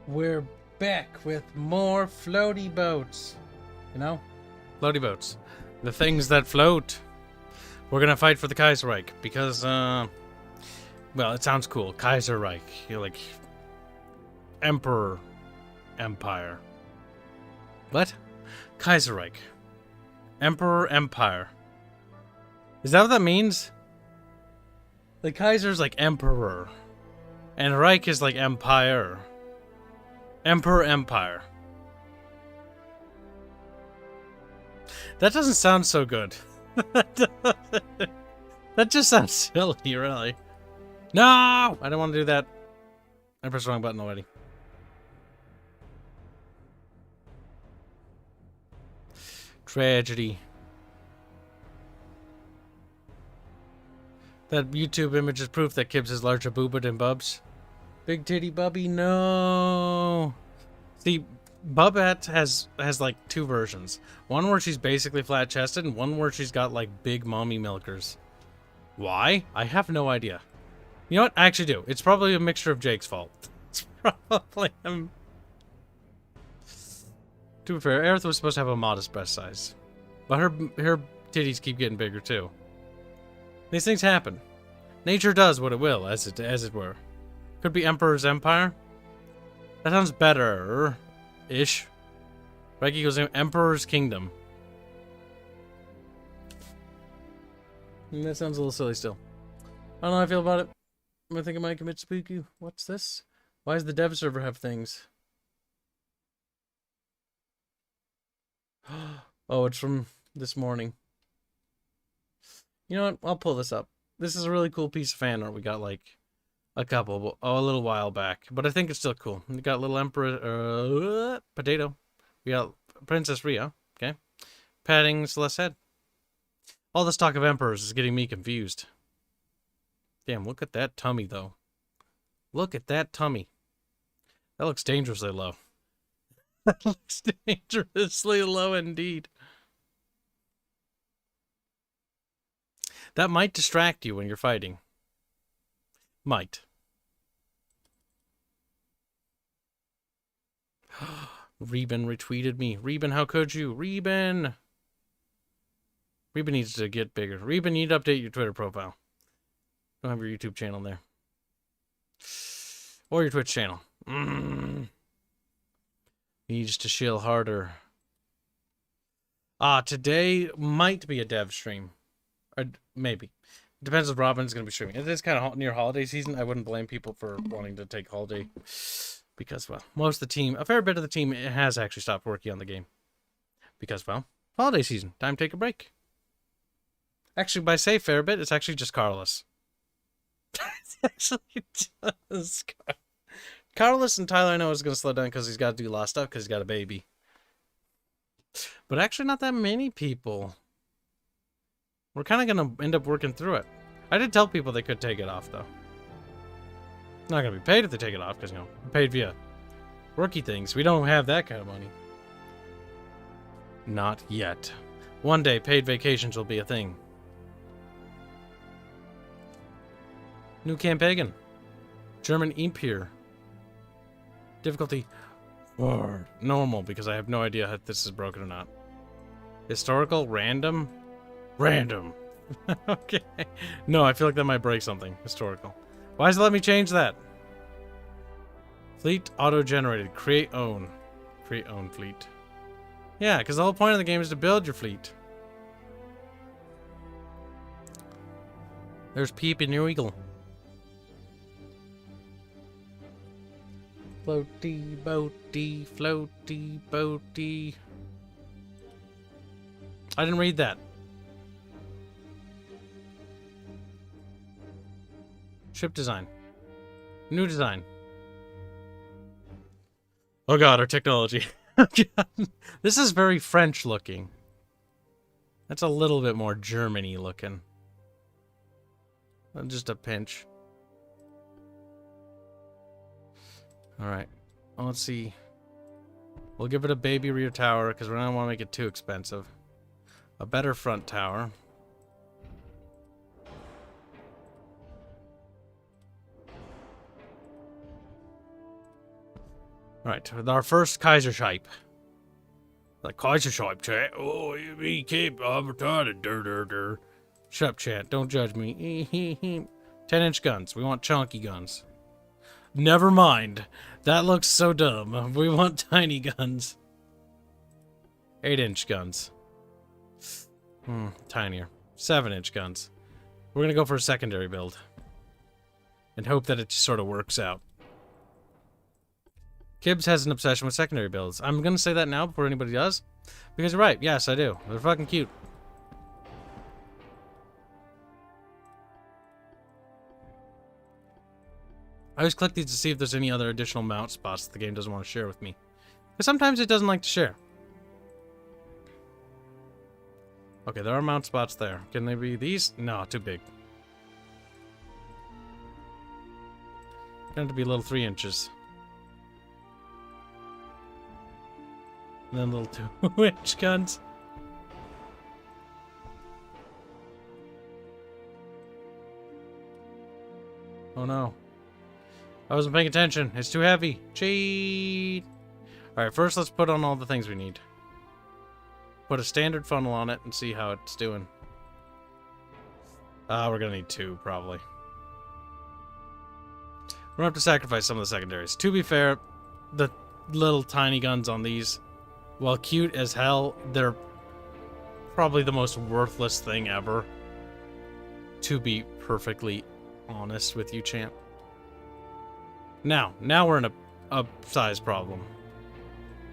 We're back with more floaty boats. You know? Floaty boats. The things that float. We're gonna fight for the KaiserReich because, well, it sounds cool. KaiserReich. You're like Emperor Empire. What? KaiserReich. Emperor Empire. Is that what that means? The Kaiser's like Emperor. And Reich is like Empire. Emperor Empire. That doesn't sound so good. That just sounds silly, really. No! I don't want to do that. I pressed the wrong button already. Tragedy. That YouTube image is proof that Kibs is larger booba than Bubs. Big titty Bubby, no. See, Bubette has like two versions. One where she's basically flat chested, and one where she's got like big mommy milkers. Why? I have no idea. You know what? I actually do. It's probably a mixture of Jake's fault. It's probably him. To be fair, Aerith was supposed to have a modest breast size. But her titties keep getting bigger too. These things happen. Nature does what it will, as it were. Could be Emperor's Empire. That sounds better-ish. Reiki goes Emperor's Kingdom. That sounds a little silly still. I don't know how I feel about it. I think I might commit spooky. What's this? Why does the dev server have things? Oh, it's from this morning. You know what? I'll pull this up. This is a really cool piece of fan art we got like a little while back. But I think it's still cool. We got little Emperor Potato. We got Princess Rhea. Okay. Patting Celeste's head. All this talk of emperors is getting me confused. Damn, look at that tummy though. Look at that tummy. That looks dangerously low. That looks dangerously low indeed. That might distract you when you're fighting. Might. Reben retweeted me. Reben, how could you? Reben! Reben needs to get bigger. Reben, you need to update your Twitter profile. Don't have your YouTube channel there. Or your Twitch channel. Needs to chill harder. Today might be a dev stream. Or maybe. It depends if Robin's going to be streaming. It is kind of near holiday season. I wouldn't blame people for wanting to take holiday. Because, well, most of the team, a fair bit of the team has actually stopped working on the game. Because, well, holiday season. Time to take a break. Actually, by say fair bit, it's actually just Carlos. It's actually just Carlos and Tyler I know is going to slow down because he's got to do a lot of stuff because he's got a baby. But actually not that many people. We're kind of going to end up working through it. I did tell people they could take it off, though. Not going to be paid if they take it off, because, you know, paid via worky things. We don't have that kind of money. Not yet. One day, paid vacations will be a thing. New Camp Pagan. German Empire. Difficulty. Normal, because I have no idea if this is broken or not. Historical. Random. Random. Okay. No, I feel like that might break something. Historical. Why does it let me change that? Fleet auto-generated. Create own. Create own fleet. Yeah, because the whole point of the game is to build your fleet. There's Peep and your eagle. Floaty, boaty, floaty, boaty. I didn't read that. Ship design. New design. Oh god, our technology. This is very French looking. That's a little bit more Germany looking. Just a pinch. Alright. Well, let's see. We'll give it a baby rear tower because we don't want to make it too expensive. A better front tower. Alright, with our first KaiserReich. Like, KaiserReich, chat. Oh, you me, Kib, I'm retarded. Shut up, chat. Don't judge me. 10-inch guns. We want chunky guns. Never mind. That looks so dumb. We want tiny guns. 8-inch guns. Tinier. 7-inch guns. We're gonna go for a secondary build. And hope that it just sort of works out. Kibs has an obsession with secondary builds. I'm gonna say that now before anybody does. Because you're right. Yes, I do. They're fucking cute. I always click these to see if there's any other additional mount spots that the game doesn't want to share with me. Because sometimes it doesn't like to share. Okay, there are mount spots there. Can they be these? No, too big. Going to be a little 3 inches. And then little 2-inch guns. Oh no. I wasn't paying attention. It's too heavy. Cheat. Alright, first let's put on all the things we need. Put a standard funnel on it and see how it's doing. We're gonna need 2, probably. We're gonna have to sacrifice some of the secondaries. To be fair, the little tiny guns on these, while cute as hell, they're probably the most worthless thing ever. To be perfectly honest with you, champ. Now we're in a size problem.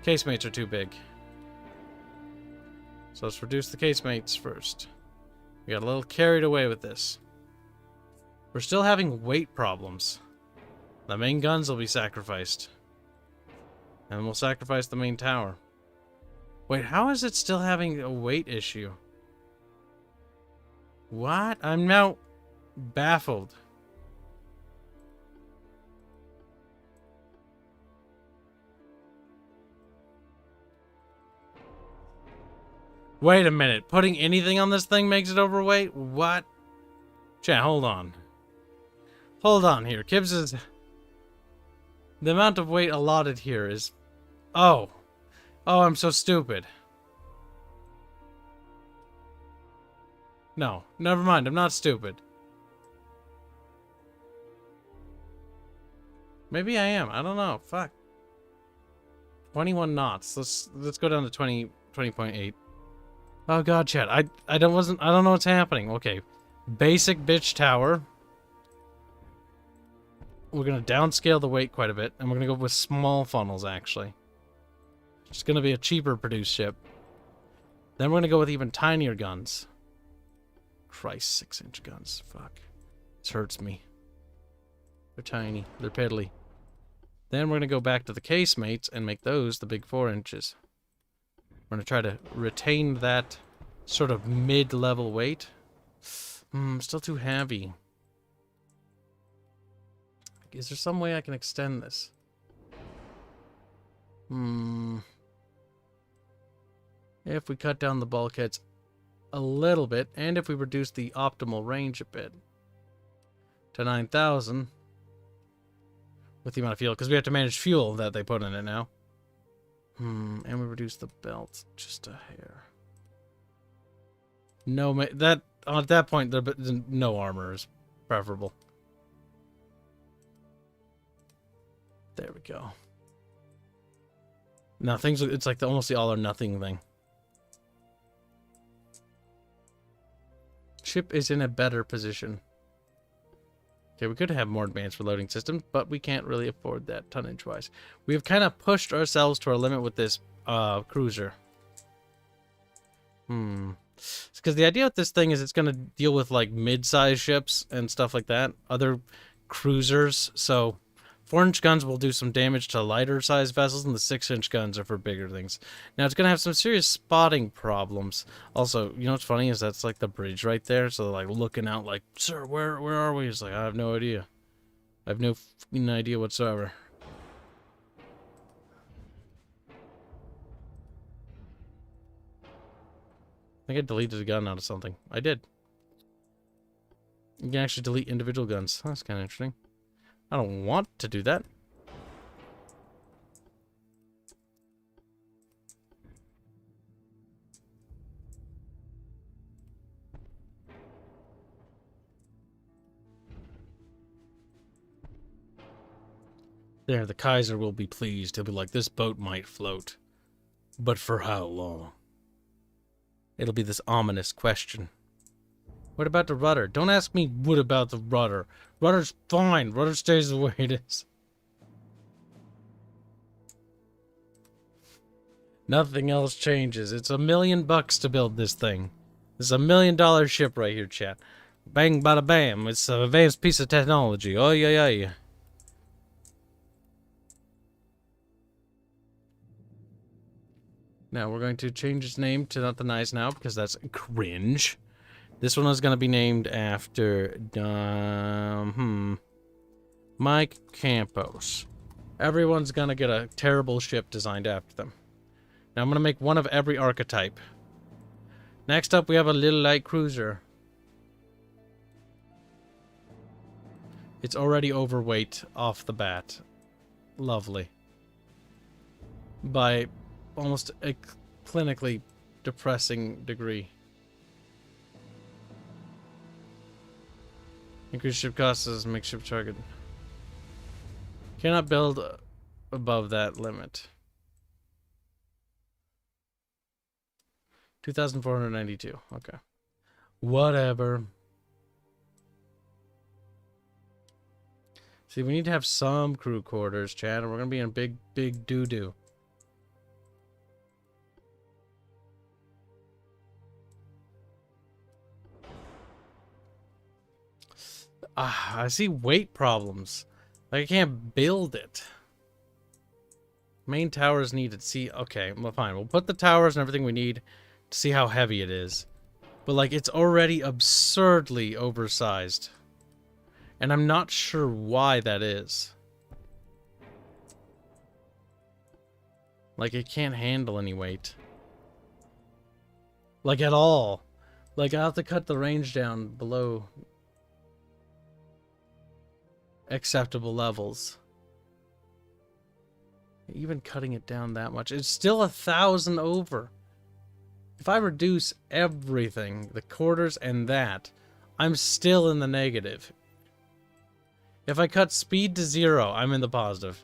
Casemates are too big. So let's reduce the casemates first. We got a little carried away with this. We're still having weight problems. The main guns will be sacrificed. And we'll sacrifice the main tower. Wait, how is it still having a weight issue? What? I'm now baffled. Wait a minute. Putting anything on this thing makes it overweight? What? Chat, hold on. Hold on here. Kibs is... The amount of weight allotted here is... Oh. Oh, I'm so stupid. No. Never mind. I'm not stupid. Maybe I am. I don't know. Fuck. 21 knots. Let's go down to 20.8. Oh god, chat. I don't know what's happening. Okay. Basic bitch tower. We're gonna downscale the weight quite a bit, and we're gonna go with small funnels actually. It's gonna be a cheaper produced ship. Then we're gonna go with even tinier guns. Christ, 6-inch guns. Fuck. This hurts me. They're tiny. They're piddly. Then we're gonna go back to the casemates and make those the big 4 inches. We're going to try to retain that sort of mid-level weight. Still too heavy. Is there some way I can extend this? If we cut down the bulkheads a little bit, and if we reduce the optimal range a bit to 9,000 with the amount of fuel, because we have to manage fuel that they put in it now. And we reduce the belt just a hair. No, at that point, no armor is preferable. There we go. Now it's like almost the all or nothing thing. Ship is in a better position. Okay, we could have more advanced reloading systems, but we can't really afford that tonnage-wise. We have kind of pushed ourselves to our limit with this cruiser. Because the idea with this thing is it's going to deal with, like, mid-sized ships and stuff like that. Other cruisers. So, 4-inch guns will do some damage to lighter-sized vessels, and the 6-inch guns are for bigger things. Now, it's going to have some serious spotting problems. Also, you know what's funny is that's, like, the bridge right there. So, like, looking out like, sir, where are we? He's like, I have no idea. I have no f***ing idea whatsoever. I think I deleted a gun out of something. I did. You can actually delete individual guns. That's kind of interesting. I don't want to do that. There, the Kaiser will be pleased. He'll be like, this boat might float. But for how long? It'll be this ominous question. What about the rudder? Don't ask me what about the rudder. Rudder's fine. Rudder stays the way it is. Nothing else changes. It's $1 million to build this thing. This is $1 million ship right here, chat. Bang, bada, bam. It's an advanced piece of technology. Oh, yeah, yeah. Now, we're going to change its name to Not the Nice now, because that's cringe. This one is going to be named after, Mike Campos. Everyone's going to get a terrible ship designed after them. Now, I'm going to make one of every archetype. Next up, we have a little light cruiser. It's already overweight off the bat. Lovely. By almost a clinically depressing degree. Increase ship costs as make ship target. Cannot build above that limit. 2,492. Okay. Whatever. See, we need to have some crew quarters, Chad, or we're going to be in big doo-doo. I see weight problems. Like, I can't build it. Main towers needed. See, okay, well, fine. We'll put the towers and everything we need to see how heavy it is. But, like, it's already absurdly oversized. And I'm not sure why that is. Like, it can't handle any weight. Like, at all. Like, I have to cut the range down below acceptable levels. Even cutting it down that much, it's still 1,000 over. If I reduce everything, the quarters and that, I'm still in the negative. If I cut speed to 0, I'm in the positive.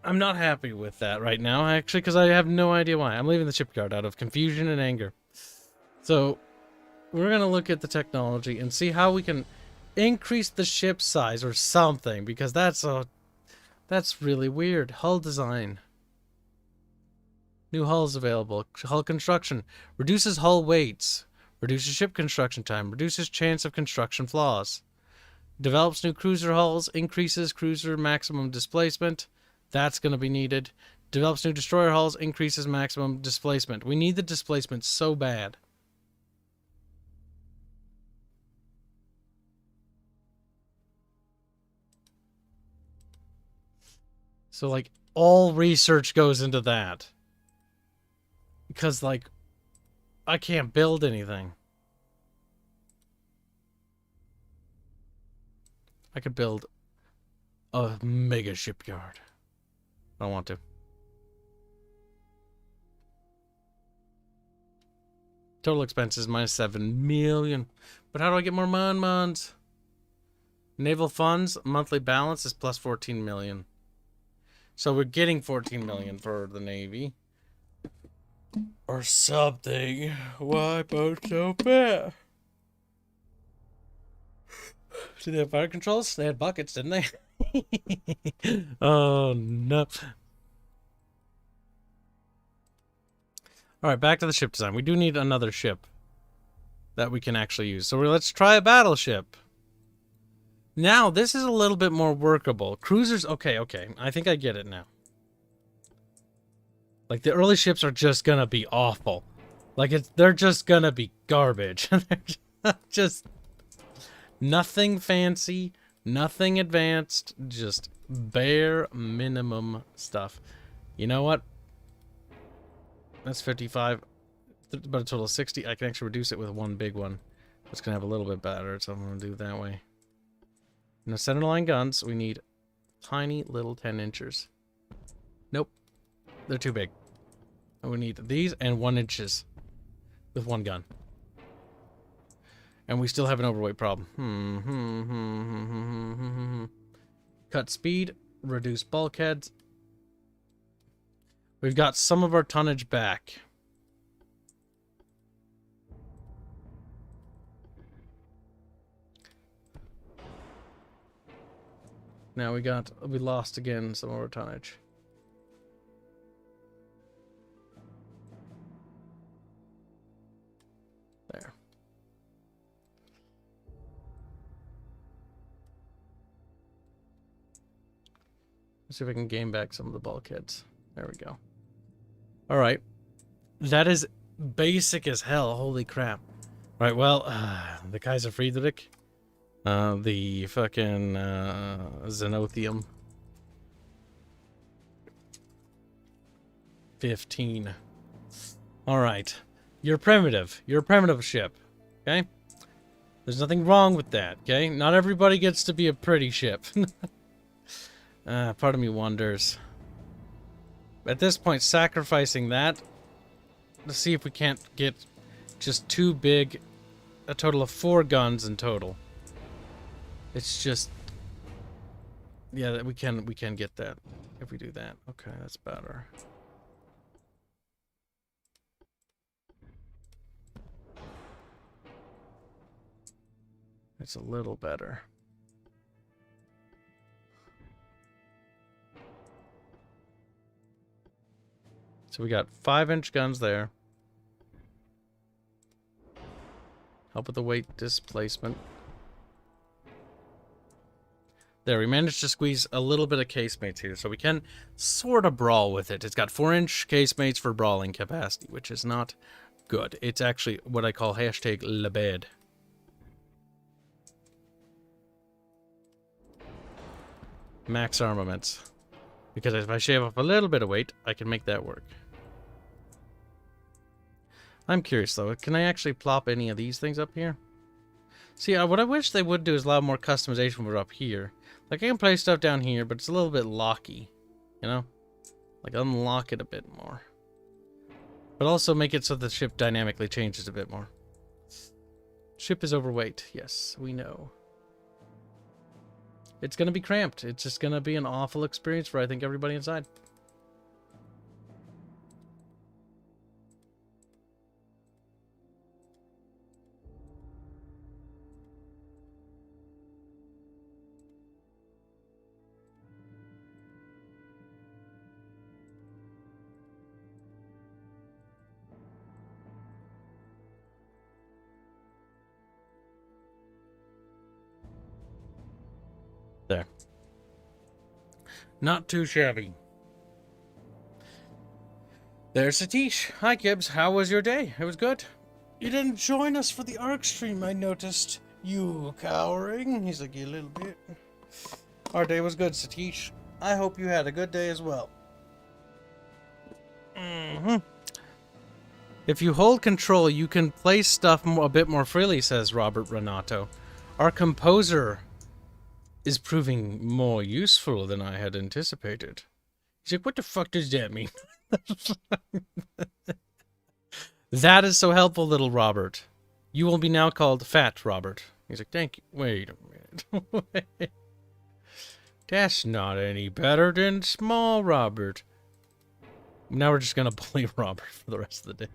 I'm not happy with that right now, actually, because I have no idea why. I'm leaving the shipyard out of confusion and anger. So, we're going to look at the technology and see how we can increase the ship size or something, because that's really weird. Hull design. New hulls available. Hull construction. Reduces hull weights. Reduces ship construction time. Reduces chance of construction flaws. Develops new cruiser hulls. Increases cruiser maximum displacement. That's going to be needed. Develops new destroyer hulls. Increases maximum displacement. We need the displacement so bad. So, like, all research goes into that. Because, like, I can't build anything. I could build a mega shipyard. I don't want to. Total expenses minus 7 million. But how do I get more mons? Naval funds, monthly balance is plus 14 million. So we're getting 14 million for the Navy. Or something. Why boats so bad? Did they have fire controls? They had buckets, didn't they? Oh, no. Alright, back to the ship design. We do need another ship that we can actually use. So let's try a battleship. Now, this is a little bit more workable. Cruisers, okay. I think I get it now. Like, the early ships are just gonna be awful. Like, they're just gonna be garbage. They're just nothing fancy, nothing advanced, just bare minimum stuff. You know what? That's 55, about a total of 60. I can actually reduce it with one big one. It's gonna have a little bit better, so I'm gonna do it that way. Now, centerline guns, we need tiny little 10 inchers. Nope. They're too big. And we need these and 1 inches with one gun. And we still have an overweight problem. Cut speed, reduce bulkheads. We've got some of our tonnage back. Now we lost again some of our tonnage. There. Let's see if I can gain back some of the bulkheads. There we go. All right. That is basic as hell. Holy crap. Right, well, the KaiserReich. The fucking Xenothium. 15. All right. You're primitive. You're a primitive ship. Okay? There's nothing wrong with that. Okay? Not everybody gets to be a pretty ship. Part of me wonders. At this point, sacrificing that to see if we can't get just too big, a total of 4 guns in total. It's just, yeah, we can get that if we do that. Okay, that's better. It's a little better. So we got 5-inch guns there. Help with the weight displacement. There, we managed to squeeze a little bit of casemates here, so we can sort of brawl with it. It's got 4-inch casemates for brawling capacity, which is not good. It's actually what I call hashtag lebed. Max armaments. Because if I shave off a little bit of weight, I can make that work. I'm curious, though. Can I actually plop any of these things up here? See, what I wish they would do is allow more customization when we're up here. Like, I can place stuff down here, but it's a little bit locky. You know? Like, unlock it a bit more. But also make it so the ship dynamically changes a bit more. Ship is overweight. Yes, we know. It's going to be cramped. It's just going to be an awful experience for, I think, everybody inside. There. Not too shabby. There's Satish. Hi, Kibs. How was your day? It was good. You didn't join us for the ARC stream, I noticed. You cowering? He's like, a little bit. Our day was good, Satish. I hope you had a good day as well. If you hold control, you can place stuff a bit more freely, says Robert Renato. Our composer is proving more useful than I had anticipated. He's like, what the fuck does that mean? That is so helpful, little Robert. You will be now called Fat Robert. He's like, thank you. Wait a minute. That's not any better than Small Robert. Now we're just gonna bully Robert for the rest of the day.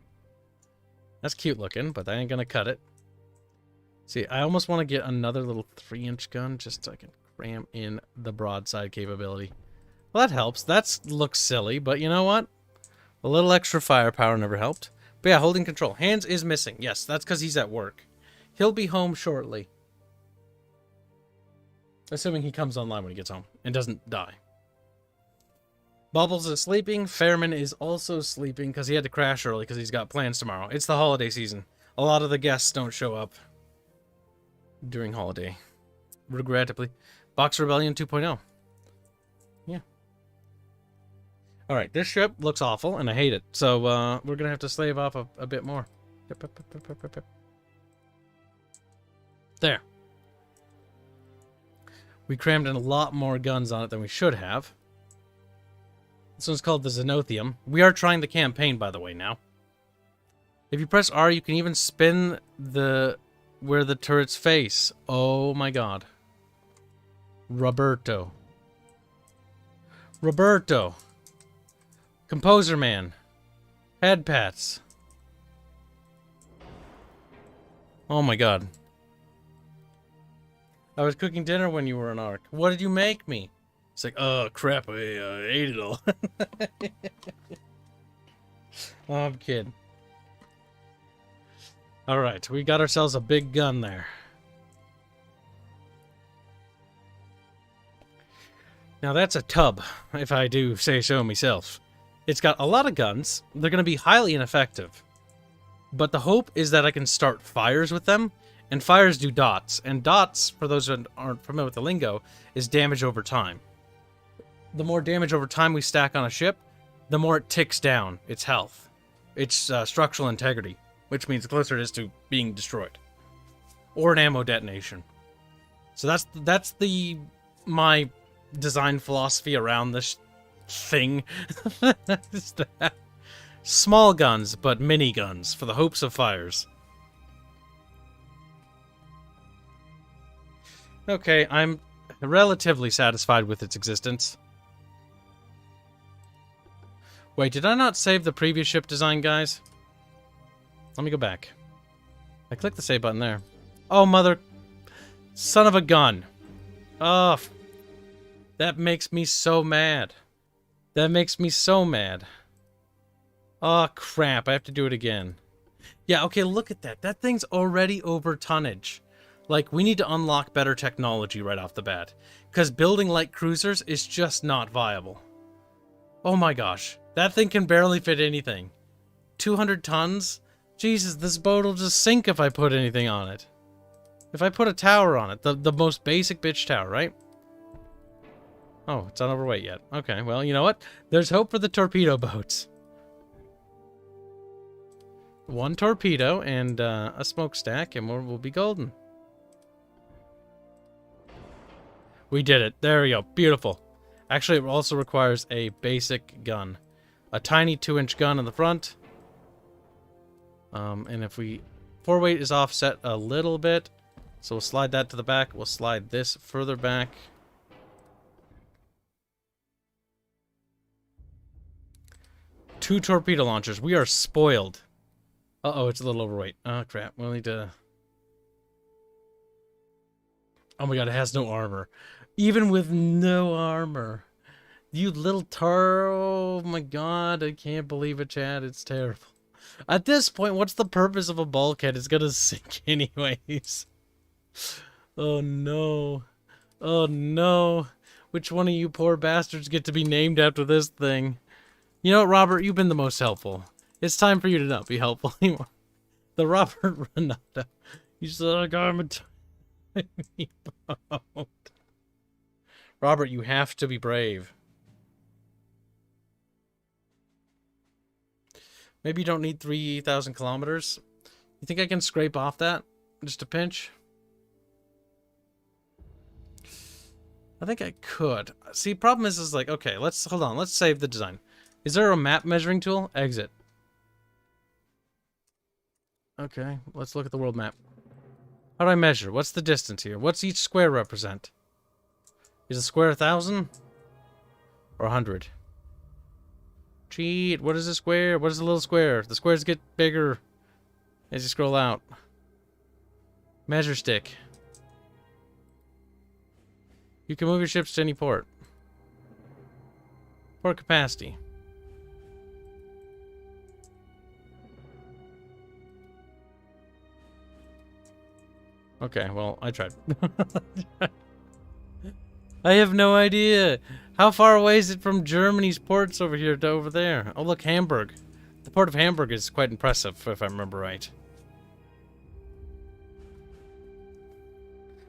That's cute looking, but I ain't gonna cut it. See, I almost want to get another little 3-inch gun just so I can cram in the broadside capability. Well, that helps. That looks silly, but you know what? A little extra firepower never helped. But yeah, holding control. Hanse is missing. Yes, that's because he's at work. He'll be home shortly. Assuming he comes online when he gets home and doesn't die. Bubbles is sleeping. Fairman is also sleeping because he had to crash early because he's got plans tomorrow. It's the holiday season. A lot of the guests don't show up during holiday. Regrettably. Box Rebellion 2.0. Yeah. Alright, this ship looks awful, and I hate it. So, we're going to have to slave off a bit more. There. We crammed in a lot more guns on it than we should have. This one's called the Xenothium. We are trying the campaign, by the way, now. If you press R, you can even spin the where the turrets face. Oh my god. Roberto. Composer man. Head pats. Oh my god. I was cooking dinner when you were in Ark. What did you make me? It's like, oh crap, I ate it all. Oh, I'm kidding. Alright, we got ourselves a big gun there. Now that's a tub, if I do say so myself. It's got a lot of guns. They're going to be highly ineffective. But the hope is that I can start fires with them. And fires do dots. And dots, for those who aren't familiar with the lingo, is damage over time. The more damage over time we stack on a ship, the more it ticks down its health. Its structural integrity. Which means the closer it is to being destroyed. Or an ammo detonation. So that's my design philosophy around this thing. Small guns, but mini guns for the hopes of fires. Okay, I'm relatively satisfied with its existence. Wait, did I not save the previous ship design, guys? Let me go back. I clicked the save button there. Oh, mother... Son of a gun. Oh, that makes me so mad. That makes me so mad. Oh, crap. I have to do it again. Yeah, okay, look at that. That thing's already over tonnage. Like, we need to unlock better technology right off the bat. Because building light cruisers is just not viable. Oh my gosh. That thing can barely fit anything. 200 tons? Jesus, this boat will just sink if I put anything on it. If I put a tower on it. The most basic bitch tower, right? Oh, it's not overweight yet. Okay, well, you know what? There's hope for the torpedo boats. One torpedo and a smokestack, and we'll be golden. We did it. There we go. Beautiful. Actually, it also requires a basic gun. A tiny 2-inch gun in the front. And if we... 4-weight is offset a little bit. So we'll slide that to the back. We'll slide this further back. Two torpedo launchers. We are spoiled. Uh-oh, it's a little overweight. Oh, crap. We'll need to... Oh my god, it has no armor. Even with no armor. You little tar... Oh my god, I can't believe it, Chad. It's terrible. At this point, what's the purpose of a bulkhead? It's gonna sink anyways. Oh no. Oh no. Which one of you poor bastards get to be named after this thing? You know what, Robert? You've been the most helpful. It's time for you to not be helpful anymore. The Robert Renata. You said I got him a tiny boat. Robert, you have to be brave. Maybe you don't need 3,000 kilometers. You think I can scrape off that? Just a pinch? I think I could. See, problem is like, okay, hold on. Let's save the design. Is there a map measuring tool? Exit. Okay, let's look at the world map. How do I measure? What's the distance here? What's each square represent? Is a square 1,000? Or 100? Cheat. What is a square? What is a little square? The squares get bigger as you scroll out. Measure stick. You can move your ships to any port. Port capacity. Okay, well, I tried. I have no idea. How far away is it from Germany's ports over here to over there? Oh, look, Hamburg. The port of Hamburg is quite impressive, if I remember right.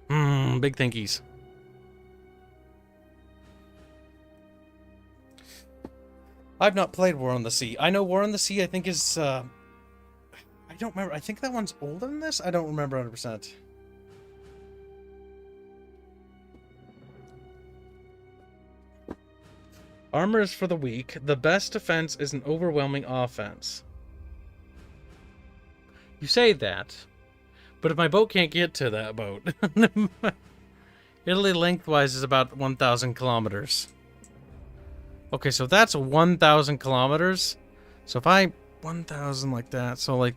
Big thinkies. I've not played War on the Sea. I know War on the Sea, I think, is... I don't remember. I think that one's older than this? I don't remember 100%. Armor is for the weak. The best defense is an overwhelming offense. You say that, But if my boat can't get to that boat... Italy lengthwise is about 1,000 kilometers. Okay, so that's 1,000 kilometers. So if I... 1,000 like that, so like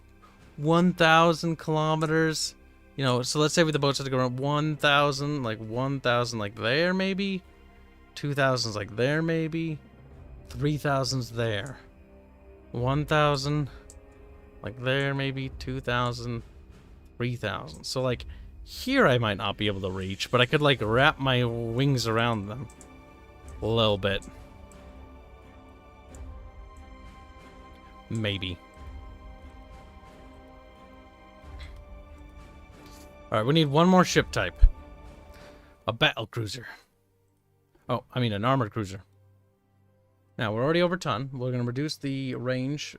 1,000 kilometers... You know, so let's say with the boats have to go around 1,000, like 1,000 like there maybe, 2,000's like there maybe, 3,000's there, 1,000 like there maybe, 2,000, 3,000. So like here I might not be able to reach, but I could like wrap my wings around them a little bit. Maybe. Alright, we need one more ship type. A battle cruiser. Oh, I mean an armored cruiser. Now, we're already over ton. We're going to reduce the range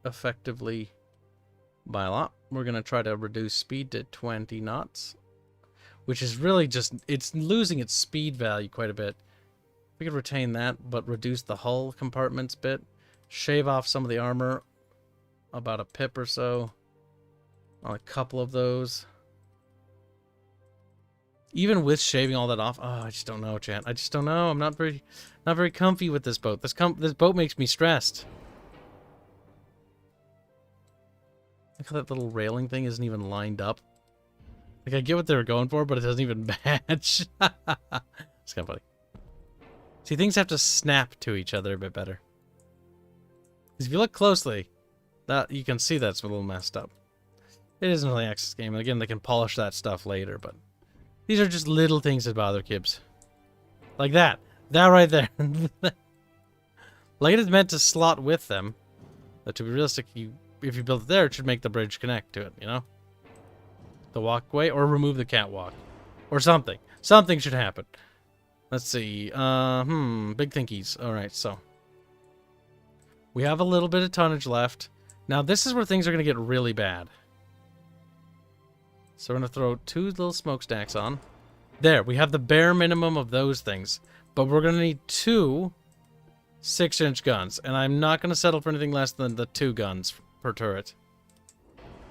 effectively by a lot. We're going to try to reduce speed to 20 knots. Which is really just... It's losing its speed value quite a bit. We could retain that, but reduce the hull compartments a bit. Shave off some of the armor. About a pip or so. On a couple of those. Even with shaving all that off, oh, I just don't know, chat. I just don't know. I'm not very comfy with this boat. This boat makes me stressed. Look how that little railing thing isn't even lined up. Like, I get what they were going for, but it doesn't even match. It's kind of funny. See, things have to snap to each other a bit better. Because if you look closely, that you can see that's a little messed up. It isn't really an Access game. And again, they can polish that stuff later, but... These are just little things that bother Kibs. Like that. That right there. Like it is meant to slot with them. But to be realistic, if you build it there, it should make the bridge connect to it, you know? The walkway, or remove the catwalk. Or something. Something should happen. Let's see. Big thinkies. Alright, so. We have a little bit of tonnage left. Now, this is where things are going to get really bad. So we're going to throw 2 little smokestacks on. There, we have the bare minimum of those things. But we're going to need 2 6-inch guns. And I'm not going to settle for anything less than the 2 guns per turret.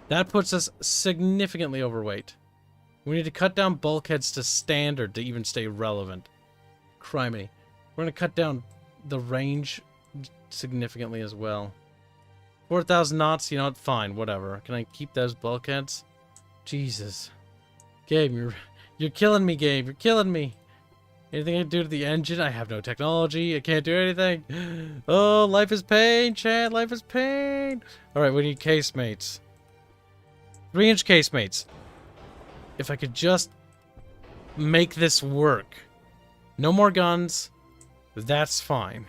That puts us significantly overweight. We need to cut down bulkheads to standard to even stay relevant. Criminy. We're going to cut down the range significantly as well. 4,000 knots, you know what? Fine, whatever. Can I keep those bulkheads? Jesus. Gabe, you're killing me, Gabe. You're killing me. Anything I can do to the engine? I have no technology. I can't do anything. Oh, life is pain, Chad. Life is pain. Alright, we need casemates. 3-inch casemates. If I could just make this work. No more guns. That's fine.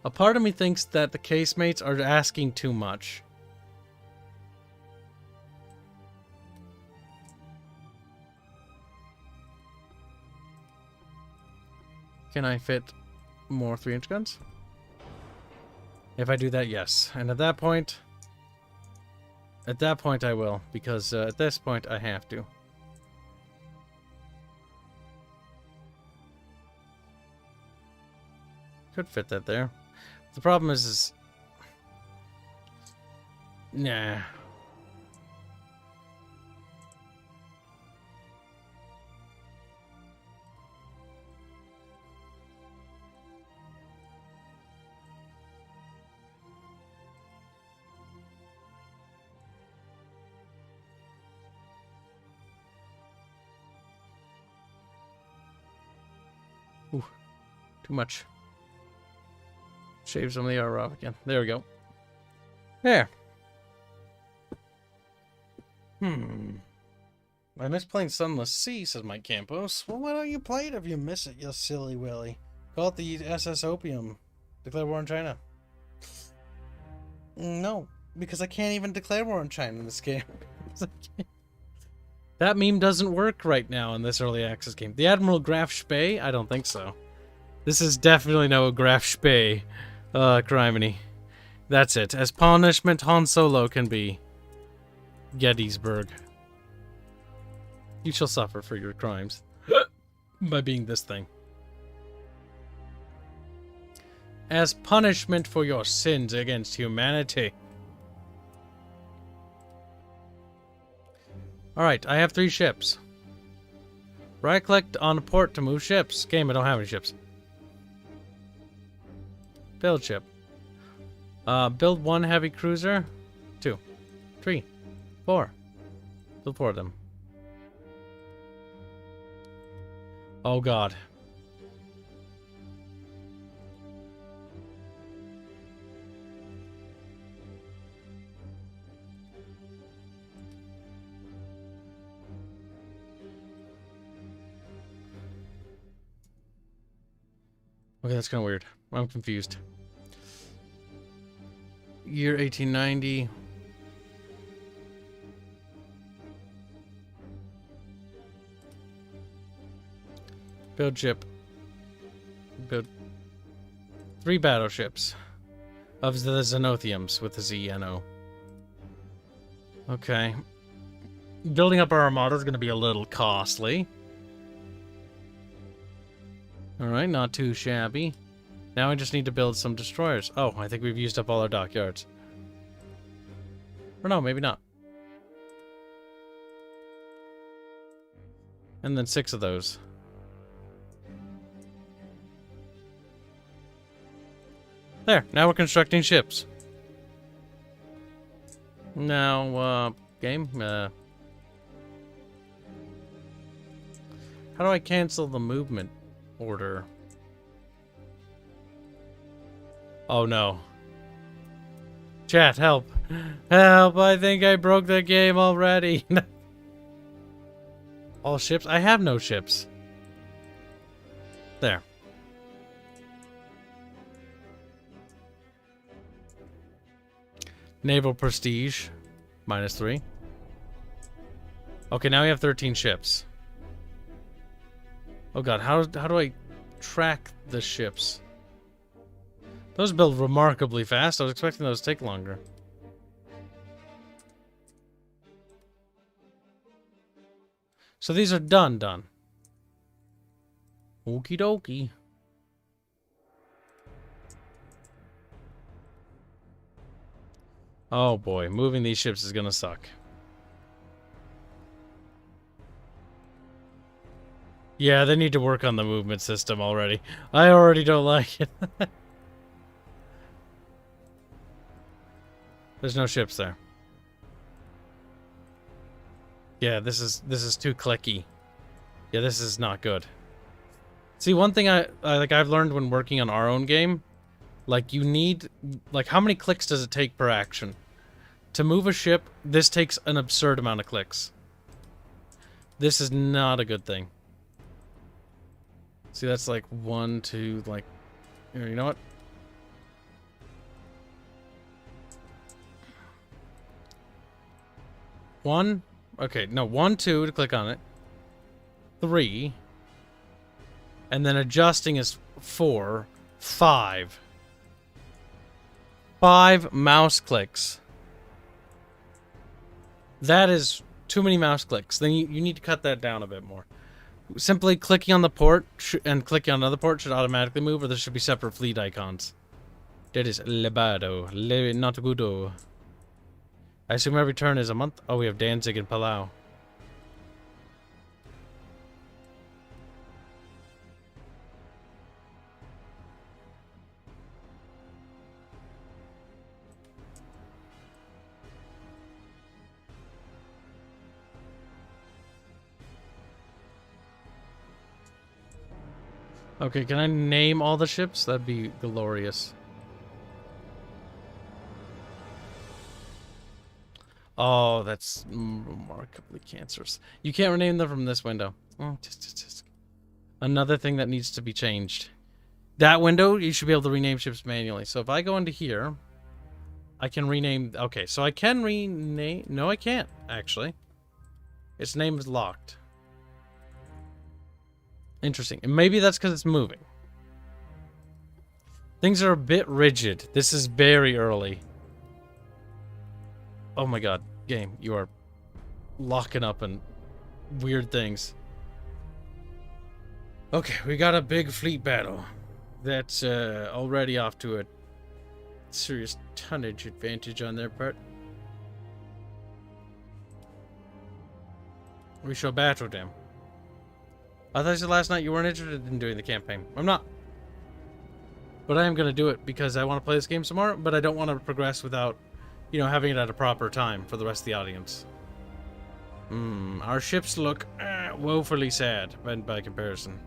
A part of me thinks that the casemates are asking too much. Can I fit more 3-inch guns? If I do that, yes. And at that point I will, because at this point I have to. Could fit that there. The problem is nah. Ooh, too much. Shave some of the armor off again. There we go. There. I miss playing Sunless Sea, says Mike Campos. Well, why don't you play it if you miss it, you silly willy? Call it the SS Opium. Declare war on China. No, because I can't even declare war on China in this game. That meme doesn't work right now in this early access game. The Admiral Graf Spee? I don't think so. This is definitely no Graf Spee. Criminy. That's it. As punishment, Han Solo can be. Gettysburg. You shall suffer for your crimes. By being this thing. As punishment for your sins against humanity. Alright, I have 3 ships. Right-clicked on a port to move ships. Game, I don't have any ships. Build ship. Build 1 heavy cruiser. 2, 3, 4. Build 4 of them. Oh god. Okay, that's kind of weird. I'm confused. Year 1890. Build ship. Build 3 battleships of the Xenothiums with the ZNO. Okay. Building up our armada is going to be a little costly. Alright, not too shabby. Now I just need to build some destroyers. Oh, I think we've used up all our dockyards. Or no, maybe not. And then 6 of those. There, now we're constructing ships. Now, game, how do I cancel the movement order? Oh no. Chat, help. Help, I think I broke the game already. All ships? I have no ships. There. Naval prestige. -3. Okay, now we have 13 ships. Oh god, how do I track the ships? Those build remarkably fast. I was expecting those to take longer. So these are done. Okie dokie. Oh boy, moving these ships is gonna suck. Yeah, they need to work on the movement system already. I already don't like it. There's no ships there. Yeah, this is too clicky. Yeah, this is not good. See, one thing I've learned when working on our own game, like you need, like how many clicks does it take per action? To move a ship, this takes an absurd amount of clicks. This is not a good thing. See, that's like 1, 2, like, here, you know what? One, okay, no, 1, 2 to click on it. 3. And then adjusting is 4, 5. 5 mouse clicks. That is too many mouse clicks. Then you need to cut that down a bit more. Simply clicking on the port and clicking on another port should automatically move, or there should be separate fleet icons. That is lebado, not gudo. I assume every turn is a month. Oh, we have Danzig and Palau. Okay, can I name all the ships? That'd be glorious. Oh, that's remarkably cancerous. You can't rename them from this window. Oh, just. Another thing that needs to be changed. That window, you should be able to rename ships manually. So if I go into here, I can rename... Okay, so I can rename... No, I can't, actually. Its name is locked. Interesting. And maybe that's because it's moving. Things are a bit rigid. This is very early. Oh my god. Game, you are locking up and weird things. Okay, we got a big fleet battle. That's already off to a serious tonnage advantage on their part. We show battle them. I thought you said last night you weren't interested in doing the campaign. I'm not. But I am going to do it because I want to play this game some more, but I don't want to progress without, you know, having it at a proper time for the rest of the audience. Our ships look woefully sad by comparison.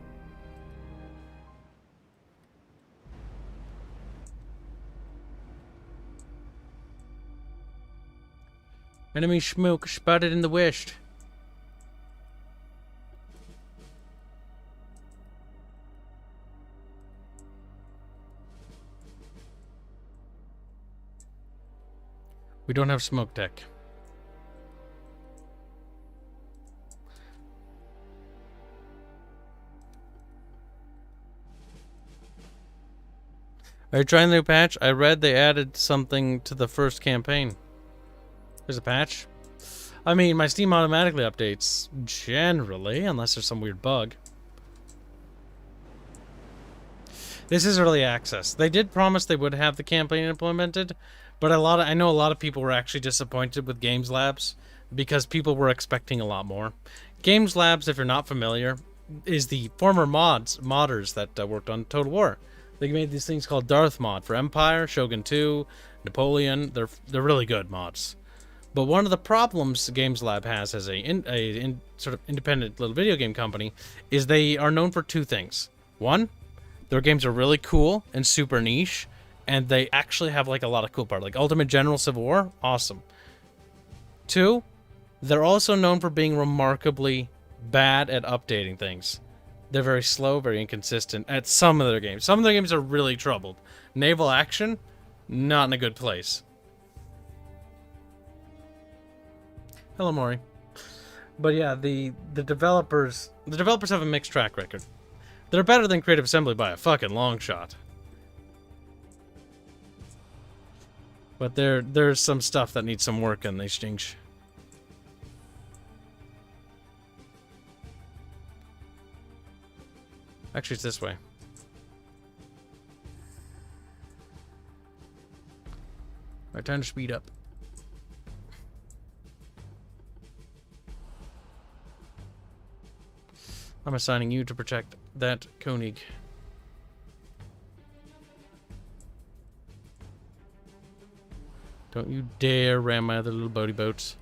Enemy smoke spotted in the west. We don't have smoke tech. Are you trying the new patch? I read they added something to the first campaign. There's a patch? I mean, my Steam automatically updates, generally, unless there's some weird bug. This is early access. They did promise they would have the campaign implemented, but I know a lot of people were actually disappointed with Games Labs because people were expecting a lot more. Games Labs, if you're not familiar, is the former modders that worked on Total War. They made these things called Darth Mod for Empire, Shogun 2, Napoleon. They're really good mods. But one of the problems Games Lab has as a sort of independent little video game company is they are known for two things. One, their games are really cool and super niche, and they actually have like a lot of cool parts, like Ultimate General Civil War, awesome. Two, they're also known for being remarkably bad at updating things. They're very slow, very inconsistent at some of their games. Some of their games are really troubled. Naval Action, not in a good place. Hello, Maury. But yeah, the developers have a mixed track record. They're better than Creative Assembly by a fucking long shot. But there's some stuff that needs some work in these things. Actually, it's this way. Alright, time to speed up. I'm assigning you to protect that Koenig. Don't you dare ram my other little boaty boats.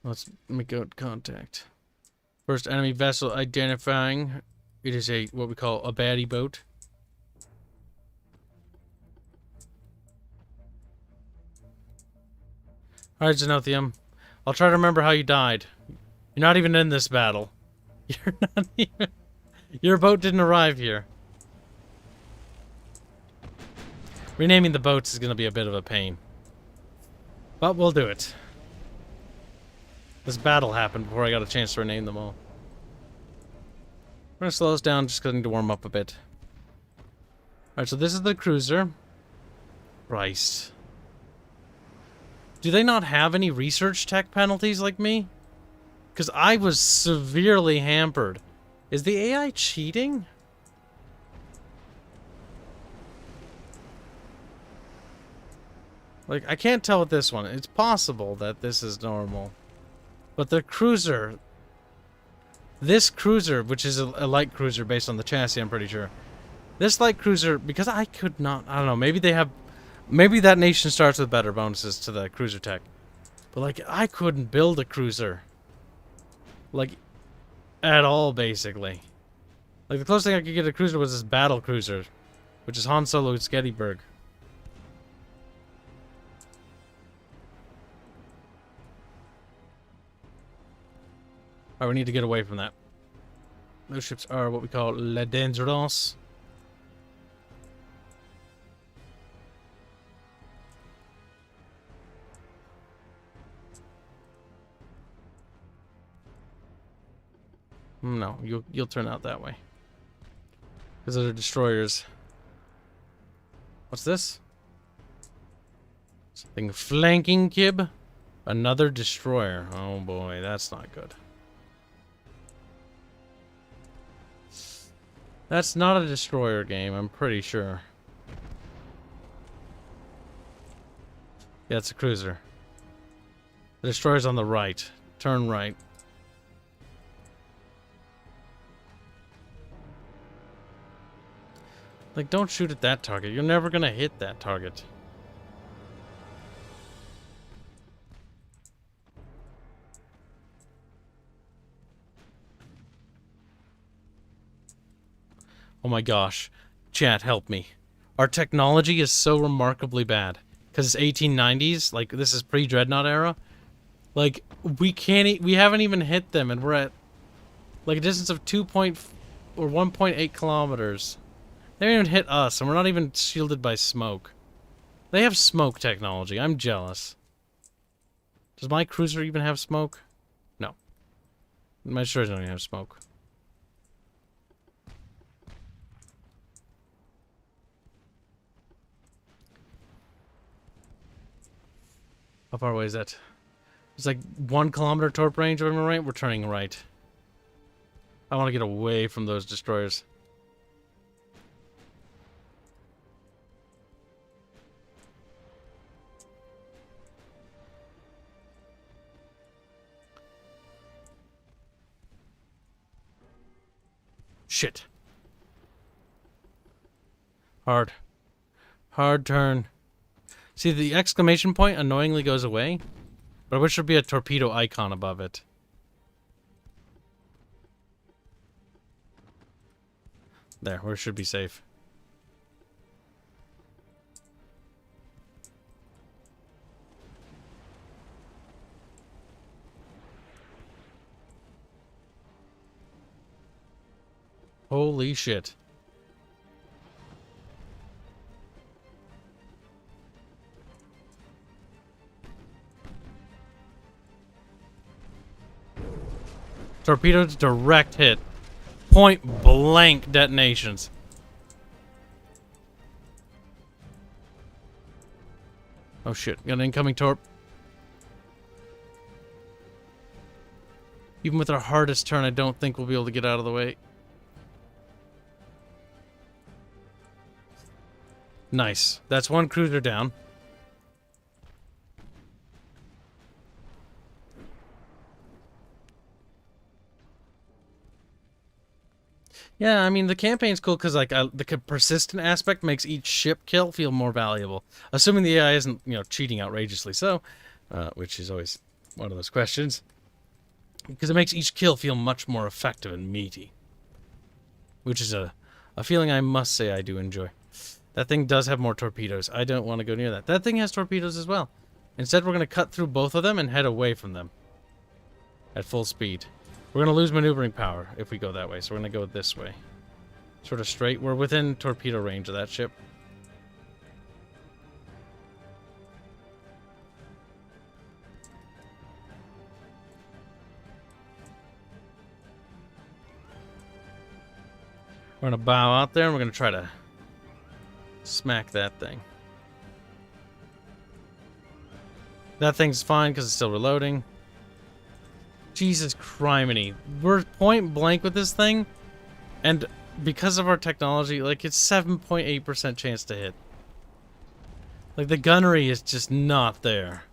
Let's make out contact. First enemy vessel identifying. It is what we call a baddie boat. Alright, Zenothium. I'll try to remember how you died. You're not even in this battle. You're not even... Your boat didn't arrive here. Renaming the boats is going to be a bit of a pain. But we'll do it. This battle happened before I got a chance to rename them all. We're going to slow us down just because I need to warm up a bit. Alright, so this is the cruiser. Christ. Do they not have any research tech penalties like me? Because I was severely hampered. Is the AI cheating? Like, I can't tell with this one. It's possible that this is normal. But the cruiser... This cruiser, which is a light cruiser based on the chassis, I'm pretty sure. This light cruiser, because I could not... I don't know, maybe they have... Maybe that nation starts with better bonuses to the cruiser tech. But, like, I couldn't build a cruiser. Like, at all, basically. Like, the closest thing I could get a cruiser was this battle cruiser. Which is Han Solo's Gettysburg. Alright, we need to get away from that. Those ships are what we call La Dangerous. No, you'll turn out that way. Because those are destroyers. What's this? Something flanking Kib? Another destroyer. Oh boy, that's not good. That's not a destroyer game, I'm pretty sure. Yeah, it's a cruiser. The destroyer's on the right. Turn right. Like, don't shoot at that target. You're never gonna hit that target. Oh my gosh. Chat, help me. Our technology is so remarkably bad. Because it's 1890s. Like, this is pre-Dreadnought era. Like, we haven't even hit them, and we're at, like, a distance of 1.8 kilometers. They haven't even hit us, and we're not even shielded by smoke. They have smoke technology. I'm jealous. Does my cruiser even have smoke? No. My destroyers don't even have smoke. How far away is that? It's like 1 kilometer torp range, if I'm right. We're turning right. I want to get away from those destroyers. Shit. Hard. Hard turn. See, the exclamation point annoyingly goes away, but I wish there'd be a torpedo icon above it. There, we should be safe. Holy shit. Torpedoes direct hit. Point blank detonations. Oh shit, got an incoming torp. Even with our hardest turn, I don't think we'll be able to get out of the way. Nice. That's one cruiser down. Yeah, I mean, the campaign's cool because, like, the persistent aspect makes each ship kill feel more valuable. Assuming the AI isn't, you know, cheating outrageously so, which is always one of those questions. Because it makes each kill feel much more effective and meaty. Which is a feeling I must say I do enjoy. That thing does have more torpedoes. I don't want to go near that. That thing has torpedoes as well. Instead, we're going to cut through both of them and head away from them. At full speed. We're going to lose maneuvering power if we go that way, so we're going to go this way. Sort of straight. We're within torpedo range of that ship. We're going to bow out there, and we're going to try to smack that thing. That thing's fine because it's still reloading. Jesus criminy. We're point blank with this thing, and because of our technology, like, it's 7.8% chance to hit. Like, the gunnery is just not there.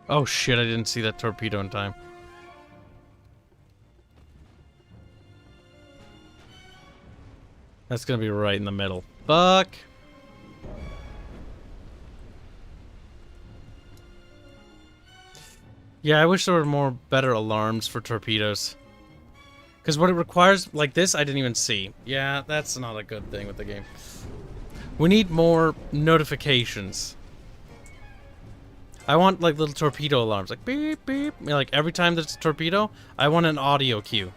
Oh shit, I didn't see that torpedo in time. That's gonna be right in the middle. Fuck! Yeah, I wish there were more better alarms for torpedoes. Because what it requires, like this, I didn't even see. Yeah, that's not a good thing with the game. We need more notifications. I want, like, little torpedo alarms. Like, beep, beep. Like, every time there's a torpedo, I want an audio cue.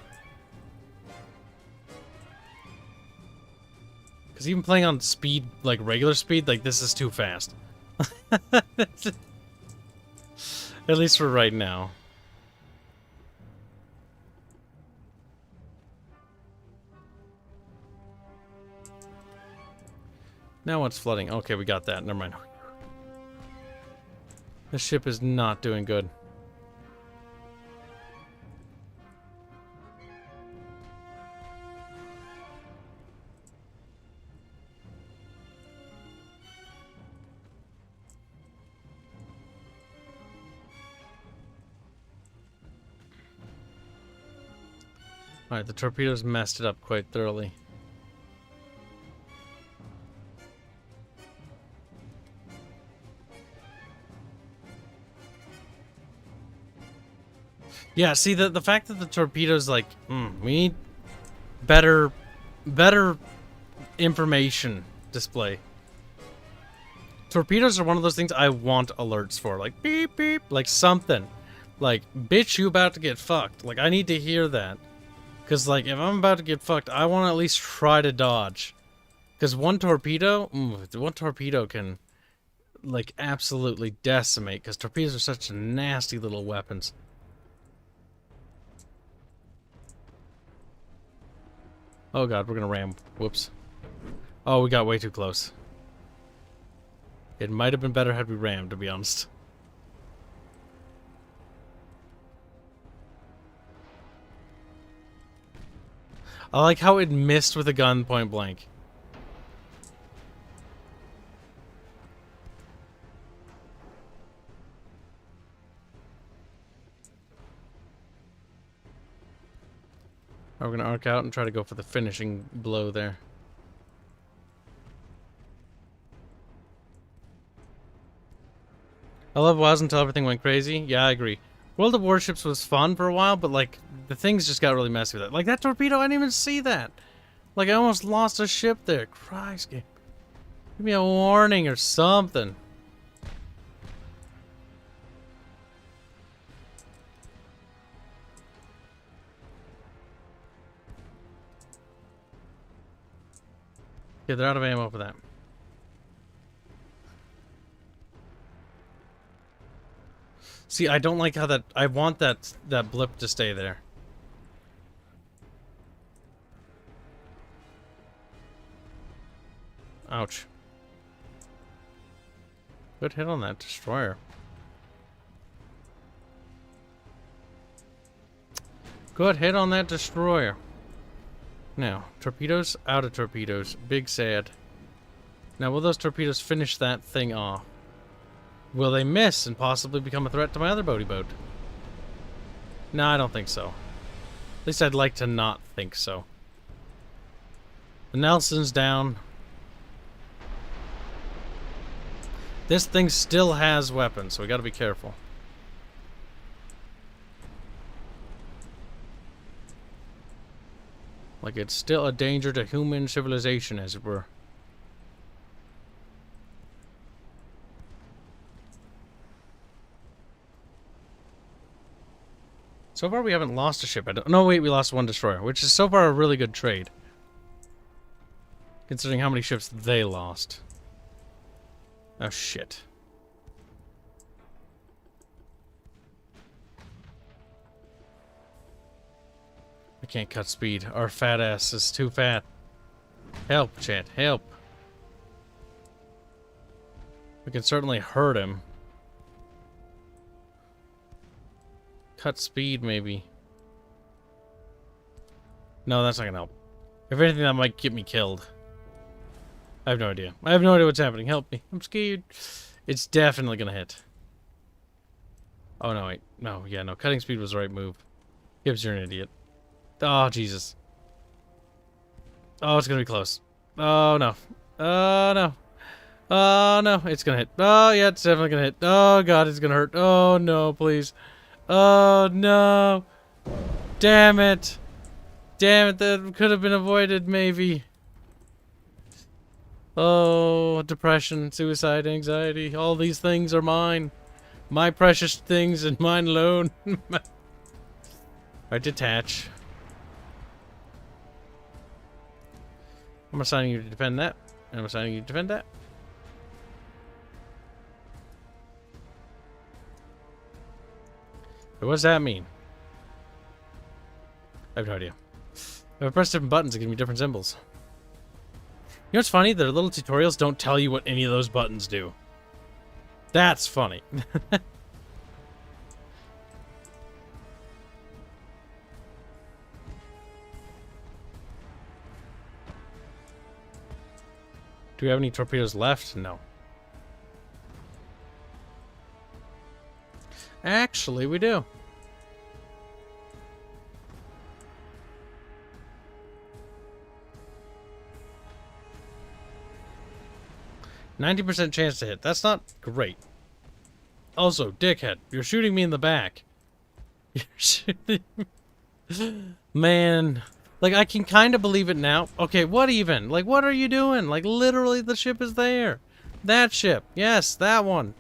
Because even playing on speed, like, regular speed, like, this is too fast. At least for right now. Now what's flooding? Okay, we got that. Never mind. The ship is not doing good. Alright, the torpedoes messed it up quite thoroughly. Yeah, see, the fact that the torpedoes, like, we need better information display. Torpedoes are one of those things I want alerts for, like, beep, beep, like something. Like, bitch, you about to get fucked. Like, I need to hear that. Because, like, if I'm about to get fucked, I want to at least try to dodge. Because one torpedo can, like, absolutely decimate. Because torpedoes are such nasty little weapons. Oh god, we're gonna ram. Whoops. Oh, we got way too close. It might have been better had we rammed, to be honest. I like how it missed with a gun point blank. We're gonna arc out and try to go for the finishing blow there. I love WoWs until everything went crazy. Yeah, I agree. World of Warships was fun for a while, but like the things just got really messy with it. Like that torpedo, I didn't even see that. Like I almost lost a ship there. Christ, give me a warning or something. Yeah, they're out of ammo for that. See, I don't like how that... I want that blip to stay there. Ouch. Good hit on that destroyer. Good hit on that destroyer. Now, torpedoes, out of torpedoes. Big sad. Now, will those torpedoes finish that thing off? Will they miss and possibly become a threat to my other boatie boat? No, I don't think so. At least I'd like to not think so. The Nelson's down. This thing still has weapons, so we gotta be careful. Like it's still a danger to human civilization, as it were. So far we haven't lost a ship. No, wait, we lost one destroyer, which is so far a really good trade. Considering how many ships they lost. Oh, shit. I can't cut speed. Our fat ass is too fat. Help, chat, help. We can certainly hurt him. Cut speed, maybe. No, that's not gonna help. If anything, that might get me killed. I have no idea. I have no idea what's happening. Help me. I'm scared. It's definitely gonna hit. Oh, no, wait. No, yeah, no. Cutting speed was the right move. Kibs, you're an idiot. Oh, Jesus. Oh, it's gonna be close. Oh, no. Oh, no. Oh, no. It's gonna hit. Oh, yeah, it's definitely gonna hit. Oh, God, it's gonna hurt. Oh, no, please. Oh, no. Damn it. Damn it, that could have been avoided, maybe. Oh, depression, suicide, anxiety. All these things are mine. My precious things and mine alone. Alright, detach. I'm assigning you to defend that. I'm assigning you to defend that. What does that mean? I have no idea. If I press different buttons, it gives me different symbols. You know what's funny? Their little tutorials don't tell you what any of those buttons do. That's funny. Do we have any torpedoes left? No. Actually, we do. %90 chance to hit. That's not great. Also, dickhead, you're shooting me in the back. You're shooting me. Man. Like, I can kind of believe it now. Okay, what even? Like, what are you doing? Like, literally, the ship is there. That ship. Yes, that one.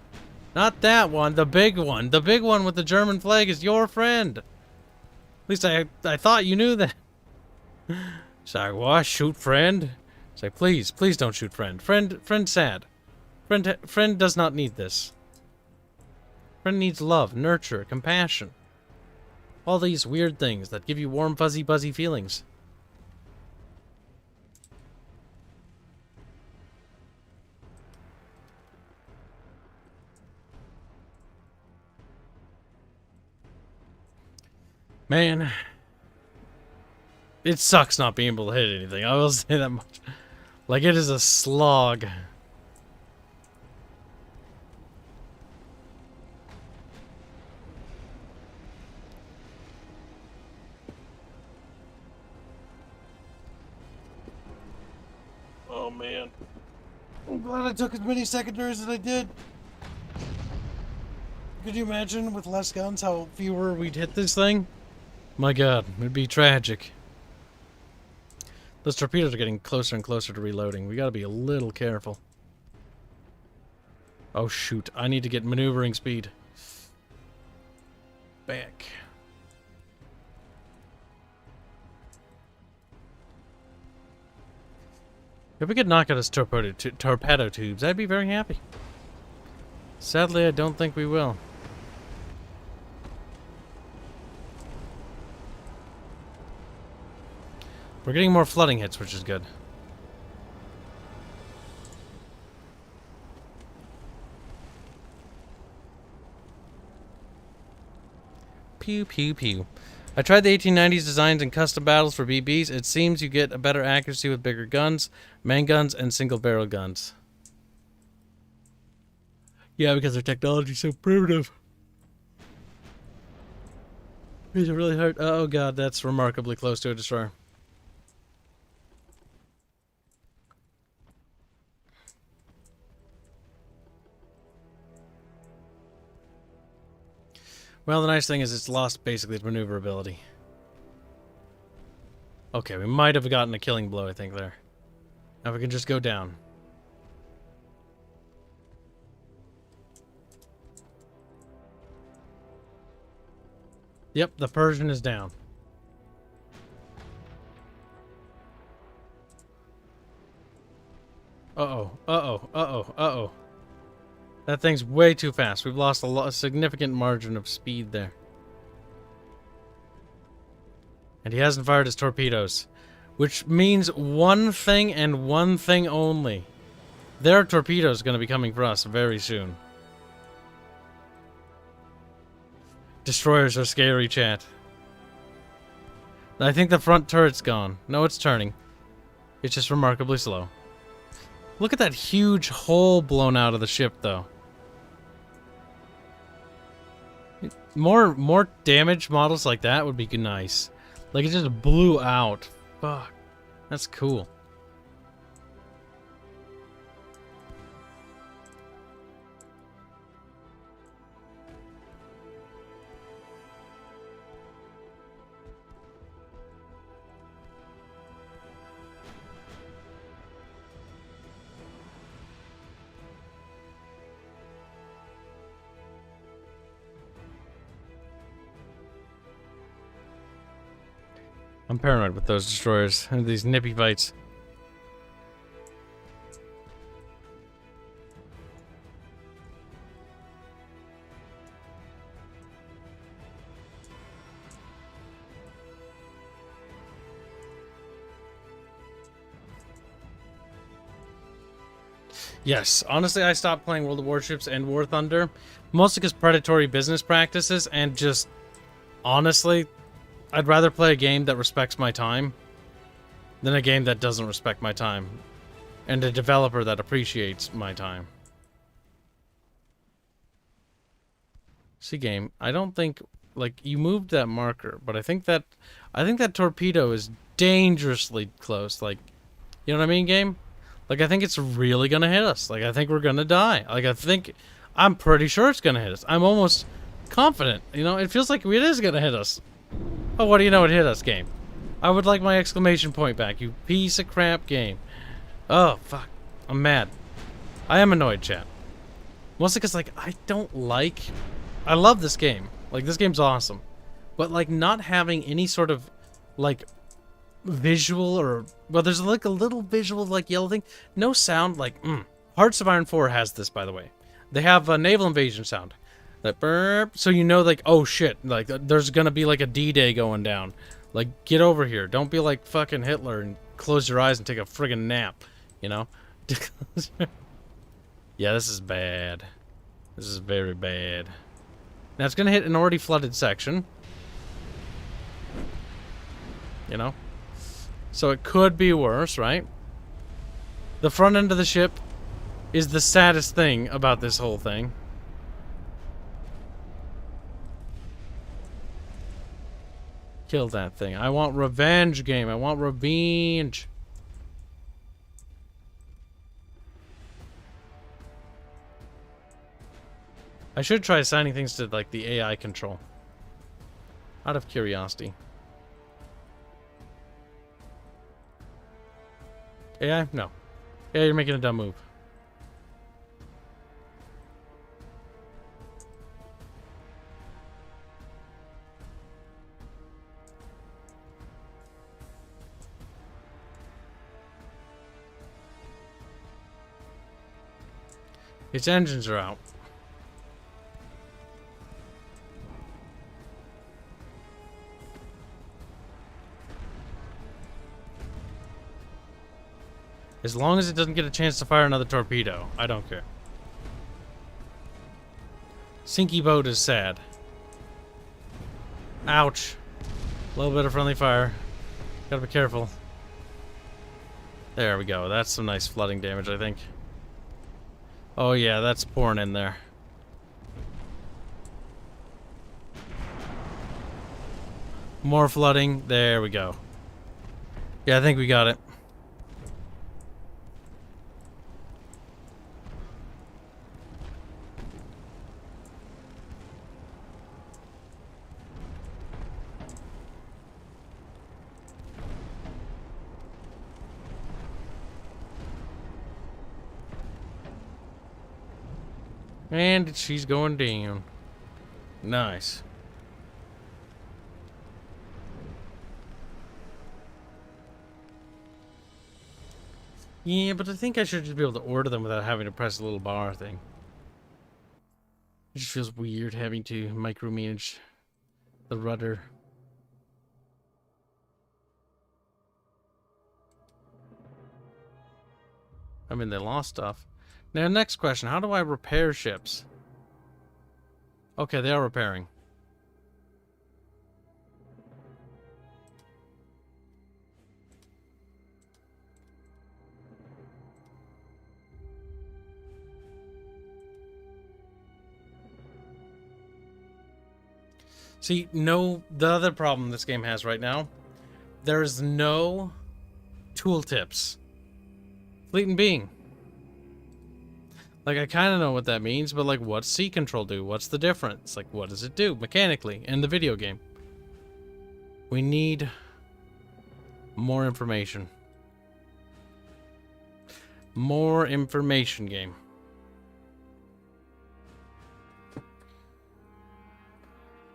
Not that one. The big one. The big one with the German flag is your friend. At least I thought you knew that. It's like, what? Shoot friend? It's like, please don't shoot friend. Friend sad. Friend does not need this. Friend needs love, nurture, compassion. All these weird things that give you warm, fuzzy, buzzy feelings. Man. It sucks not being able to hit anything. I will say that much. Like, it is a slog. Oh, man. I'm glad I took as many secondaries as I did. Could you imagine with less guns how fewer we'd hit this thing? My god, it'd be tragic. Those torpedoes are getting closer and closer to reloading. We gotta be a little careful. Oh shoot, I need to get maneuvering speed. Back. If we could knock out his torpedo tubes, I'd be very happy. Sadly, I don't think we will. We're getting more flooding hits, which is good. Pew, pew, pew. I tried the 1890s designs and custom battles for BBs. It seems you get a better accuracy with bigger guns, main guns, and single-barrel guns. Yeah, because their technology is so primitive. These are really hard. Oh god, that's remarkably close to a destroyer. Well, the nice thing is it's lost basically its maneuverability. Okay, we might have gotten a killing blow, I think, there. Now we can just go down. Yep, the Persian is down. Uh-oh, uh-oh, uh-oh, uh-oh. That thing's way too fast. We've lost a significant margin of speed there. And he hasn't fired his torpedoes. Which means one thing and one thing only. Their torpedoes are going to be coming for us very soon. Destroyers are scary, chat. I think the front turret's gone. No, it's turning. It's just remarkably slow. Look at that huge hole blown out of the ship, though. More damage models like that would be nice. Like, it just blew out. Fuck. That's cool. I'm paranoid with those destroyers and these nippy bites. Yes, honestly, I stopped playing World of Warships and War Thunder, mostly because predatory business practices, and just, honestly, I'd rather play a game that respects my time than a game that doesn't respect my time, and a developer that appreciates my time. See, game, I don't think, like, you moved that marker, but I think that torpedo is dangerously close, like, you know what I mean, game? Like, I think it's really gonna hit us. Like, I think we're gonna die. Like, I'm pretty sure it's gonna hit us. I'm almost confident. You know, it feels like it is gonna hit us. Oh, what do you know? It hit us, game. I would like my exclamation point back, you piece of crap game. Oh, fuck. I'm mad. I am annoyed, chat. Mostly because, like, I love this game. Like, this game's awesome. But, like, not having any sort of, like, visual or... Well, there's, like, a little visual, like, yellow thing. No sound, like, Hearts of Iron 4 has this, by the way. They have a naval invasion sound. That burp. So you know, like, oh, shit. Like, there's gonna be, like, a D-Day going down. Like, get over here. Don't be like fucking Hitler and close your eyes and take a friggin' nap. You know? Yeah, this is bad. This is very bad. Now, it's gonna hit an already flooded section. You know? So it could be worse, right? The front end of the ship is the saddest thing about this whole thing. Kill that thing. I want revenge, game. I want revenge. I should try assigning things to, like, the AI control. Out of curiosity. AI? No. Yeah, you're making a dumb move. Its engines are out. As long as it doesn't get a chance to fire another torpedo, I don't care. Sinky boat is sad. Ouch. A little bit of friendly fire. Gotta be careful. There we go. That's some nice flooding damage, I think. Oh yeah, that's pouring in there. More flooding. There we go. Yeah, I think we got it. And she's going down. Nice. Yeah, but I think I should just be able to order them without having to press the little bar thing. It just feels weird having to micromanage the rudder. I mean, they lost stuff. Now, next question. How do I repair ships? Okay, they are repairing. See, the other problem this game has right now, there's no tooltips. Fleet and being. Like, I kind of know what that means, but, like, what's C control do? What's the difference? Like, what does it do mechanically in the video game? We need more information. More information, game.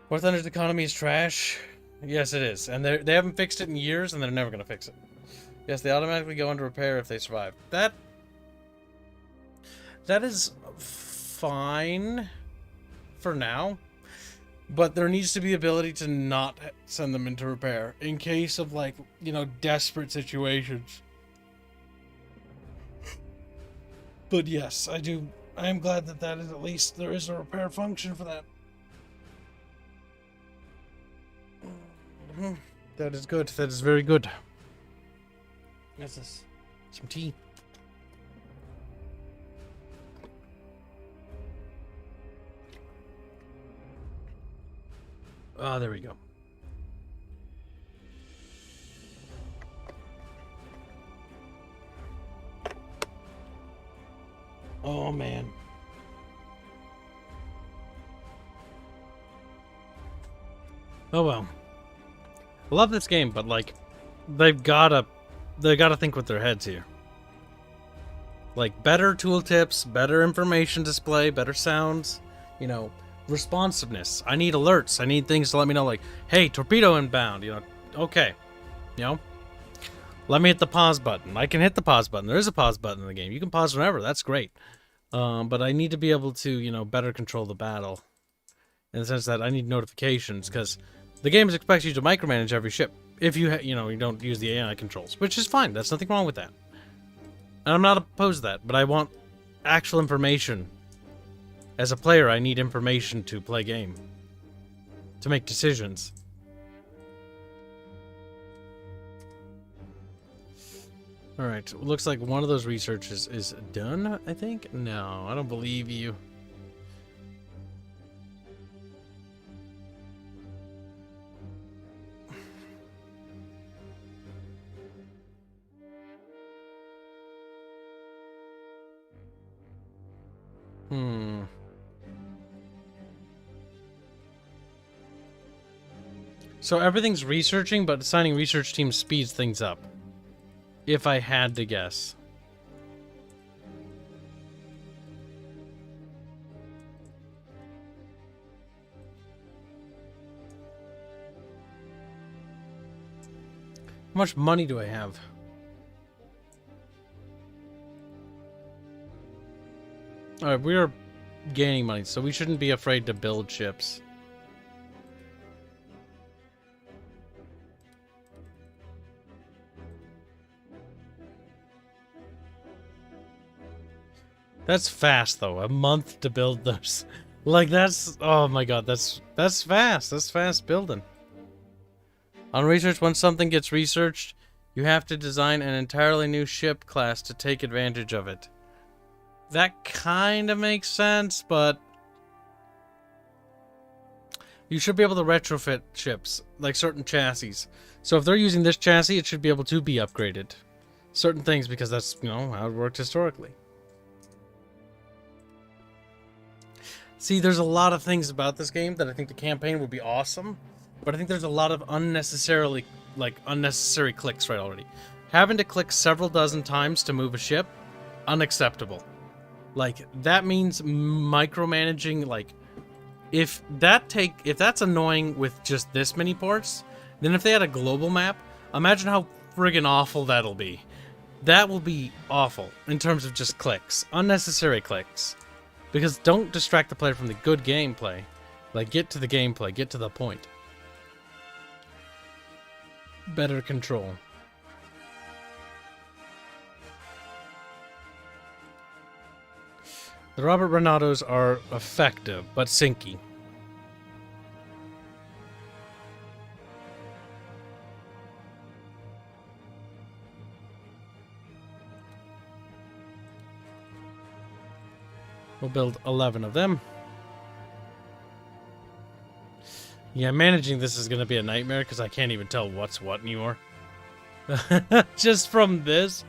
War Thunder's economy is trash. Yes, it is. And they haven't fixed it in years, and they're never going to fix it. Yes, they automatically go into repair if they survive. That is fine for now, but there needs to be the ability to not send them into repair in case of, like, you know, desperate situations. But yes, I do. I am glad that that is at least there is a repair function for that. That is good. That is very good. What's this? Some tea. Oh, there we go. Oh, man. Oh, well. I love this game, but, like, they gotta think with their heads here. Like, better tooltips, better information display, better sounds, you know, responsiveness. I need alerts. I need things to let me know, like, hey, torpedo inbound, you know, okay. You know? Let me hit the pause button. I can hit the pause button. There is a pause button in the game. You can pause whenever. That's great. But I need to be able to, you know, better control the battle. In the sense that I need notifications, because the game expects you to micromanage every ship. If you, you know, you don't use the AI controls. Which is fine. There's nothing wrong with that. And I'm not opposed to that. But I want actual information. As a player, I need information to play game. To make decisions. Alright, looks like one of those researches is done, I think? No, I don't believe you. So everything's researching, but assigning research teams speeds things up. If I had to guess. How much money do I have? Alright, we are gaining money, so we shouldn't be afraid to build ships. That's fast, though. A month to build those. Like, that's... Oh, my God. That's fast. That's fast building. On research, when something gets researched, you have to design an entirely new ship class to take advantage of it. That kind of makes sense, but... You should be able to retrofit ships, like certain chassis. So if they're using this chassis, it should be able to be upgraded. Certain things, because that's, you know, how it worked historically. See, there's a lot of things about this game that I think the campaign would be awesome, but I think there's a lot of unnecessary clicks right already. Having to click several dozen times to move a ship, unacceptable. Like, that means micromanaging, like, if that's annoying with just this many ports, then if they had a global map, imagine how friggin' awful that'll be. That will be awful in terms of just clicks. Unnecessary clicks. Because don't distract the player from the good gameplay. Like, get to the gameplay. Get to the point. Better control. The Robert Renatos are effective, but sinky. We'll build 11 of them. Yeah, managing this is going to be a nightmare because I can't even tell what's what anymore. Just from this.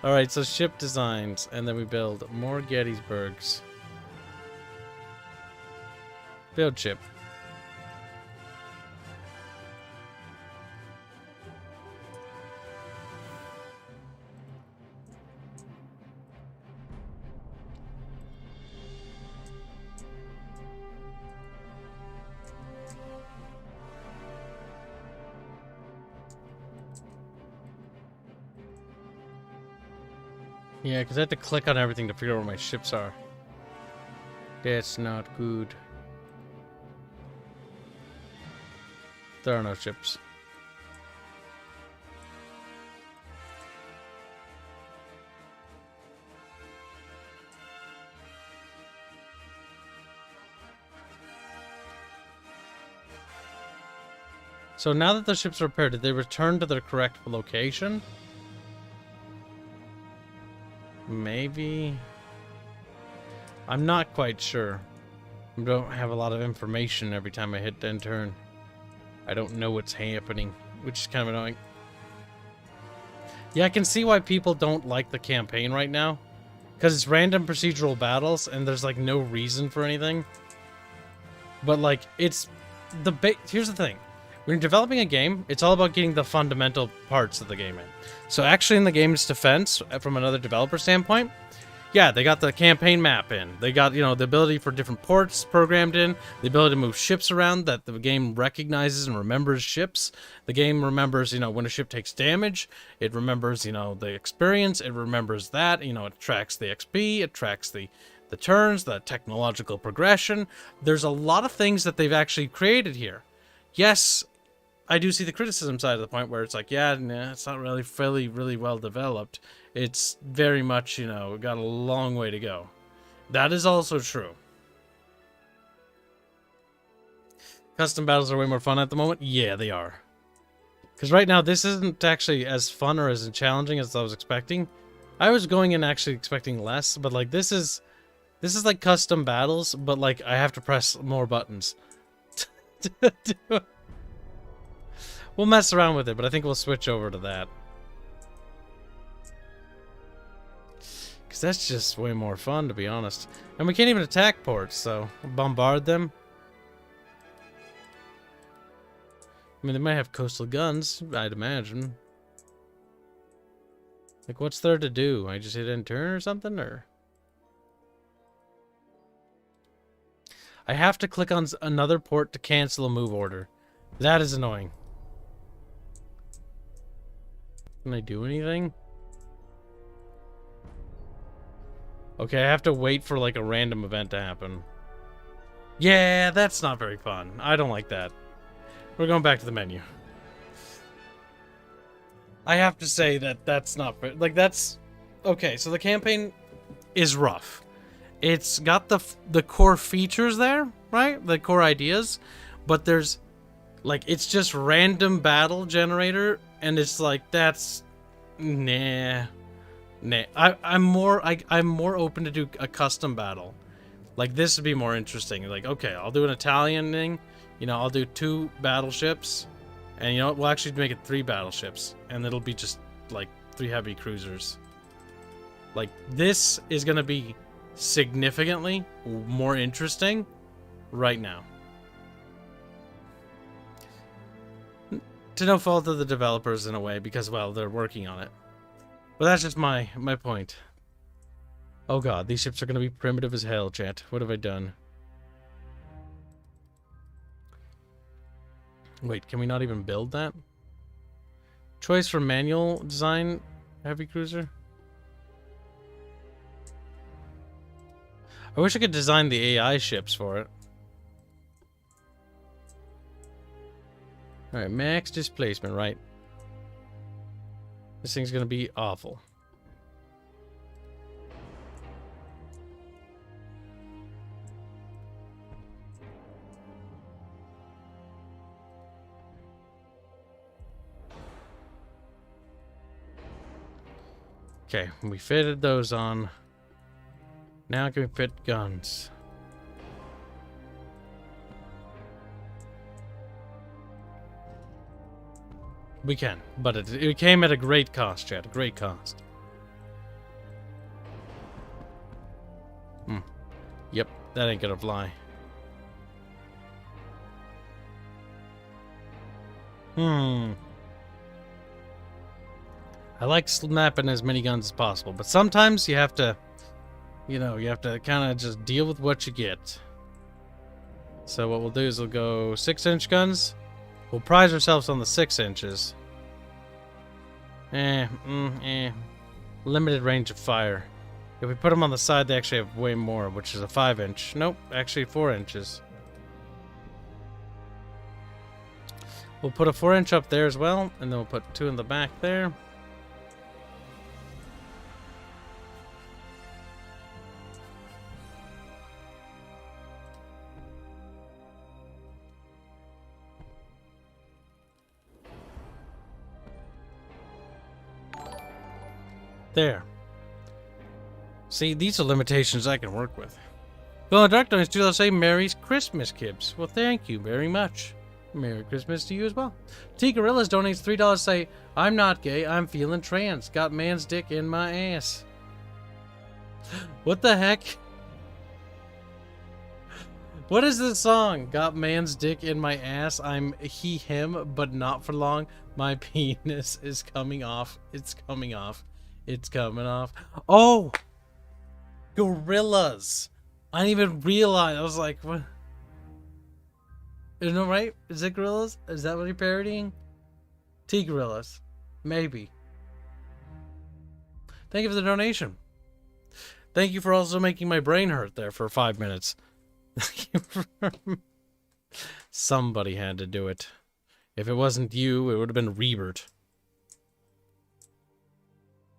Alright, so ship designs, and then we build more Gettysburgs. Build ship. Yeah, because I have to click on everything to figure out where my ships are. That's not good. There are no ships. So now that the ships are repaired, did they return to their correct location? Maybe. I'm not quite sure. I don't have a lot of information every time I hit end turn. I don't know what's happening, which is kind of annoying. Yeah, I can see why people don't like the campaign right now. Because it's random procedural battles, and there's, like, no reason for anything. But, like, it's... Here's the thing. When you're developing a game, it's all about getting the fundamental parts of the game in. So actually in the game's defense, from another developer standpoint, yeah, they got the campaign map in. They got, you know, the ability for different ports programmed in, the ability to move ships around, that the game recognizes and remembers ships. The game remembers, you know, when a ship takes damage, it remembers, you know, the experience, it remembers that, you know, it tracks the XP, it tracks the turns, the technological progression. There's a lot of things that they've actually created here. Yes, I do see the criticism side of the point where it's like, yeah, nah, it's not really well developed. It's very much, you know, got a long way to go. That is also true. Custom battles are way more fun at the moment? Yeah, they are. Because right now, this isn't actually as fun or as challenging as I was expecting. I was going in actually expecting less, but like this is like custom battles, but like I have to press more buttons. We'll mess around with it, but I think we'll switch over to that. Because that's just way more fun, to be honest. And we can't even attack ports, so bombard them. I mean, they might have coastal guns, I'd imagine. Like, what's there to do? I just hit end turn or something, or? I have to click on another port to cancel a move order. That is annoying. Can I do anything? Okay, I have to wait for like a random event to happen. Yeah, that's not very fun. I don't like that. We're going back to the menu. I have to say that that's not... Like, that's... Okay, so the campaign is rough. It's got the core features there, right? The core ideas. But there's... Like, it's just random battle generator. And it's like, that's... Nah. Nah. I'm more open to do a custom battle. Like, this would be more interesting. Like, okay, I'll do an Italian thing. You know, I'll do 2 battleships. And you know what? We'll actually make it 3 battleships. And it'll be just, like, 3 heavy cruisers. Like, this is going to be significantly more interesting right now. To no fault of the developers in a way, because, well, they're working on it. But that's just my point. Oh god, these ships are going to be primitive as hell, chat. What have I done? Wait, can we not even build that? Choice for manual design heavy cruiser? I wish I could design the AI ships for it. Alright, max displacement, right. This thing's gonna be awful. Okay, we fitted those on. Now can we fit guns? We can, but it came at a great cost, chat. A great cost. Yep, that ain't gonna fly. I like snapping as many guns as possible, but sometimes you have to, you know, you have to kind of just deal with what you get. So what we'll do is we'll go 6-inch guns. We'll prize ourselves on the 6 inches. Limited range of fire. If we put them on the side, they actually have way more, which is a 5-inch. Nope, actually 4 inches. We'll put a 4-inch up there as well, and then we'll put 2 in the back there. There. See, these are limitations I can work with. Well, Dark Knights do say Merry Christmas, Kibs. Well, thank you very much. Merry Christmas to you as well. T Gorillas donates $3. Say, I'm not gay. I'm feeling trans. Got man's dick in my ass. What the heck? What is this song? Got man's dick in my ass. I'm he, him, but not for long. My penis is coming off. It's coming off. It's coming off. Oh! Gorillas. I didn't even realize. I was like, what? Isn't it right? Is it Gorillas? Is that what you're parodying? T Gorillas. Maybe. Thank you for the donation. Thank you for also making my brain hurt there for 5 minutes. Somebody had to do it. If it wasn't you, it would have been Rebert.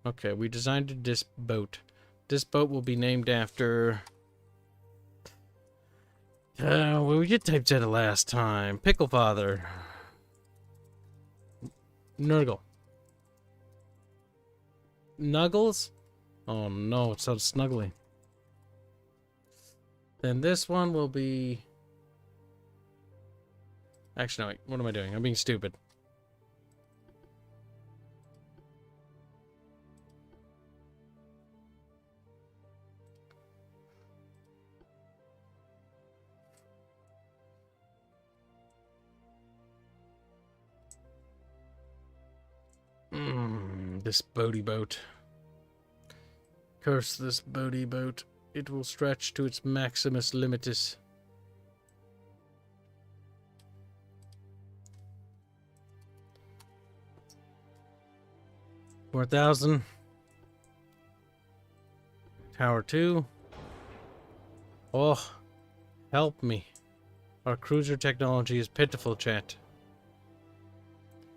Okay, we designed this boat. This boat will be named after... well, we did type that last time. Picklefather. Nurgle. Nuggles? Oh no, it's so snuggly. Then this one will be... Actually, no, wait. What am I doing? I'm being stupid. This Boatie boat. Curse this Boatie boat. It will stretch to its maximus limitus. $4,000. Tower 2. Oh, help me. Our cruiser technology is pitiful, chat.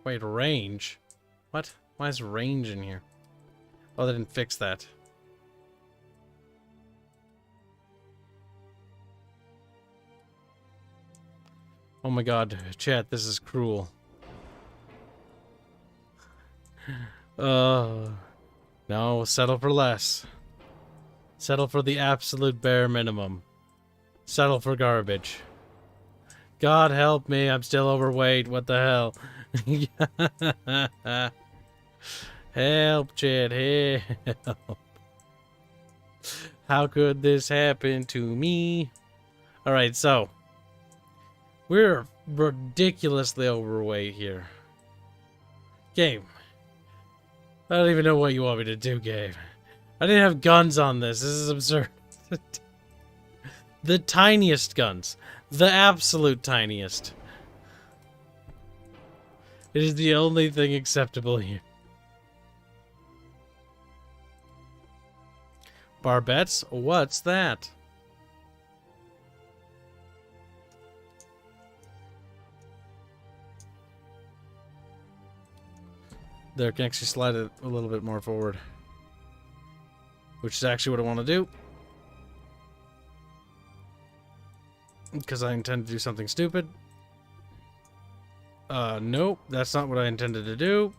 Wait, range? What? Why is range in here? Oh, they didn't fix that. Oh my god, chat, this is cruel. No, settle for less. Settle for the absolute bare minimum. Settle for garbage. God help me, I'm still overweight, what the hell? Help, chat, help. How could this happen to me? Alright, so... we're ridiculously overweight here. Game. I don't even know what you want me to do, Gabe. I didn't have guns on this. This is absurd. The tiniest guns. The absolute tiniest. It is the only thing acceptable here. Barbettes? What's that? There, can actually slide it a little bit more forward. Which is actually what I want to do. Because I intend to do something stupid. Nope, that's not what I intended to do.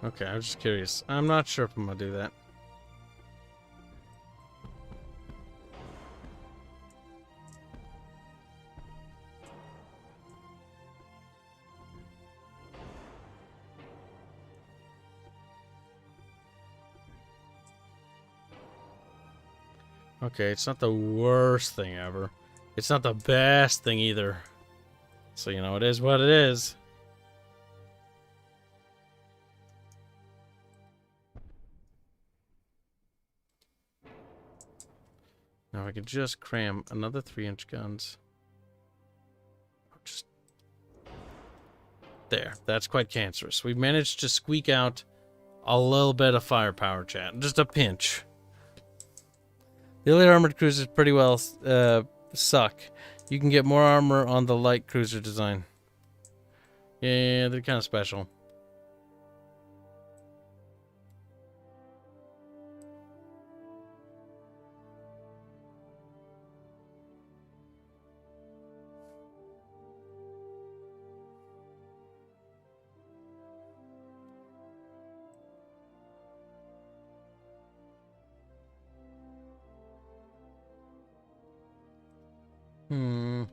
Okay, I was just curious. I'm not sure if I'm gonna do that. Okay, it's not the worst thing ever. It's not the best thing either. So, you know, it is what it is. Now I could just cram another 3-inch guns. Just there. That's quite cancerous. We've managed to squeak out a little bit of firepower, chat. Just a pinch. The earlier armored cruisers pretty well suck. You can get more armor on the light cruiser design. Yeah, they're kind of special. We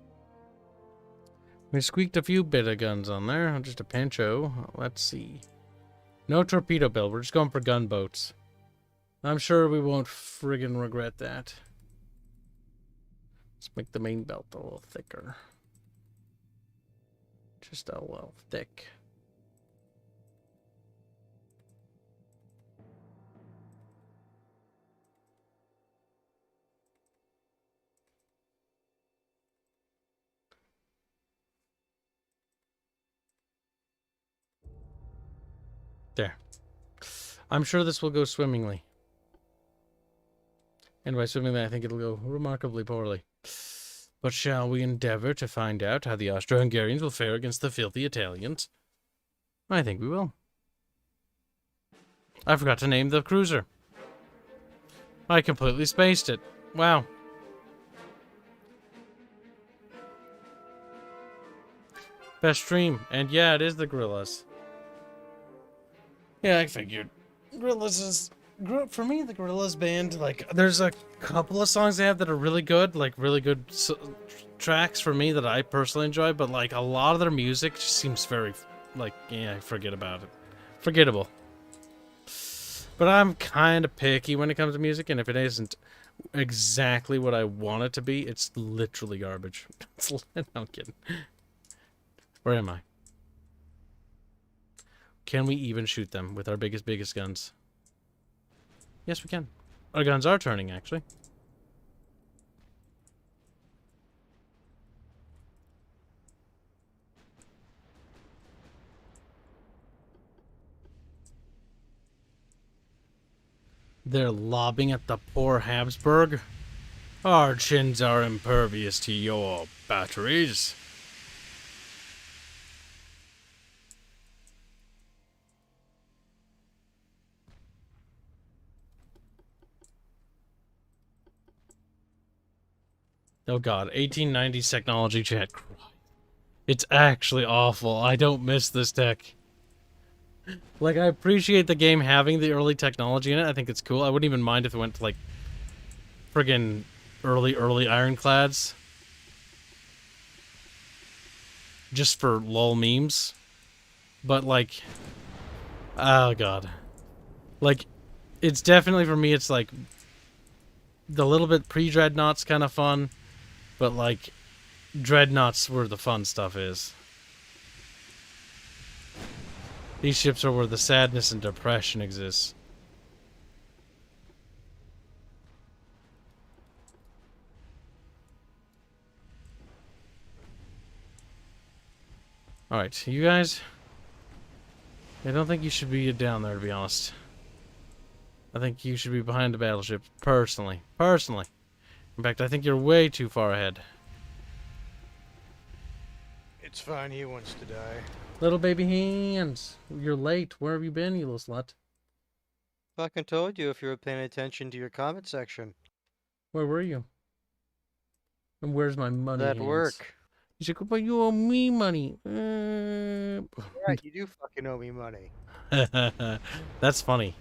squeaked a few bit of guns on there. Just a pancho. Let's see. No torpedo build. We're just going for gunboats. I'm sure we won't friggin' regret that. Let's make the main belt a little thicker. Just a little thick. There. I'm sure this will go swimmingly. And by swimmingly, I think it'll go remarkably poorly. But shall we endeavor to find out how the Austro-Hungarians will fare against the filthy Italians? I think we will. I forgot to name the cruiser. I completely spaced it. Wow. Best stream. And yeah, it is the Gorillas. Yeah, I figured. Gorillas is... For me, the Gorillas band, like, there's a couple of songs they have that are really good, like, really good tracks for me that I personally enjoy, but, like, a lot of their music just seems very, like, yeah, forget about it. Forgettable. But I'm kind of picky when it comes to music, and if it isn't exactly what I want it to be, it's literally garbage. I'm kidding. Where am I? Can we even shoot them with our biggest guns? Yes, we can. Our guns are turning, actually. They're lobbing at the poor Habsburg. Our chins are impervious to your batteries. Oh god, 1890s technology chat. It's actually awful. I don't miss this tech. Like, I appreciate the game having the early technology in it. I think it's cool. I wouldn't even mind if it went to, like, friggin' early ironclads. Just for lol memes. But, like... Oh, god. Like, it's definitely, for me, it's, like... The little bit pre-Dreadnoughts kind of fun. But, like, Dreadnoughts where the fun stuff is. These ships are where the sadness and depression exists. Alright, you guys... I don't think you should be down there, to be honest. I think you should be behind the battleship, personally. Personally. In fact, I think you're way too far ahead. It's fine, he wants to die. Little baby hands. You're late. Where have you been, you little slut? Fucking told you if you were paying attention to your comment section. Where were you? And where's my money? At hands? work. You said, but you owe me money. Right, you do fucking owe me money. That's funny.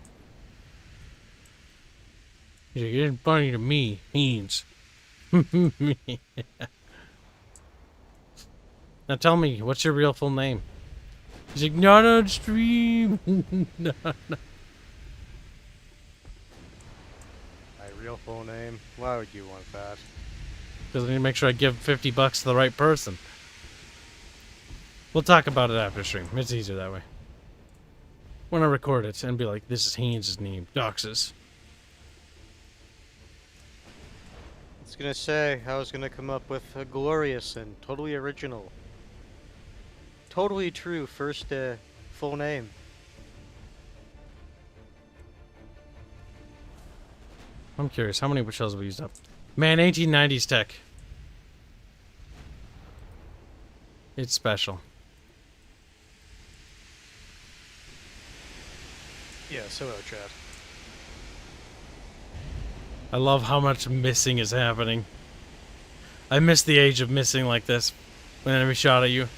You didn't funny to me, Haynes. Now tell me, what's your real full name? He's like, not on stream. No. My real full name? Why would you want that? Because I need to make sure I give $50 to the right person. We'll talk about it after stream. It's easier that way. When I record it and be like, this is Haynes' name. Doxes. I was gonna say, I was gonna come up with a glorious and totally original. Totally true first full name. I'm curious, how many shells have we used up? Man, 1890s tech. It's special. Yes, hello, Chad. I love how much missing is happening. I miss the age of missing like this. When enemy shot at you.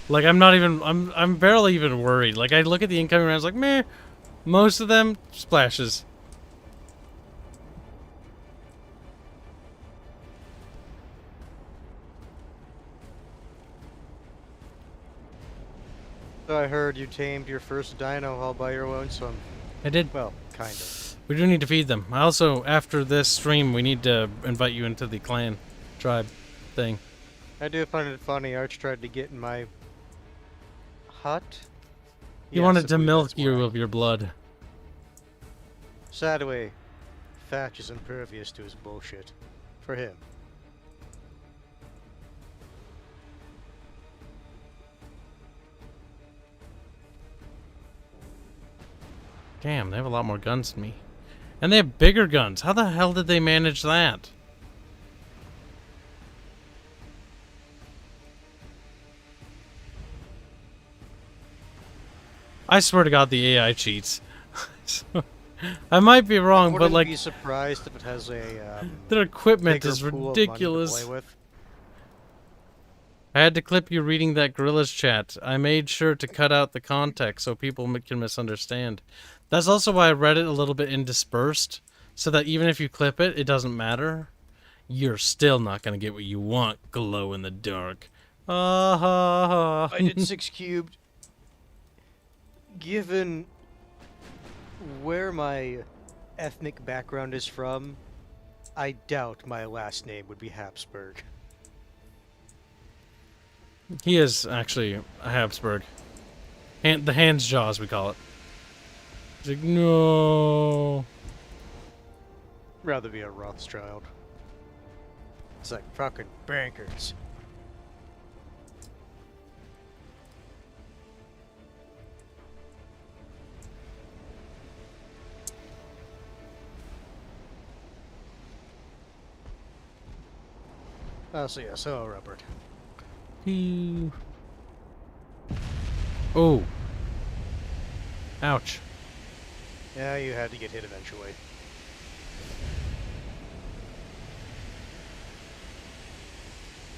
Like, I'm not even... I'm barely even worried. Like, I look at the incoming rounds like, meh. Most of them, splashes. So I heard you tamed your first dino all by your lonesome. I did. Well, kind of. We do need to feed them. I also, after this stream, we need to invite you into the clan tribe thing. I do find it funny. Arch tried to get in my hut. He Yes, wanted I to believe milk that's where you I- of your blood. Sadly, Thatch is impervious to his bullshit. For him. Damn, they have a lot more guns than me. And they have bigger guns. How the hell did they manage that? I swear to God, the AI cheats. So, I might be wrong, but Wouldn't like be surprised if it has a their equipment bigger is pool of money to ridiculous. play with. I had to clip you reading that Gorilla's chat. I made sure to cut out the context so people can misunderstand. That's also why I read it a little bit interspersed, so that even if you clip it, it doesn't matter. You're still not gonna get what you want, glow in the dark. Ah ha ha. I did 6 cubed. Given where my ethnic background is from, I doubt my last name would be Habsburg. He is actually a Habsburg. The Hanse jaws, we call it. He's like, no. Rather be a Rothschild. It's like fucking bankers. So yes, hello, Robert. Ew. Oh. Ouch. Yeah, you had to get hit eventually.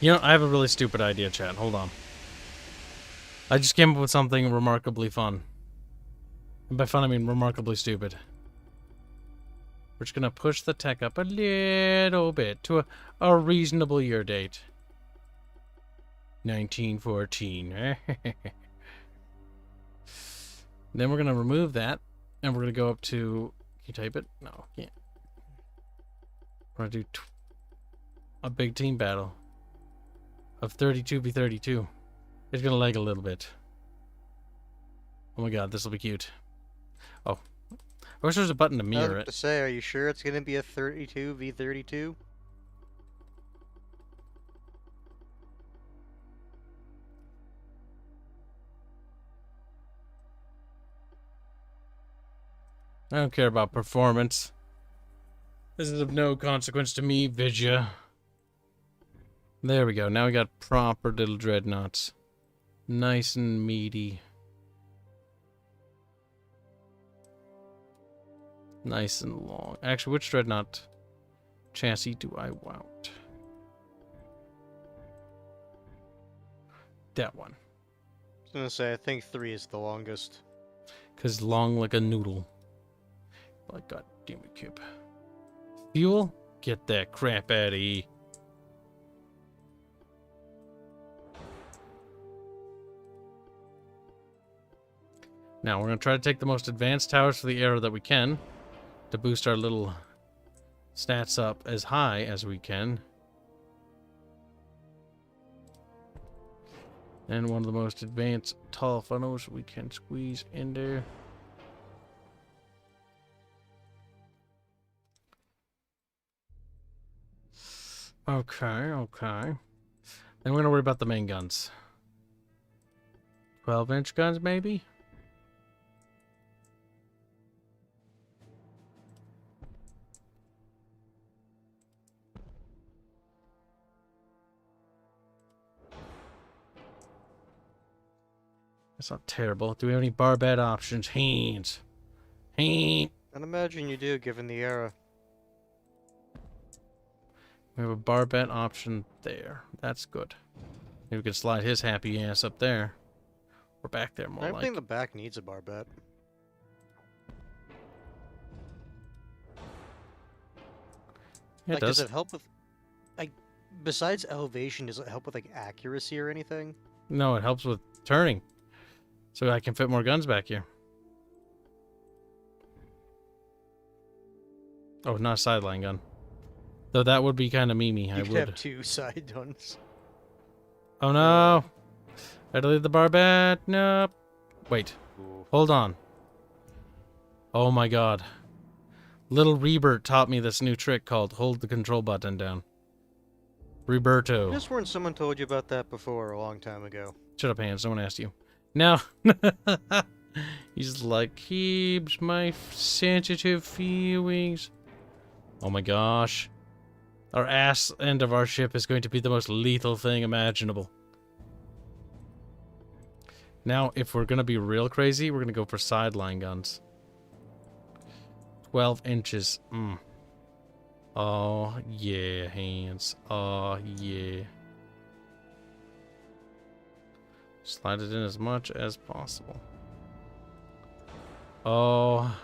You know, I have a really stupid idea, chat. Hold on. I just came up with something remarkably fun. And by fun, I mean remarkably stupid. We're just gonna push the tech up a little bit to a reasonable year date. 1914. Then we're gonna remove that, and we're gonna go up to. Can you type it? No, can't. We're gonna do a big team battle of 32v32. It's gonna lag a little bit. Oh my god, this will be cute. Oh, I wish there was a button to I was mirror about it. to say, are you sure it's gonna be a 32v32? I don't care about performance. This is of no consequence to me, Vidya. There we go. Now we got proper little dreadnoughts. Nice and meaty. Nice and long. Actually, which dreadnought chassis do I want? That one. I was gonna say, I think 3 is the longest. Because long like a noodle. Like, god damn it, Kib. Fuel? Get that crap out of here. Now, we're going to try to take the most advanced towers for the era that we can to boost our little stats up as high as we can. And one of the most advanced tall funnels we can squeeze in there. Okay, okay. Then we're going to worry about the main guns. 12-inch guns, maybe? That's not terrible. Do we have any barbette options? Hands. Hands. I'd imagine you do, given the era. We have a barbette option there. That's good. Maybe we can slide his happy ass up there. Or back there, more I like. think the back needs a barbette. Yeah, Like, it does does. it help with, like, besides elevation, does it help with, like, accuracy or anything? No, it helps with turning. So I can fit more guns back here. Oh, not a sideline gun. Though that would be kind of memey. I You could would. have 2 side guns. Oh no! I deleted the barbette. Nope. Wait. Ooh. Hold on. Oh my god. Little Rebert taught me this new trick called hold the control button down. Roberto. Just when someone told you about that before a long time ago. Shut up, Hanse. No one asked you. Now. He's like, Kibs, my sensitive feelings. Oh my gosh. Our ass end of our ship is going to be the most lethal thing imaginable. Now, if we're going to be real crazy, we're going to go for sideline guns. 12 inches. Oh, yeah, Hanse. Oh, yeah. Slide it in as much as possible. Oh,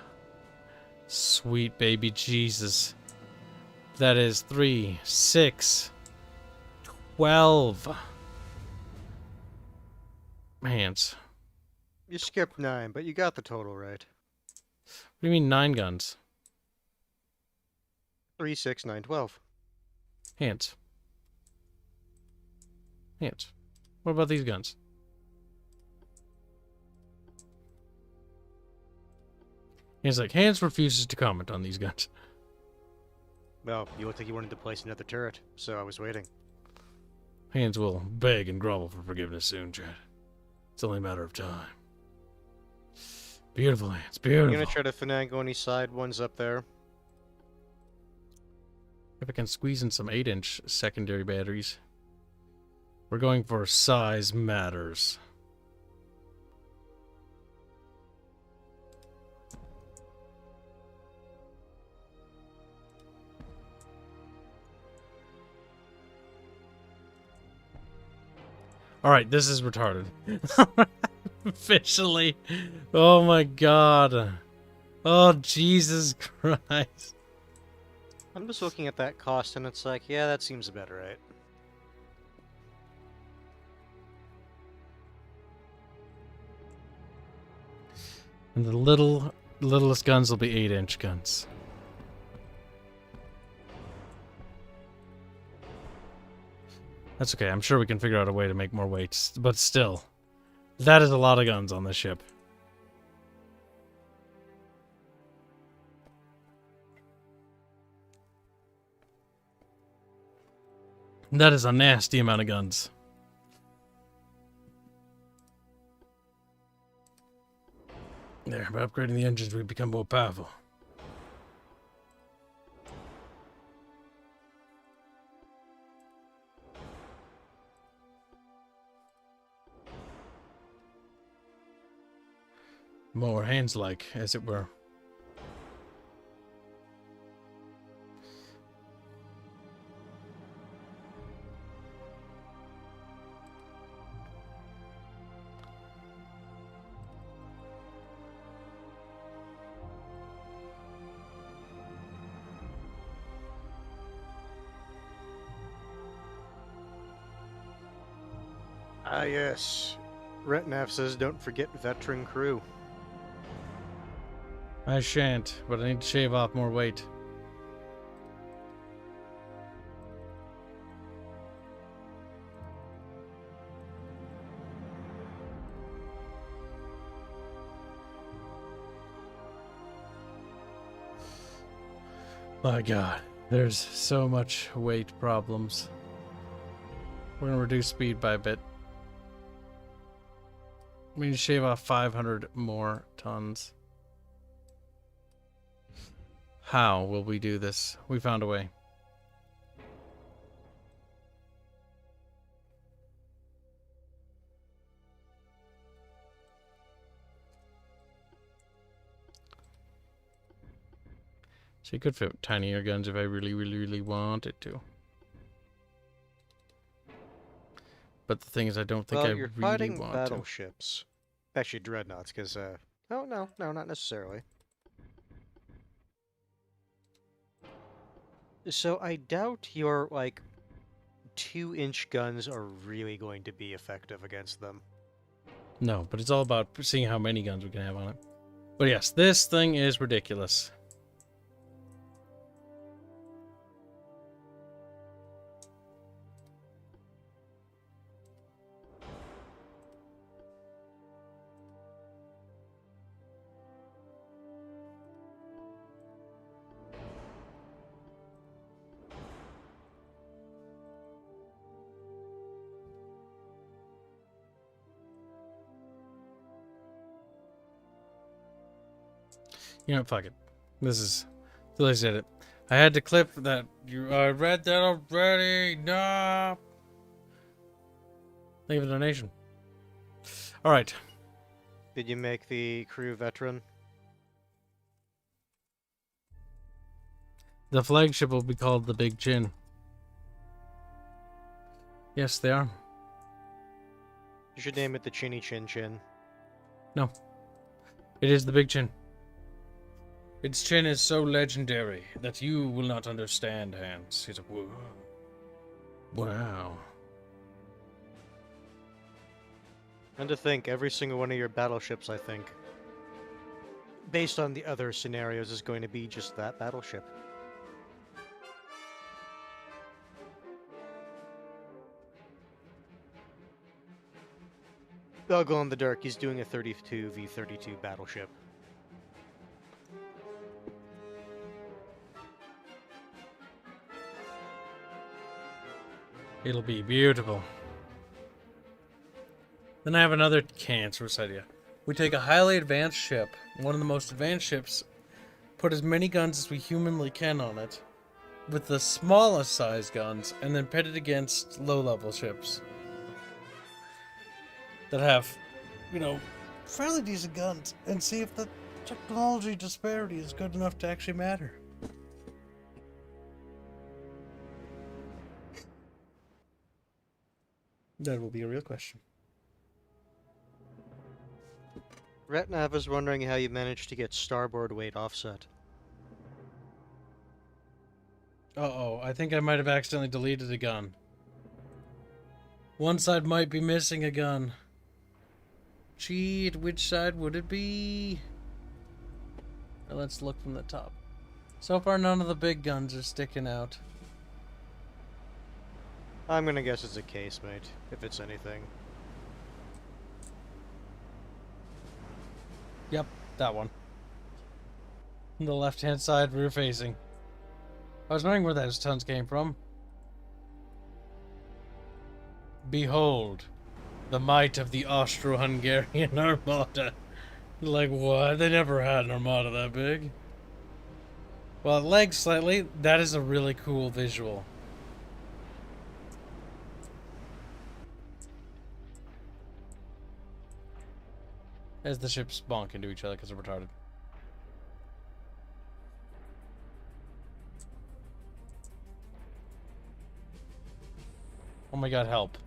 sweet baby Jesus. That is 3, 6, 12. Hanse. You skipped 9, but you got the total right. What do you mean 9 guns? 3, 6, 9, 12. Hanse. Hanse. What about these guns? He's like, Hanse refuses to comment on these guns. Well, you looked like you wanted to place another turret, so I was waiting. Hanse will beg and grovel for forgiveness soon, Chad. It's only a matter of time. Beautiful, Hanse. Beautiful. You gonna try to finagle any side ones up there? If I can squeeze in some 8-inch secondary batteries. We're going for size matters. Alright, this is retarded. Officially. Oh my god. Oh, Jesus Christ. I'm just looking at that cost and it's like, yeah, that seems about right. And the littlest guns will be 8-inch guns. That's okay. I'm sure we can figure out a way to make more weights. But still, that is a lot of guns on this ship. That is a nasty amount of guns. There, by upgrading the engines, we become more powerful. More Hanse-like, as it were. Ah, yes. Retnav says don't forget veteran crew. I shan't, but I need to shave off more weight. My god, there's so much weight problems. We're gonna reduce speed by a bit. We need to shave off 500 more tons. How will we do this? We found a way. So you could fit tinier guns if I really wanted to. But the thing is, I don't think Well, I you're really fighting want to. battleships. Actually, dreadnoughts, because, oh, no, not necessarily. So I doubt your, like, 2-inch guns are really going to be effective against them. No, but it's all about seeing how many guns we can have on it. But yes, this thing is ridiculous. You know, fuck it. This is... Philly said it. I had to clip that. I read that already. No. Leave a donation. Alright. Did you make the crew veteran? The flagship will be called the Big Chin. Yes, they are. You should name it the Chinny Chin Chin. No. It is the Big Chin. Its chin is so legendary that you will not understand, Hanse. He's a whoa. Wow. And to think, every single one of your battleships, I think, based on the other scenarios, is going to be just that battleship. I'll go in the dark. He's doing a 32 v 32 battleship. It'll be beautiful. Then I have another cancerous idea. We take a highly advanced ship, one of the most advanced ships, put as many guns as we humanly can on it, with the smallest size guns, and then pit it against low-level ships that have, you know, fairly decent guns, and see if the technology disparity is good enough to actually matter. That will be a real question. Retnav is wondering how you managed to get starboard weight offset. Uh-oh, I think I might have accidentally deleted a gun. One side might be missing a gun. Cheat, which side would it be? Now let's look from the top. So far, none of the big guns are sticking out. I'm gonna guess it's a casemate, if it's anything. Yep, that one. On the left-hand side, rear facing. I was wondering where those tons came from. Behold, the might of the Austro-Hungarian Armada. Like, what? They never had an armada that big. Well, it lags slightly. That is a really cool visual. As the ships bonk into each other because they're retarded. Oh my god, help.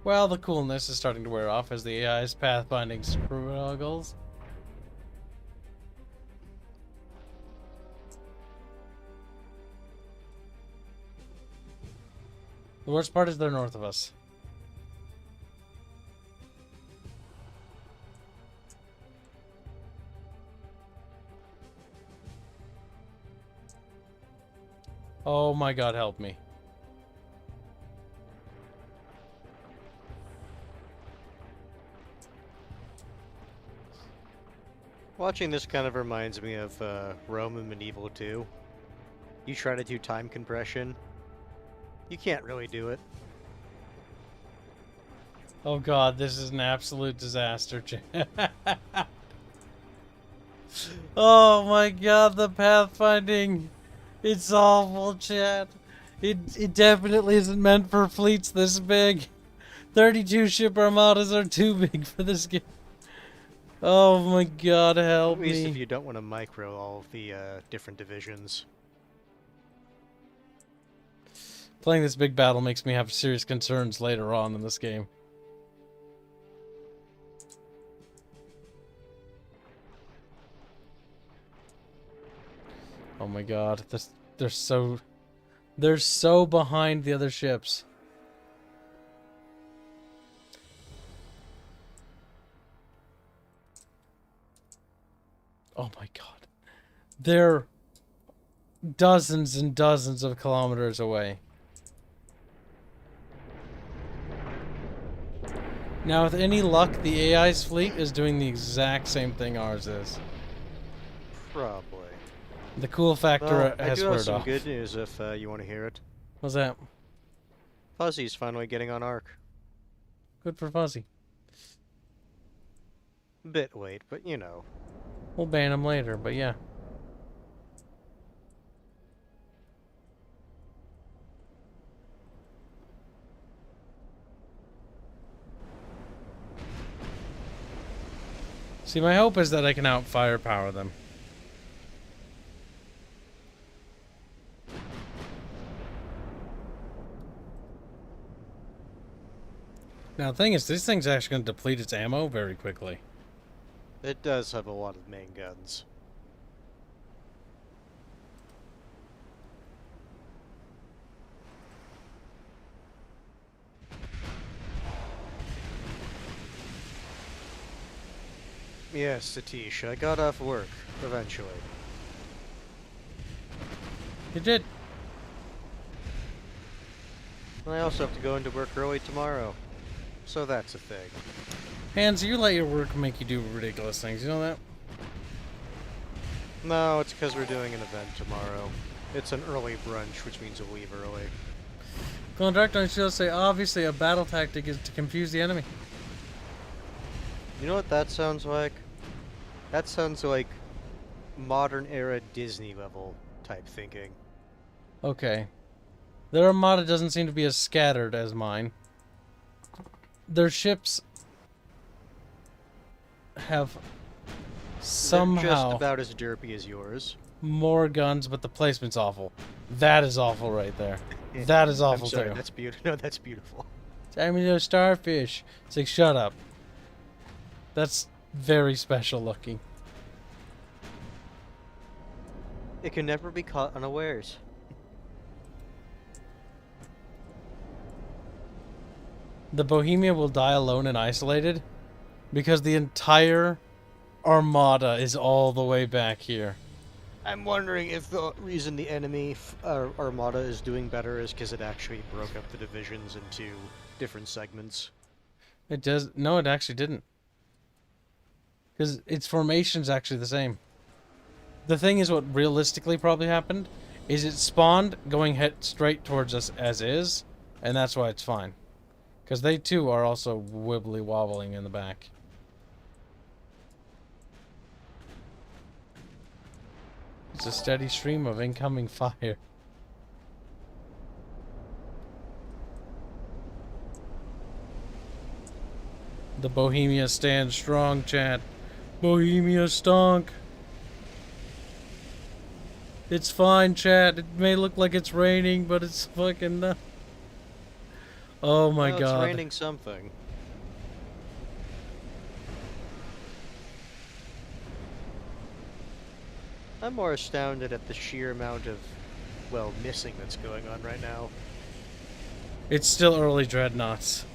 Well, the coolness is starting to wear off as the AI's pathfinding struggles. The worst part is they're north of us. Oh my god, help me. Watching this kind of reminds me of Rome and Medieval 2. You try to do time compression, you can't really do it. Oh god, this is an absolute disaster, chat. Oh my god, the pathfinding. It's awful, chat. It definitely isn't meant for fleets this big. 32 ship armadas are too big for this game. Oh my god, help me. At least if you don't want to micro all of the different divisions. Playing this big battle makes me have serious concerns later on in this game. Oh my god, they're so behind the other ships. Oh my god. They're dozens and dozens of kilometers away. Now, with any luck, the AI's fleet is doing the exact same thing ours is. Probably. The cool factor Well, I has do have squared some off. good news if you want to hear it. What's that? Fuzzy's finally getting on Arc. Good for Fuzzy. Bit late, but you know. We'll ban him later, but yeah. See, my hope is that I can out-firepower them. Now, the thing is, this thing's actually going to deplete its ammo very quickly. It does have a lot of main guns. Yes, Satish, I got off work, eventually. You did. I also have to go into work early tomorrow. So that's a thing. Hanse, you let your work make you do ridiculous things, you know that? No, it's because we're doing an event tomorrow. It's an early brunch, which means we'll leave early. Going direct on shield say, obviously a battle tactic is to confuse the enemy. You know what that sounds like? That sounds like modern era Disney level type thinking. Okay. Their armada doesn't seem to be as scattered as mine. Their ships have They're somehow just about as derpy as yours. more guns, but the placement's awful. That is awful right there. That is awful I'm sorry, too. that's beautiful. No, that's beautiful. I mean, those starfish. It's like, shut up. That's very special looking. It can never be caught unawares. The Bohemia will die alone and isolated because the entire armada is all the way back here. I'm wondering if the reason the enemy armada is doing better is because it actually broke up the divisions into different segments. It does. No, it actually didn't. Because its formation's actually the same. The thing is, what realistically probably happened is it spawned going head straight towards us as is, and that's why it's fine. Because they too are also wibbly wobbling in the back. It's a steady stream of incoming fire. The Bohemia stands strong, chat. Bohemia stunk. It's fine, chat. It may look like it's raining, but it's fucking not. Oh my Well, god. it's raining something. I'm more astounded at the sheer amount of, well, missing that's going on right now. It's still early dreadnoughts.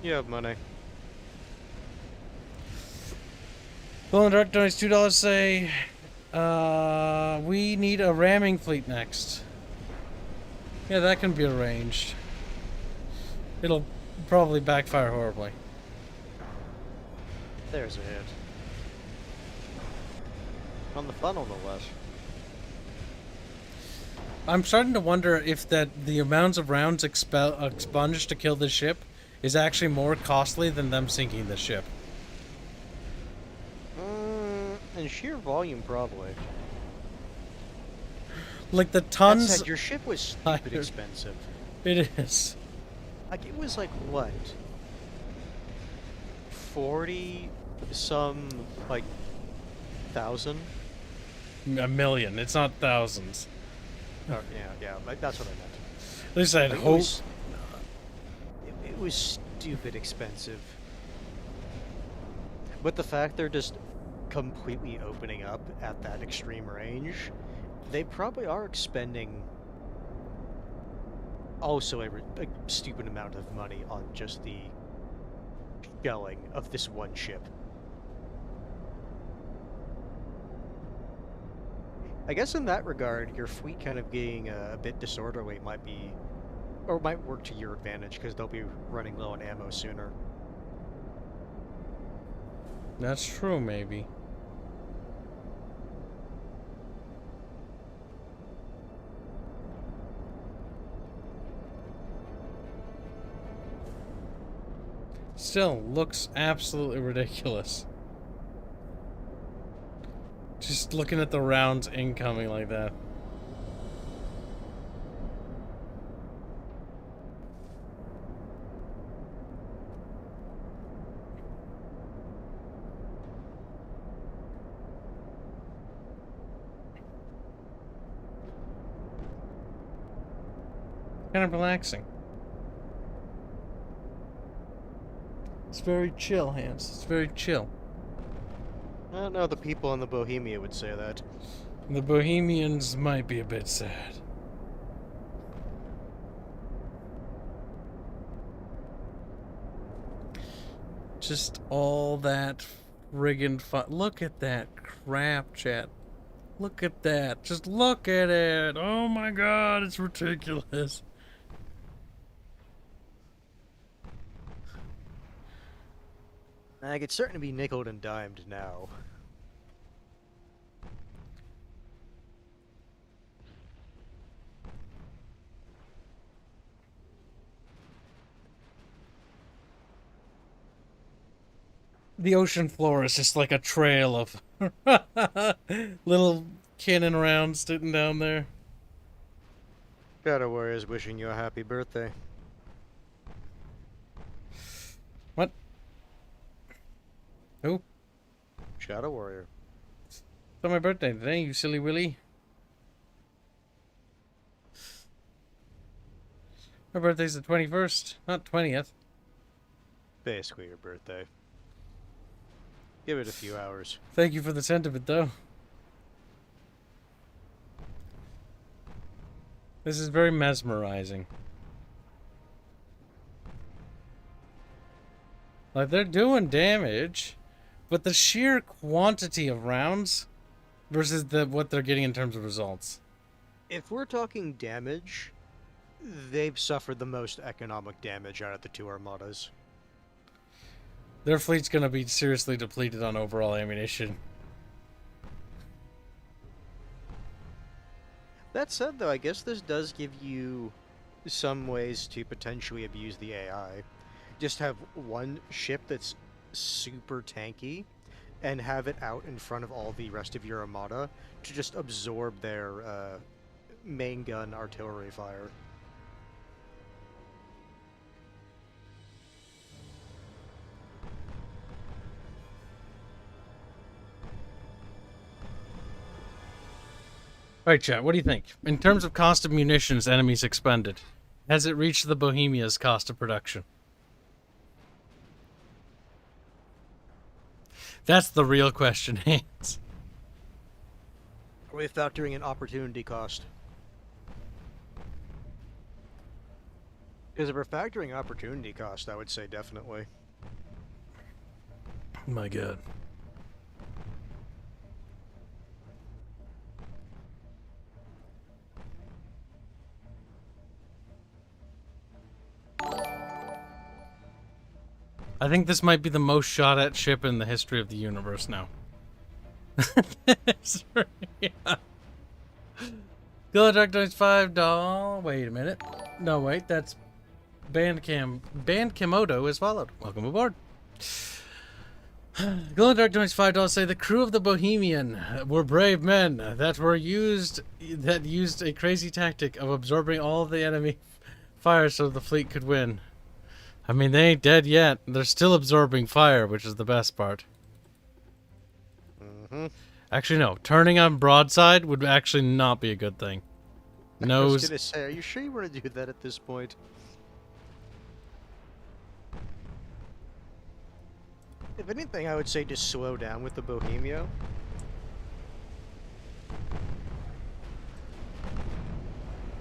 You have money. Golden Dark donates $2 say, we need a ramming fleet next. Yeah, that can be arranged. It'll probably backfire horribly. There's a hit. On the funnel, no less. I'm starting to wonder if the amounts of rounds expunged to kill this ship is actually more costly than them sinking the ship. In sheer volume, probably. Like the That tons. said, your ship was stupid Higher. expensive. It is. Like, it was like, what? 40 some, like, thousand? A million. It's not thousands. Oh, yeah, like, that's what I meant. At least I'd Like, hope. It was stupid expensive. But the fact they're just completely opening up at that extreme range, they probably are expending also a stupid amount of money on just the shelling of this one ship. I guess in that regard, your fleet kind of being a bit disorderly might be, or might work to your advantage, because they'll be running low on ammo sooner. That's true, maybe. Still looks absolutely ridiculous. Just looking at the rounds incoming like that. Kind of relaxing. It's very chill, Hanse. It's very chill. I don't know, the people in the Bohemia would say that. The Bohemians might be a bit sad. Just all that friggin' fun. Look at that crap, chat. Look at that. Just look at it. Oh my god, it's ridiculous. I could certainly be nickeled and dimed now. The ocean floor is just like a trail of little cannon rounds sitting down there. Shadow Warrior is wishing you a happy birthday. What? Who? Shadow Warrior. It's not my birthday today, you silly willy. My birthday's the 21st, not 20th. Basically your birthday. Give it a few hours. Thank you for the sentiment, though. This is very mesmerizing. Like, they're doing damage, but the sheer quantity of rounds versus what they're getting in terms of results. If we're talking damage, they've suffered the most economic damage out of the two armadas. Their fleet's gonna be seriously depleted on overall ammunition. That said, though, I guess this does give you some ways to potentially abuse the AI. Just have one ship that's super tanky and have it out in front of all the rest of your armada to just absorb their main gun artillery fire. Alright, chat, what do you think? In terms of cost of munitions enemies expended, has it reached the Bohemia's cost of production? That's the real question, Hanse. Are we factoring in opportunity cost? Because if we're factoring opportunity cost, I would say definitely. My god. I think this might be the most shot at ship in the history of the universe now. Yeah. Go Dark Noise $5. Wait a minute. No, wait, that's Bandcammodo is followed. Welcome aboard. Glow Dark Noise $5 say the crew of the Bohemian were brave men that used a crazy tactic of absorbing all of the enemy fire so the fleet could win. I mean, they ain't dead yet. They're still absorbing fire, which is the best part. Actually, no. Turning on broadside would actually not be a good thing. I was gonna say, are you sure you want to do that at this point? If anything, I would say just slow down with the Bohemia.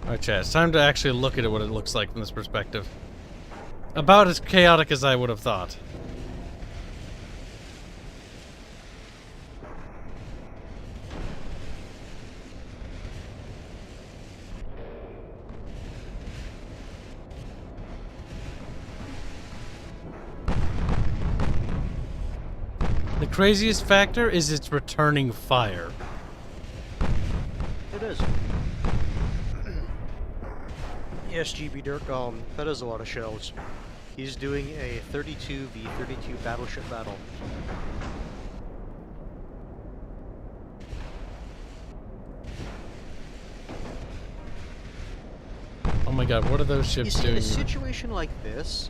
Alright, chat. It's time to actually look at what it looks like from this perspective. About as chaotic as I would have thought. The craziest factor is it's returning fire. It is. Yes, GB Dirk, that is a lot of shells. He's doing a 32v32 battleship battle. Oh my god, what are those ships doing? In a situation like this,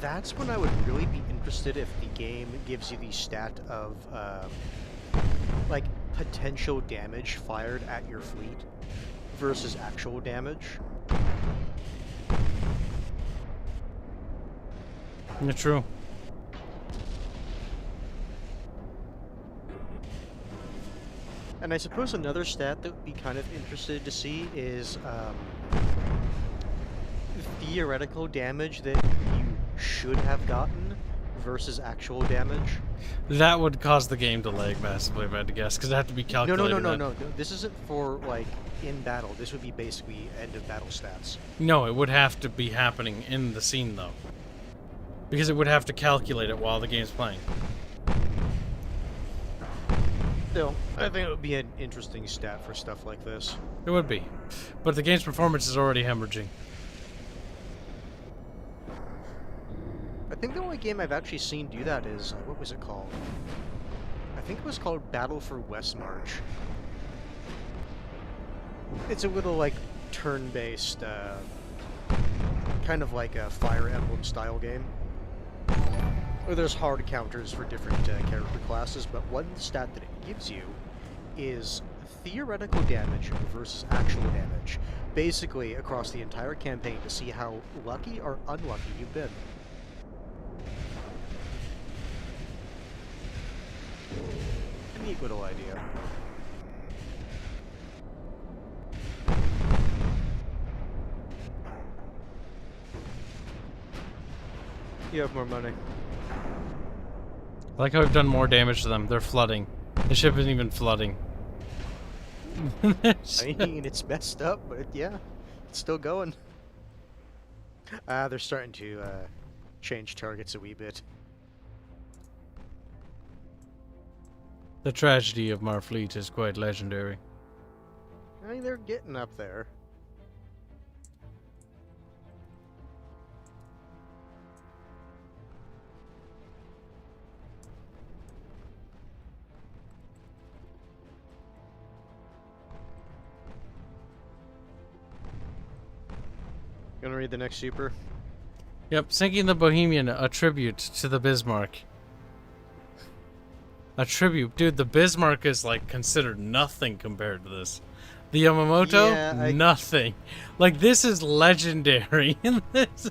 that's when I would really be interested if the game gives you the stat of, like, potential damage fired at your fleet versus actual damage. Yeah, true. And I suppose another stat that would be kind of interested to see is theoretical damage that you should have gotten versus actual damage. That would cause the game to lag massively, if I had to guess, because it had to be calculated. No. This isn't for, like, in battle. This would be basically end of battle stats. No, it would have to be happening in the scene, though. Because it would have to calculate it while the game's playing. Still, I think it would be an interesting stat for stuff like this. It would be. But the game's performance is already hemorrhaging. I think the only game I've actually seen do that is, what was it called? I think it was called Battle for Westmarch. It's a little, like, turn-based, kind of like a Fire Emblem style game. Where there's hard counters for different character classes, but one stat that it gives you is theoretical damage versus actual damage. Basically, across the entire campaign to see how lucky or unlucky you've been. A neat little idea. You have more money. I like how we've done more damage to them. They're flooding. The ship isn't even flooding. I mean, it's messed up, but yeah, it's still going. They're starting to change targets a wee bit. The tragedy of Marfleet is quite legendary. I mean, they're getting up there. Gonna read the next super? Yep, sinking the Bohemian, a tribute to the Bismarck. A tribute. Dude, the Bismarck is, like, considered nothing compared to this. The Yamamoto? Yeah, nothing. Like, this is legendary in this.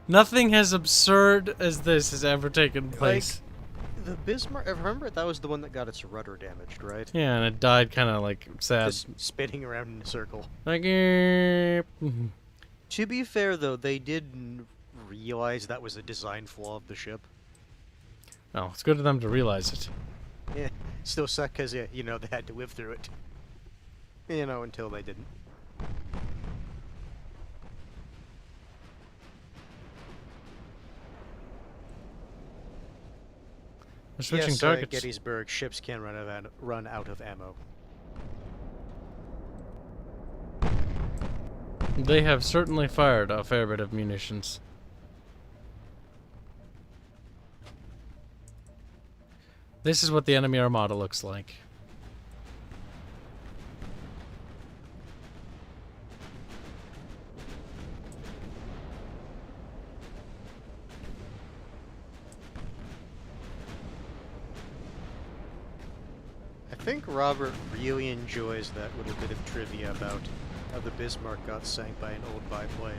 Nothing as absurd as this has ever taken place. Like, the Bismarck, I remember that was the one that got its rudder damaged, right? Yeah, and it died kind of, like, sad. Just spinning around in a circle. Like, To be fair, though, they did realize that was a design flaw of the ship. no, it's good of them to realize it. Yeah, still suck because, yeah, you know, they had to live through it. You know, until they didn't. They're switching Yes, targets. Gettysburg, ships can run out of ammo. They have certainly fired a fair bit of munitions. This is what the enemy armada looks like. I think Robert really enjoys that little bit of trivia about how the Bismarck got sank by an old biplane.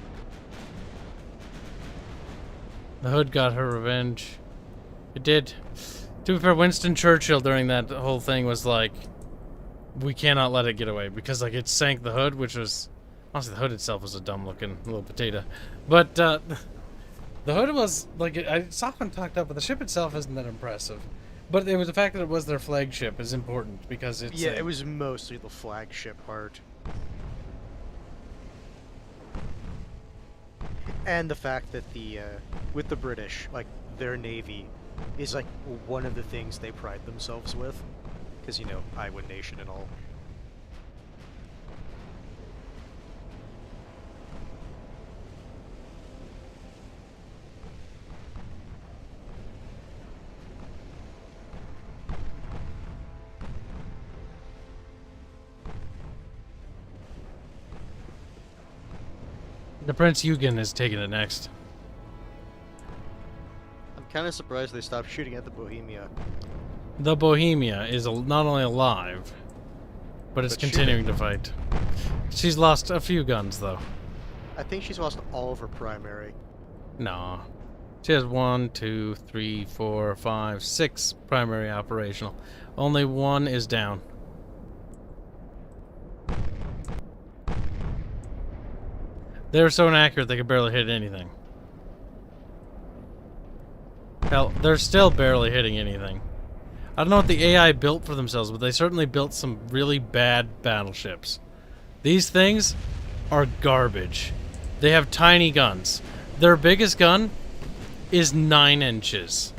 The Hood got her revenge. It did. To be fair, Winston Churchill during that whole thing was like, we cannot let it get away because like it sank the hood, which was honestly the hood itself was a dumb looking little potato, but the hood was like it's often talked up, but the ship itself isn't that impressive. But it was the fact that it was their flagship is important because it's it was mostly the flagship part. And the fact that with the British, like, their navy is, like, one of the things they pride themselves with. Because, you know, Island Nation and all. The Prince Eugen is taking it next. I'm kind of surprised they stopped shooting at the Bohemia. The Bohemia is not only alive, but it's continuing to fight. She's lost a few guns, though. I think she's lost all of her primary. Nah. She has 1, 2, 3, 4, 5, 6 primary operational. Only one is down. They're so inaccurate they could barely hit anything. Hell, they're still barely hitting anything. I don't know what the AI built for themselves, but they certainly built some really bad battleships. These things are garbage. They have tiny guns. Their biggest gun is 9 inches.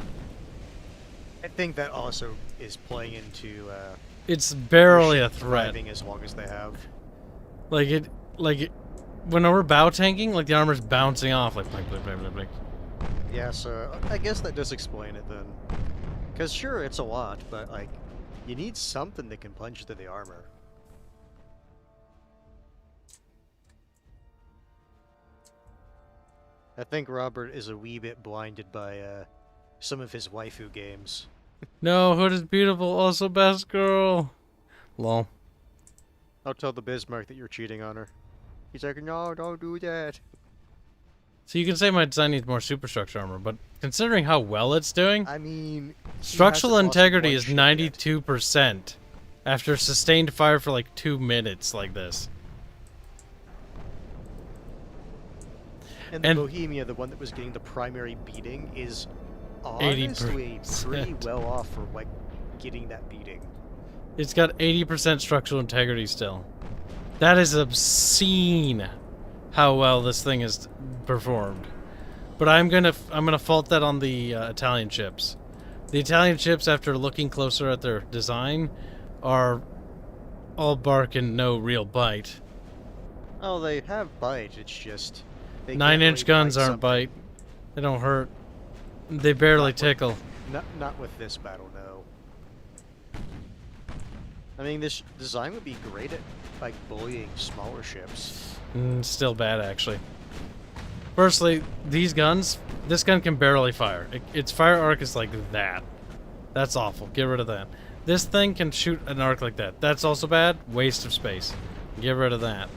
I think that also is playing into It's barely a threat. thriving as long as they have. When we're bow tanking, like the armor's bouncing off, like blink, blink, blink, blink, blink. Yeah, so I guess that does explain it then. Because sure, it's a lot, but like, you need something that can punch through the armor. I think Robert is a wee bit blinded by some of his waifu games. No, Hood is beautiful, also best girl. Lol. I'll tell the Bismarck that you're cheating on her. He's like, no, don't do that. So you can say my design needs more superstructure armor, but considering how well it's doing, I mean, structural integrity is 92% after sustained fire for like 2 minutes like this. And the Bohemia, the one that was getting the primary beating, is honestly 80%. pretty well off for like getting that beating. It's got 80% structural integrity still. That is obscene how well this thing is performed. But I'm gonna fault that on the Italian ships. The Italian ships, after looking closer at their design, are all bark and no real bite. Oh, they have bite. It's just 9-inch guns aren't bite. They don't hurt. They barely tickle. Not with this battle, no. I mean, this design would be great at like bullying smaller ships. Still bad, actually. Firstly, these guns, this gun can barely fire. Its fire arc is like that. That's awful. Get rid of that. This thing can shoot an arc like that. That's also bad. Waste of space. Get rid of that.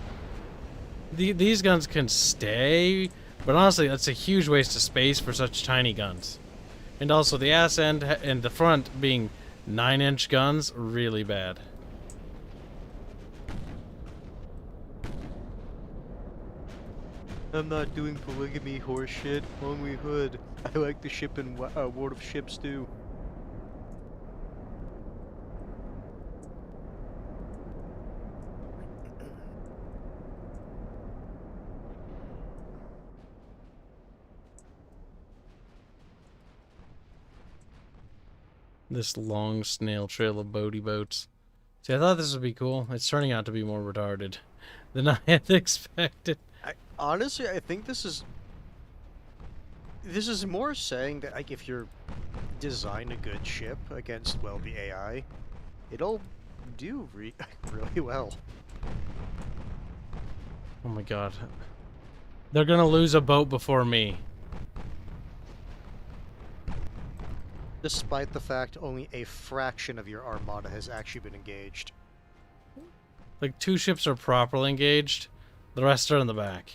These guns can stay, but honestly, that's a huge waste of space for such tiny guns. And also, the ass end and the front being 9-inch guns, really bad. I'm not doing polygamy horseshit. Only Hood. I like the ship in World of Ships too. This long snail trail of Boatie boats. See, I thought this would be cool. It's turning out to be more retarded than I had expected. Honestly, I think this is more saying that like if you're design a good ship against, well, the AI, it'll do really well. Oh my god. They're gonna lose a boat before me. Despite the fact only a fraction of your armada has actually been engaged. Like, 2 ships are properly engaged. The rest are in the back.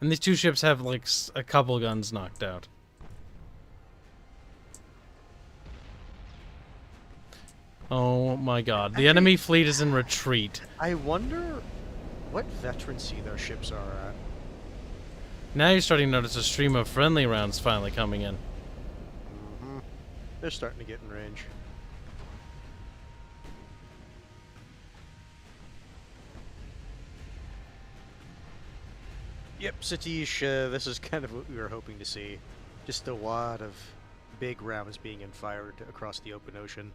And these 2 ships have, like, a couple guns knocked out. Oh my god. The enemy fleet is in retreat. I wonder what veterancy those ships are at. Now you're starting to notice a stream of friendly rounds finally coming in. Mm-hmm. They're starting to get in range. Yep, Satish, this is kind of what we were hoping to see. Just a lot of big rounds being fired across the open ocean.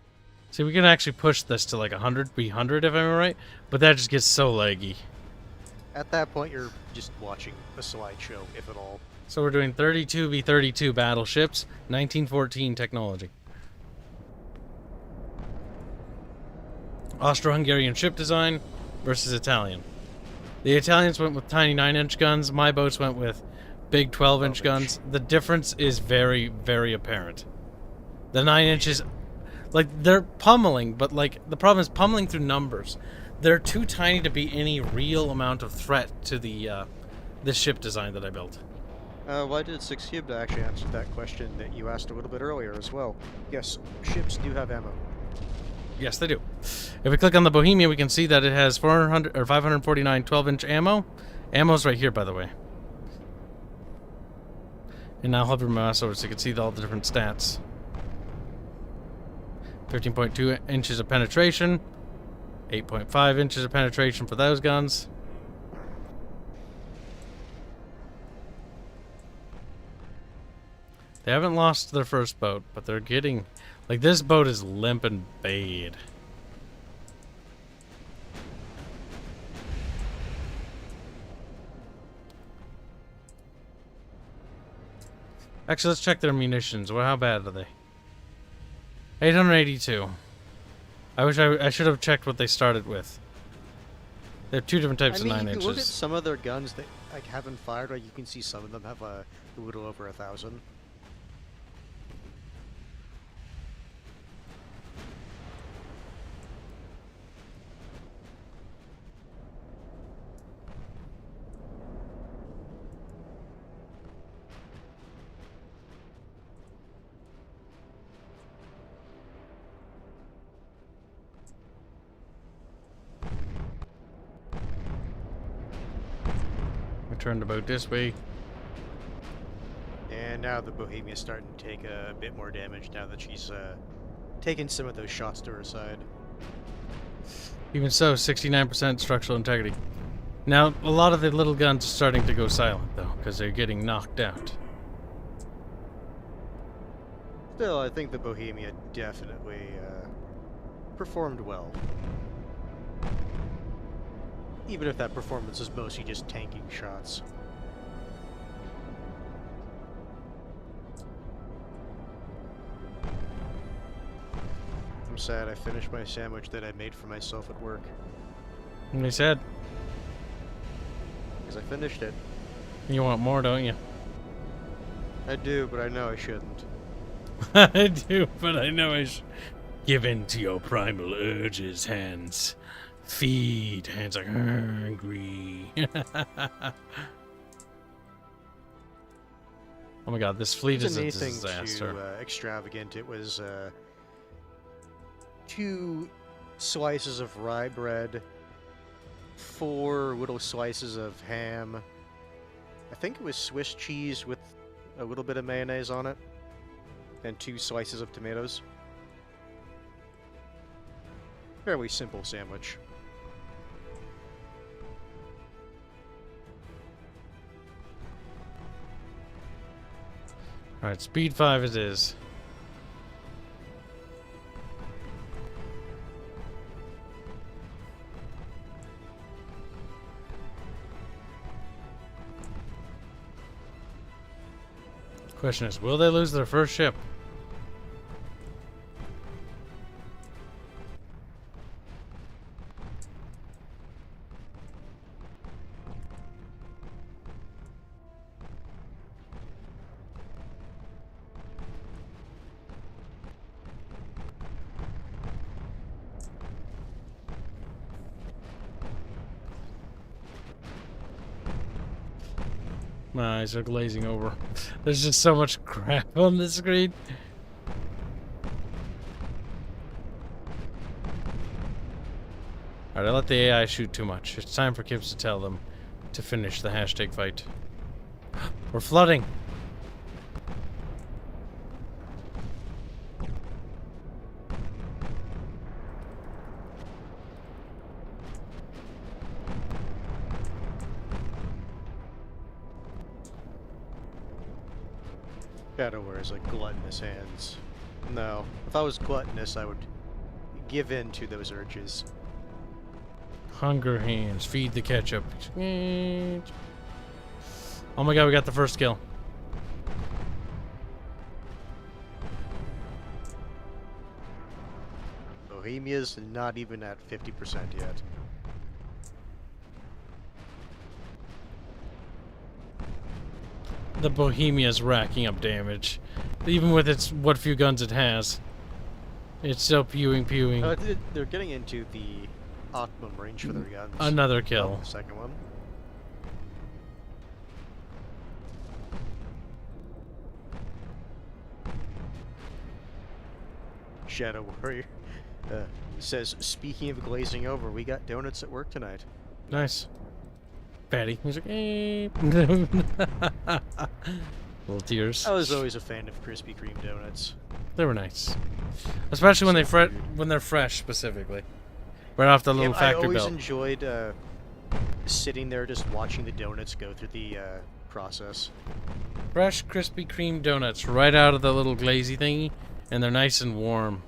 See, we can actually push this to like 100, be 100 if I'm right, but that just gets so laggy. At that point, you're just watching a slideshow, if at all. So we're doing 32v32 battleships, 1914 technology. Austro-Hungarian ship design versus Italian. The Italians went with tiny 9-inch guns. My boats went with big 12-inch guns. The difference is very, very apparent. The 9 inches, like, they're pummeling, but, like, the problem is pummeling through numbers. They're too tiny to be any real amount of threat to the ship design that I built. Why did 6 Cube actually answer that question that you asked a little bit earlier as well? Yes, ships do have ammo. Yes, they do. If we click on the Bohemia, we can see that it has 400 or 549 12-inch ammo. Ammo's right here, by the way. And now hover my mouse over so you can see all the different stats. 13.2 inches of penetration. 8.5 inches of penetration for those guns. They haven't lost their first boat, but they're getting... Like, this boat is limping bad. Actually, let's check their munitions. Well, how bad are they? 882. I wish I should have checked what they started with. They have 2 different types of 9 if you inches. look at some of their guns that like haven't fired, like you can see some of them have a little over 1,000. Turn the boat this way. And now the Bohemia's starting to take a bit more damage now that she's taken some of those shots to her side. Even so, 69% structural integrity. Now, a lot of the little guns are starting to go silent, though, because they're getting knocked out. Still, I think the Bohemia definitely performed well. Even if that performance is mostly just tanking shots. I'm sad I finished my sandwich that I made for myself at work. And they said, Because I finished it. you want more, don't you? I do, but I know I shouldn't. I do, but I know I should. Give in to your primal urges, Hanse. Feed. Hands are hungry. Oh my god, this fleet is a disaster. Too extravagant. It was 2 slices of rye bread, 4 little slices of ham. I think it was Swiss cheese with a little bit of mayonnaise on it, and 2 slices of tomatoes. Fairly simple sandwich. Alright, speed 5 it is. Question is, will they lose their first ship? My eyes are glazing over. There's just so much crap on the screen. Alright, I let the AI shoot too much. It's time for Kibs to tell them to finish the hashtag fight. We're flooding! Shadow wears like gluttonous hands. No, if I was gluttonous, I would give in to those urges. Hunger hands, feed the ketchup. Oh my god, we got the first kill. Bohemia's not even at 50% yet. The Bohemia's racking up damage. Even with its what few guns it has. It's still pewing. They're getting into the optimum range for their guns. Another kill. Oh, the second one. Shadow Warrior says, speaking of glazing over, we got donuts at work tonight. Nice. Fatty. He's like, eh. Little tears. I was always a fan of Krispy Kreme donuts. They were nice. Especially when when they're fresh, specifically. Right off the little factory I always belt. enjoyed sitting there just watching the donuts go through the process. Fresh Krispy Kreme donuts right out of the little glazy thingy, and they're nice and warm.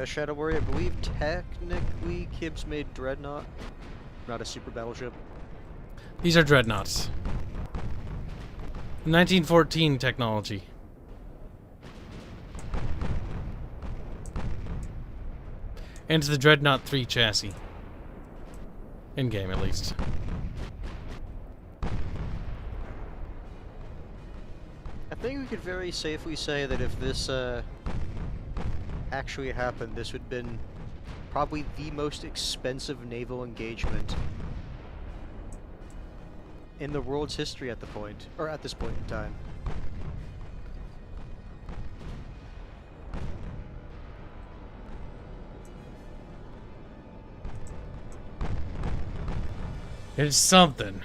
Shadow Warrior, I believe technically Kibs made Dreadnought, not a super battleship. These are dreadnoughts. 1914 technology. And it's the Dreadnought 3 chassis. In game, at least. I think we could very safely say that if this actually happened, this would have been probably the most expensive naval engagement in the world's history at this point in time. It's something.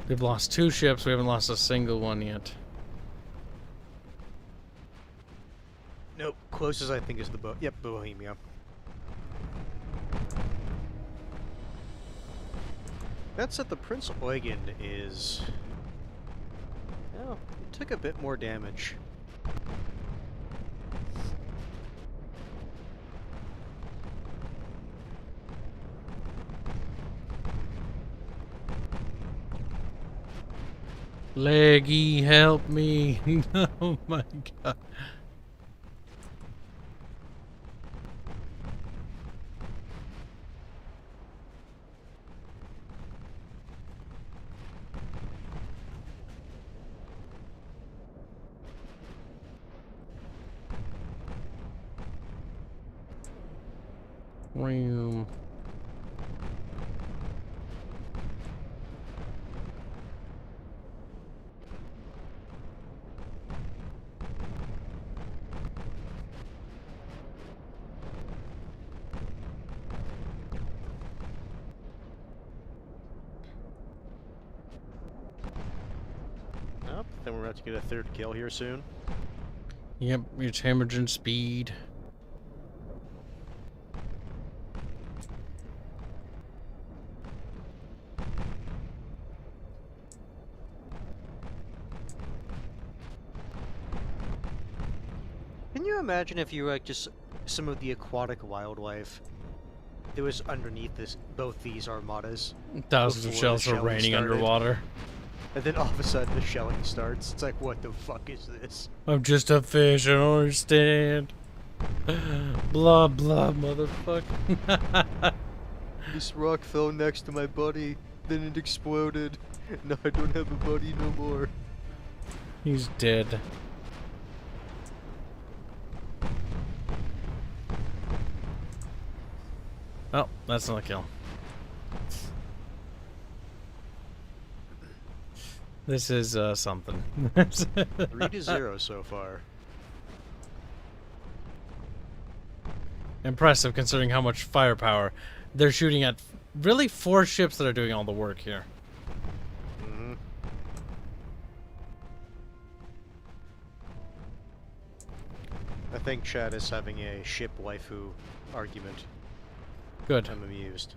We've lost 2 ships, we haven't lost a single one yet. Nope, closest I think is the Bohemia. That said, the Prince Eugen is... well, it took a bit more damage. Leggy, help me. Oh my god. Room. Nope, then we're about to get a 3rd kill here soon. Yep, it's hemorrhaging speed. Can you imagine if you were like just some of the aquatic wildlife that was underneath both these armadas? Thousands of before shells the are shelling raining started? underwater. And then all of a sudden the shelling starts. It's like, what the fuck is this? I'm just a fish, I don't understand. Blah blah, motherfucker. This rock fell next to my buddy, then it exploded. Now I don't have a buddy no more. He's dead. Oh, that's not a kill. This is something. 3-0 so far. Impressive considering how much firepower they're shooting at. Really 4 ships that are doing all the work here. Mm-hmm. I think Chad is having a ship waifu argument. Good. I'm amused.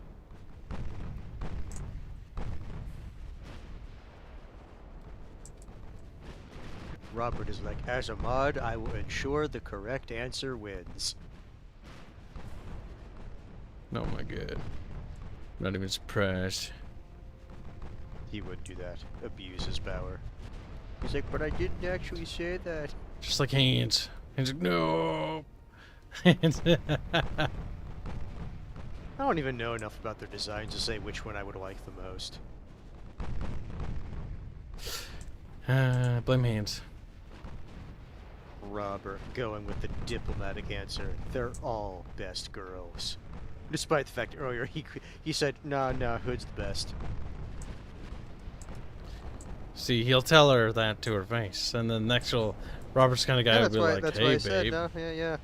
Robert is like, as a mod, I will ensure the correct answer wins. Oh my god. Not even surprised. He would do that. Abuse his power. He's like, but I didn't actually say that. Just like Hanse. Hanse like, no! Hanse. I don't even know enough about their designs to say which one I would like the most. Blame Hanse. Robert going with the diplomatic answer. They're all best girls. Despite the fact earlier he said, nah, Hood's the best. See, he'll tell her that to her face, and then next Robert's kind of guy would be like, that's hey, why I babe. said, no,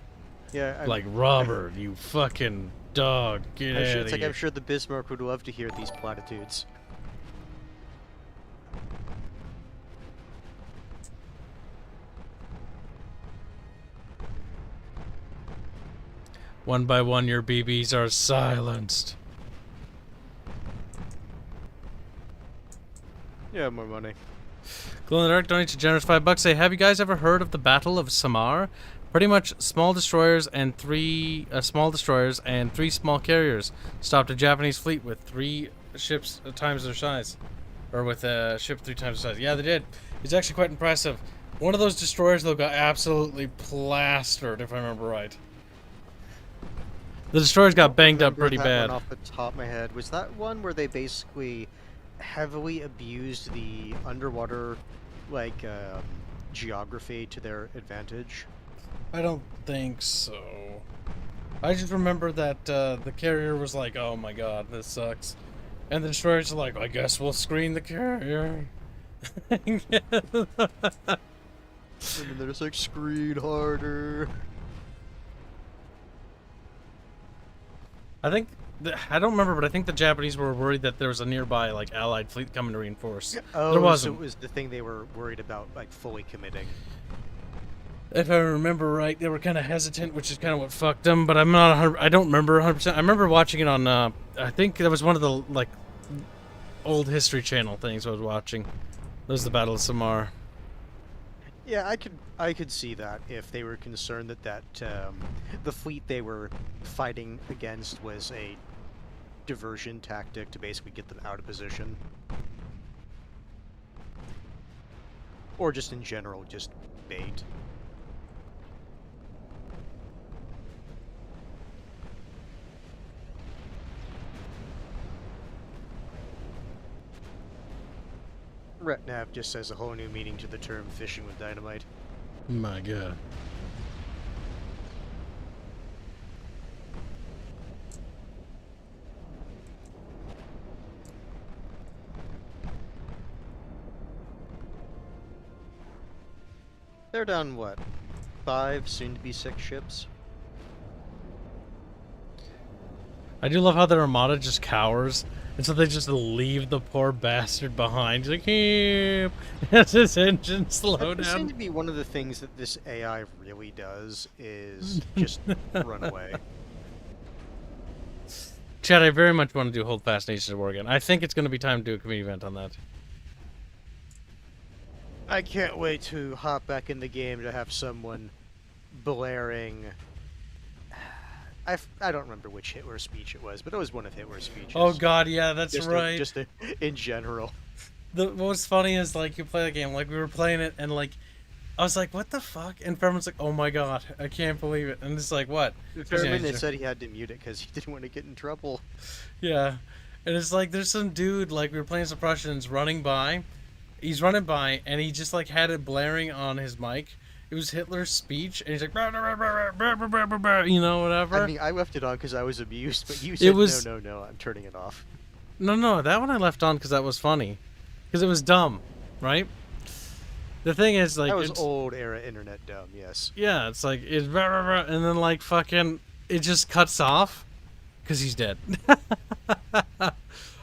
yeah. Like, Robert, you fucking dog, get out of It's here. like, I'm sure the Bismarck would love to hear these platitudes. One by one, your BBs are silenced. Yeah, more money. Glow in the Dark donates a generous $5. Say, have you guys ever heard of the Battle of Samar? Pretty much small destroyers and 3 small carriers stopped a Japanese fleet with 3 ships times their size, or with a ship 3 times their size. Yeah, they did. It's actually quite impressive. One of those destroyers though got absolutely plastered, if I remember right. The destroyers got banged up pretty bad. Off the top of my head, was that one where they basically heavily abused the underwater, like, geography to their advantage? I don't think so. I just remember that the carrier was like, "Oh my god, this sucks," and the destroyers are like, "I guess we'll screen the carrier." And then they're just like, screen harder. I think I don't remember, but I think the Japanese were worried that there was a nearby like Allied fleet coming to reinforce. Oh, there wasn't. So it was the thing they were worried about, like, fully committing. If I remember right, they were kind of hesitant, which is kind of what fucked them. But I'm not. I don't remember 100%. I remember watching it on. I think that was one of the like old History Channel things I was watching. That was the Battle of Samar. Yeah, I could see that if they were concerned that the fleet they were fighting against was a diversion tactic to basically get them out of position, or just in general, just bait. Retnav just says a whole new meaning to the term fishing with dynamite. My god. They're down, what, 5, soon to be 6 ships? I do love how their armada just cowers, and so they just leave the poor bastard behind. He's like, "Heep," as his engine slow That seems down. to be one of the things that this AI really does, is just run away. Chad, I very much want to do Hold Fast Nations of War again. I think it's going to be time to do a community event on that. I can't wait to hop back in the game to have someone blaring... I don't remember which Hitler speech it was, but it was one of Hitler's speeches. Oh god, yeah, that's right. Just in general. What was funny is, like, you play the game, like, we were playing it, and, like, I was like, what the fuck? And Fairman's like, oh my god, I can't believe it. And it's like, what? Fairman, they said he had to mute it because he didn't want to get in trouble. Yeah. And it's like, there's some dude, like, we were playing some Prussians running by. He's running by, and he just, like, had it blaring on his mic. It was Hitler's speech, and he's like, "Bah, bah, bah, bah, bah, bah, bah, bah," you know, whatever. I mean, I left it on because I was amused, but you It said, was no, I'm turning it off. no, that one I left on because that was funny, because it was dumb, right? The thing is, like, That was it's old era internet dumb, yes. yeah, it's like it's bah, bah, bah, and then like fucking it just cuts off because he's dead.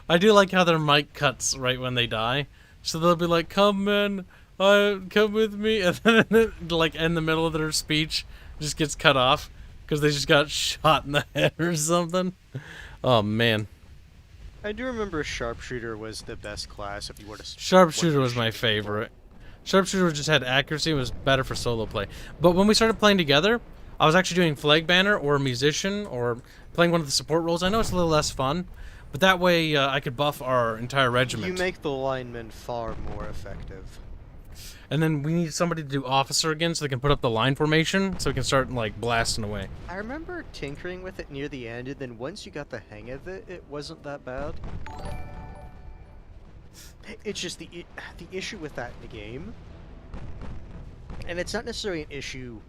I do like how their mic cuts right when they die, so they'll be like, "Come in, come with me," and then like in the middle of their speech, just gets cut off because they just got shot in the head or something. Oh man, I do remember sharpshooter was the best class if you were to. sharpshooter was my favorite. Sharpshooter just had accuracy, was better for solo play. But when we started playing together, I was actually doing flag banner or musician or playing one of the support roles. I know it's a little less fun, but that way I could buff our entire regiment. You make the linemen far more effective. And then we need somebody to do officer again so they can put up the line formation so we can start like blasting away. I remember tinkering with it near the end, and then once you got the hang of it, it wasn't that bad. It's just the issue with that in the game, and it's not necessarily an issue.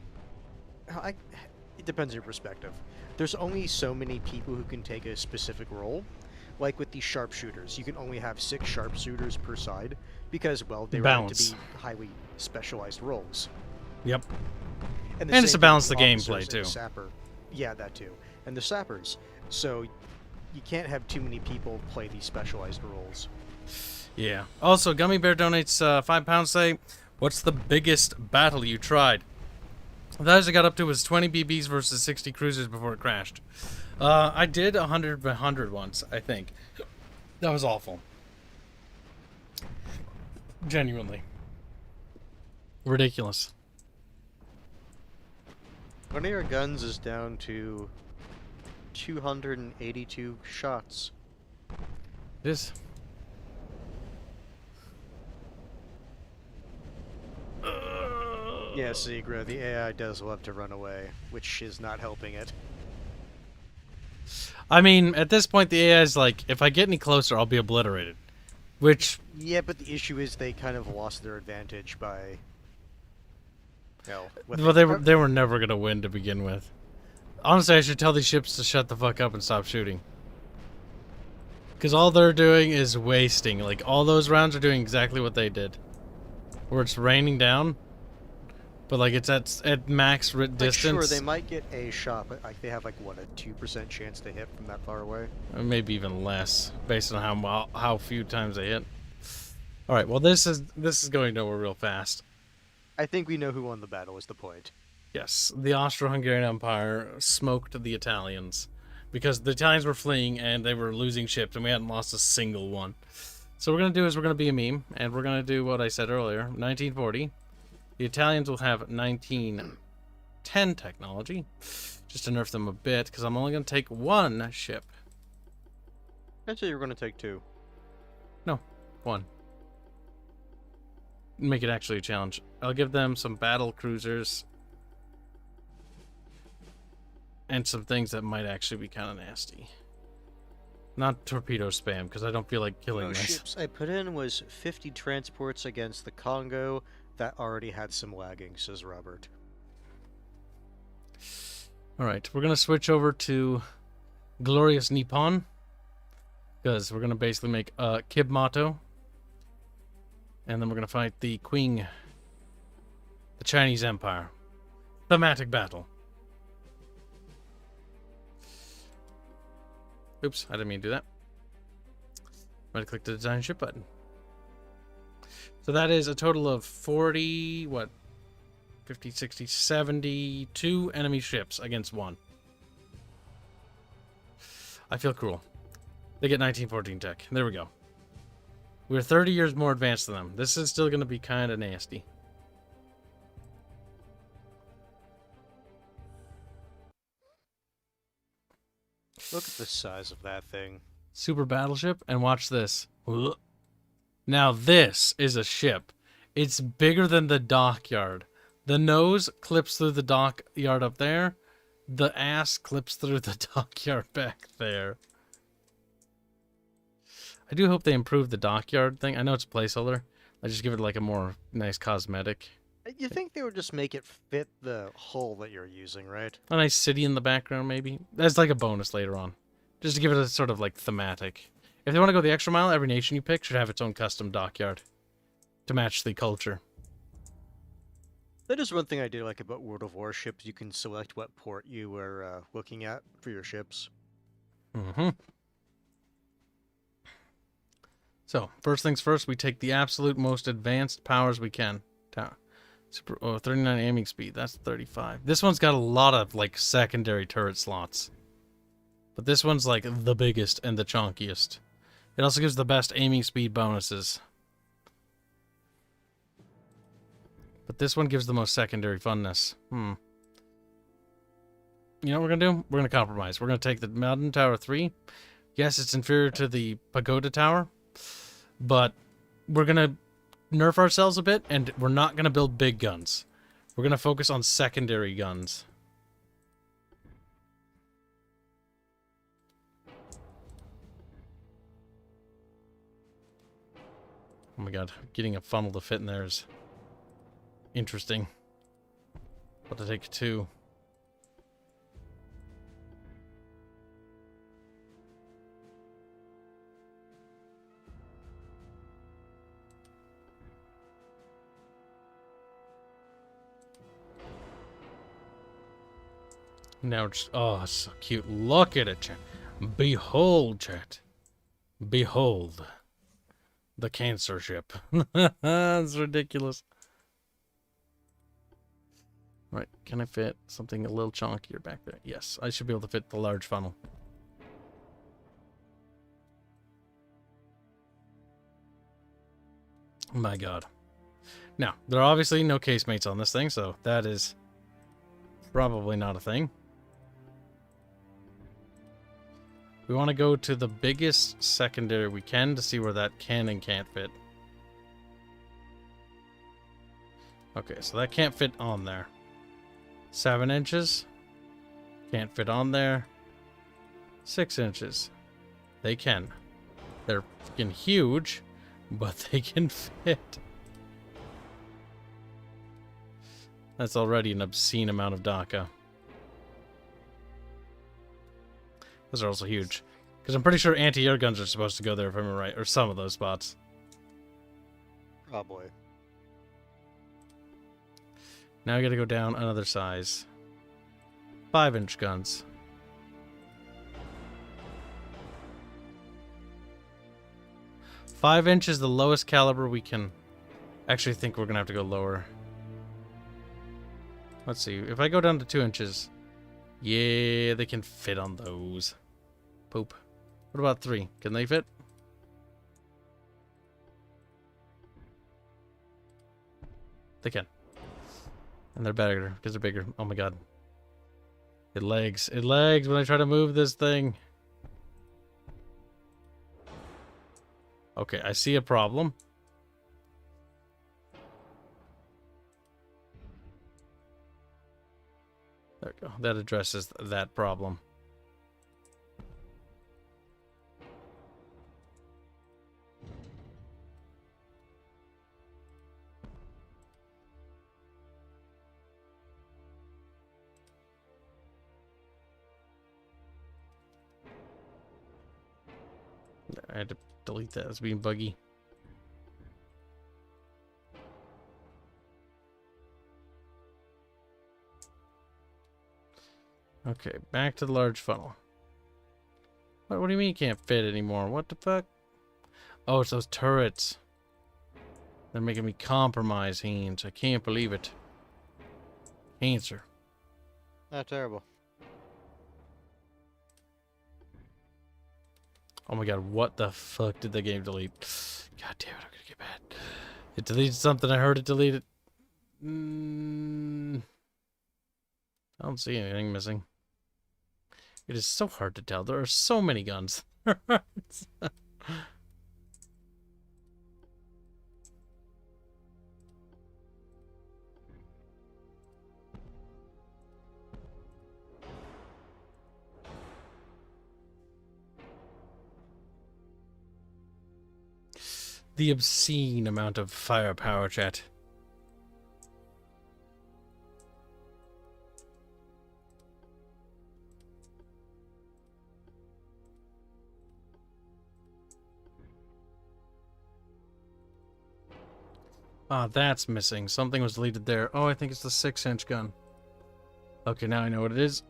It depends on your perspective. There's only so many people who can take a specific role. Like with these sharpshooters, you can only have 6 sharpshooters per side because, well, they were meant to be highly specialized roles. Yep. And it's to balance the gameplay too. Sapper. Yeah, that too. And the sappers. So you can't have too many people play these specialized roles. Yeah. Also, Gummy Bear donates £5. Say, what's the biggest battle you tried? The highest I got up to was 20 BBs versus 60 cruisers before it crashed. I did 100 by 100 once, I think. That was awful. Genuinely. Ridiculous. One of your guns is down to 282 shots. It is. Yeah, Seagra, the AI does love to run away, which is not helping it. I mean, at this point, the AI is like, if I get any closer, I'll be obliterated. Which... Yeah, but the issue is they kind of lost their advantage by... Well, they were never going to win to begin with. Honestly, I should tell these ships to shut the fuck up and stop shooting. Because all they're doing is wasting. Like, all those rounds are doing exactly what they did. Where it's raining down. But, like, it's at max distance. Sure, they might get a shot, but like, they have, like, what, a 2% chance to hit from that far away? Or maybe even less, based on how few times they hit. Alright, well, this is going nowhere real fast. I think we know who won the battle, is the point. Yes, the Austro-Hungarian Empire smoked the Italians. Because the Italians were fleeing and they were losing ships, and we hadn't lost a single one. So what we're going to do is we're going to be a meme, and we're going to do what I said earlier, 1940. The Italians will have 1910 technology, just to nerf them a bit, because I'm only going to take 1 ship. I thought you were going to take 2. No, 1. Make it actually a challenge. I'll give them some battle cruisers and some things that might actually be kind of nasty. Not torpedo spam, because I don't feel like killing The this. ships I put in was 50 transports against the Congo. That already had some lagging, says Robert. Alright, we're going to switch over to Glorious Nippon. Because we're going to basically make a Kib motto. And then we're going to fight the Qing, the Chinese Empire. Thematic battle. Oops, I didn't mean to do that. I'm going to click the design ship button. So that is a total of 40, 50, 60, 72 enemy ships against 1. I feel cruel. They get 1914 tech. There we go. We're 30 years more advanced than them. This is still going to be kind of nasty. Look at the size of that thing. Super battleship, and watch this. Now this is a ship. It's bigger than the dockyard. The nose clips through the dockyard up there. The ass clips through the dockyard back there. I do hope they improve the dockyard thing. I know it's a placeholder. I just give it like a more nice cosmetic. You think they would just make it fit the hull that you're using, right? A nice city in the background, maybe. That's like a bonus later on. Just to give it a sort of like thematic. If they want to go the extra mile, every nation you pick should have its own custom dockyard to match the culture. That is one thing I do like about World of Warships. You can select what port you are looking at for your ships. Mm-hmm. So, first things first, we take the absolute most advanced powers we can. Super, 39 aiming speed. That's 35. This one's got a lot of, like, secondary turret slots. But this one's, like, the biggest and the chonkiest. It also gives the best aiming speed bonuses. But this one gives the most secondary funness. You know what we're going to do? We're going to compromise. We're going to take the Mountain Tower 3. Yes, it's inferior to the Pagoda Tower. But we're going to nerf ourselves a bit, and we're not going to build big guns. We're going to focus on secondary guns. Oh my god, getting a funnel to fit in there is interesting. But to take 2. Now just, oh, it's so cute. Look at it, chat. Behold, chat. Behold. The cancer ship. That's ridiculous. Right, can I fit something a little chunkier back there? Yes, I should be able to fit the large funnel. Oh my god. Now, there are obviously no casemates on this thing, so that is probably not a thing. We want to go to the biggest secondary we can to see where that can and can't fit. Okay, so that can't fit on there. 7 inches. Can't fit on there. 6 inches. They can. They're freaking huge, but they can fit. That's already an obscene amount of DACA. Those are also huge. Because I'm pretty sure anti-air guns are supposed to go there, if I'm right. Or some of those spots. Probably. Now I gotta go down another size. 5-inch guns. Five-inch is the lowest caliber we can... Actually, think we're gonna have to go lower. Let's see. If I go down to 2 inches... Yeah, they can fit on those. Poop. What about 3? Can they fit? They can. And they're better because they're bigger. Oh my god. It lags. It lags when I try to move this thing. Okay, I see a problem. There we go. That addresses that problem. I had to delete that as being buggy. Okay, back to the large funnel. What do you mean you can't fit anymore? What the fuck? Oh, it's those turrets. They're making me compromise, Hanse. I can't believe it. Cancer. Not terrible. Oh my god, what the fuck did the game delete? God damn it, I'm gonna get mad. It deleted something, I heard it delete it. I don't see anything missing. It is so hard to tell. There are so many guns. The obscene amount of firepower, chat. Ah, that's missing. Something was deleted there. Oh, I think it's the 6-inch gun. Okay, now I know what it is.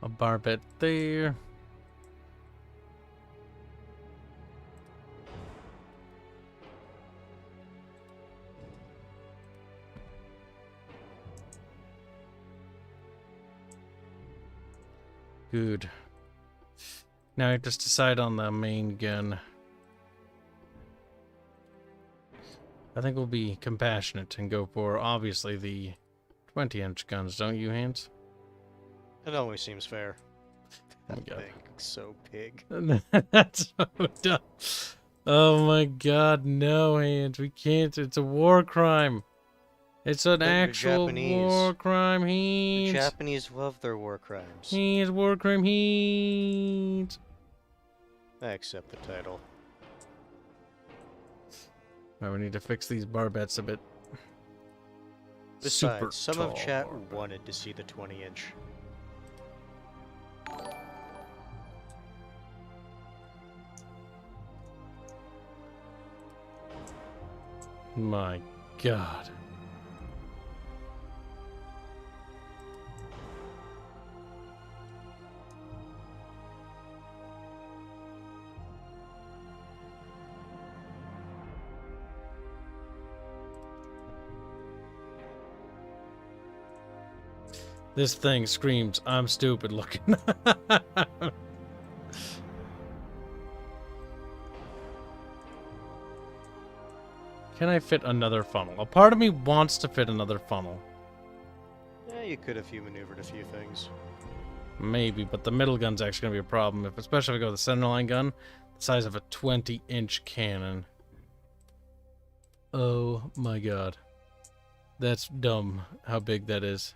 A barbette there. Good. Now I have to decide on the main gun. I think we'll be compassionate and go for, obviously, the 20-inch guns, don't you, Hanse? It always seems fair. Oh my That god. thing, so pig. That's so dumb. Oh my god, no, Hanse. We can't. It's a war crime. It's an The actual Japanese. war crime, The Hanse. Japanese love their war crimes. Hanse, war crime, Hanse. I accept the title. Right, we need to fix these barbettes a bit. Besides, some tall of chat barbette. wanted to see the 20-inch. My god. This thing screams, I'm stupid looking. Can I fit another funnel? A part of me wants to fit another funnel. Yeah, you could have maneuvered a few things. Maybe, but the middle gun's actually going to be a problem, especially if I go with the centerline gun, the size of a 20-inch cannon. Oh my god. That's dumb, how big that is.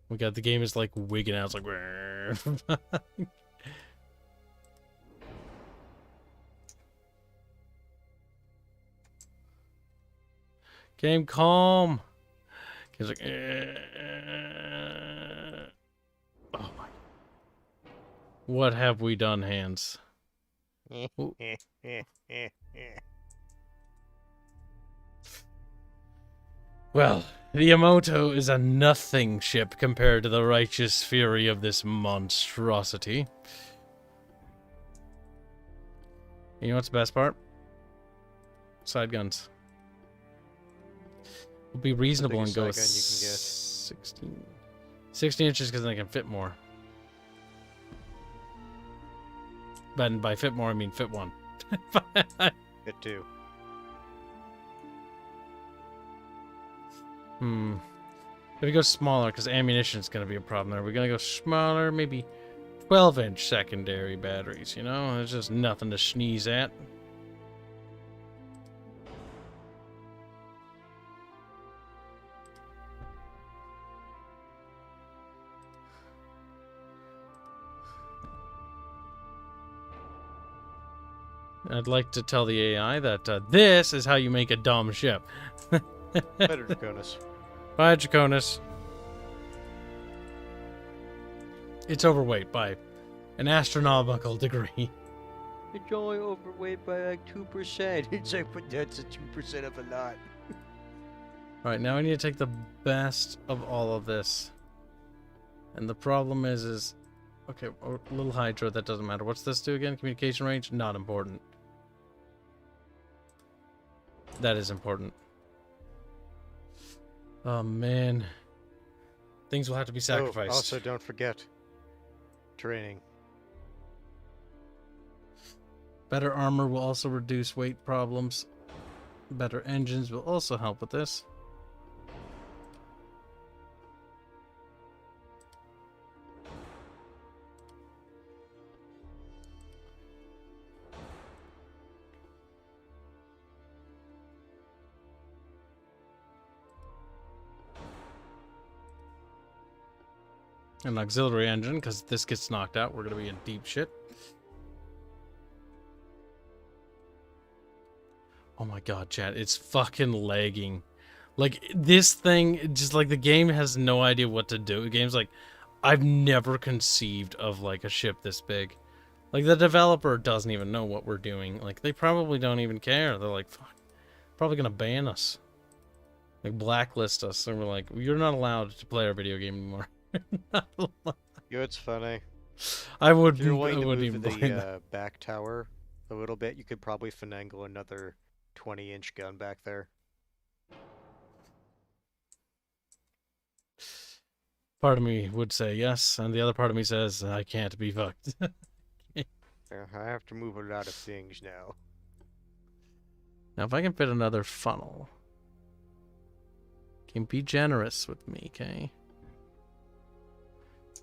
Oh my god, the game is like wigging out. It's like... Game calm. Game's like... Oh my... What have we done, Hanse? Ooh. Well, the Yamato is a nothing ship compared to the righteous fury of this monstrosity. You know what's the best part? Side guns. We'll be reasonable and go with 16 inches because then I can fit more. But by fit more, I mean fit one. Fit two. If we go smaller, because ammunition is going to be a problem there. We're going to go smaller, maybe 12-inch secondary batteries, you know? There's just nothing to sneeze at. I'd like to tell the AI that this is how you make a dumb ship. Better Draconis. Bye, Draconis. It's overweight by an astronomical degree. It's only overweight by like 2%. It's like, but that's a 2% of a lot. Alright, now I need to take the best of all of this. And the problem is... Okay, a little hydro, that doesn't matter. What's this do again? Communication range? Not important. That is important. Oh, man. Things will have to be sacrificed. Oh, also, don't forget. Training. Better armor will also reduce weight problems. Better engines will also help with this. An auxiliary engine, because if this gets knocked out, we're going to be in deep shit. Oh my god, chat, it's fucking lagging. Like, this thing, just like, the game has no idea what to do. The game's like, I've never conceived of, like, a ship this big. Like, the developer doesn't even know what we're doing. Like, they probably don't even care. They're like, fuck, probably gonna ban us. Like, blacklist us. And we're like, you're not allowed to play our video game anymore. Not allowed. You know, it's funny. I wouldn't, If you're wanting I to wouldn't move even blame that. the back tower a little bit, you could probably finagle another 20-inch gun back there. Part of me would say yes, and the other part of me says, I can't be fucked. I have to move a lot of things now. Now, if I can fit another funnel, can be generous with me, okay?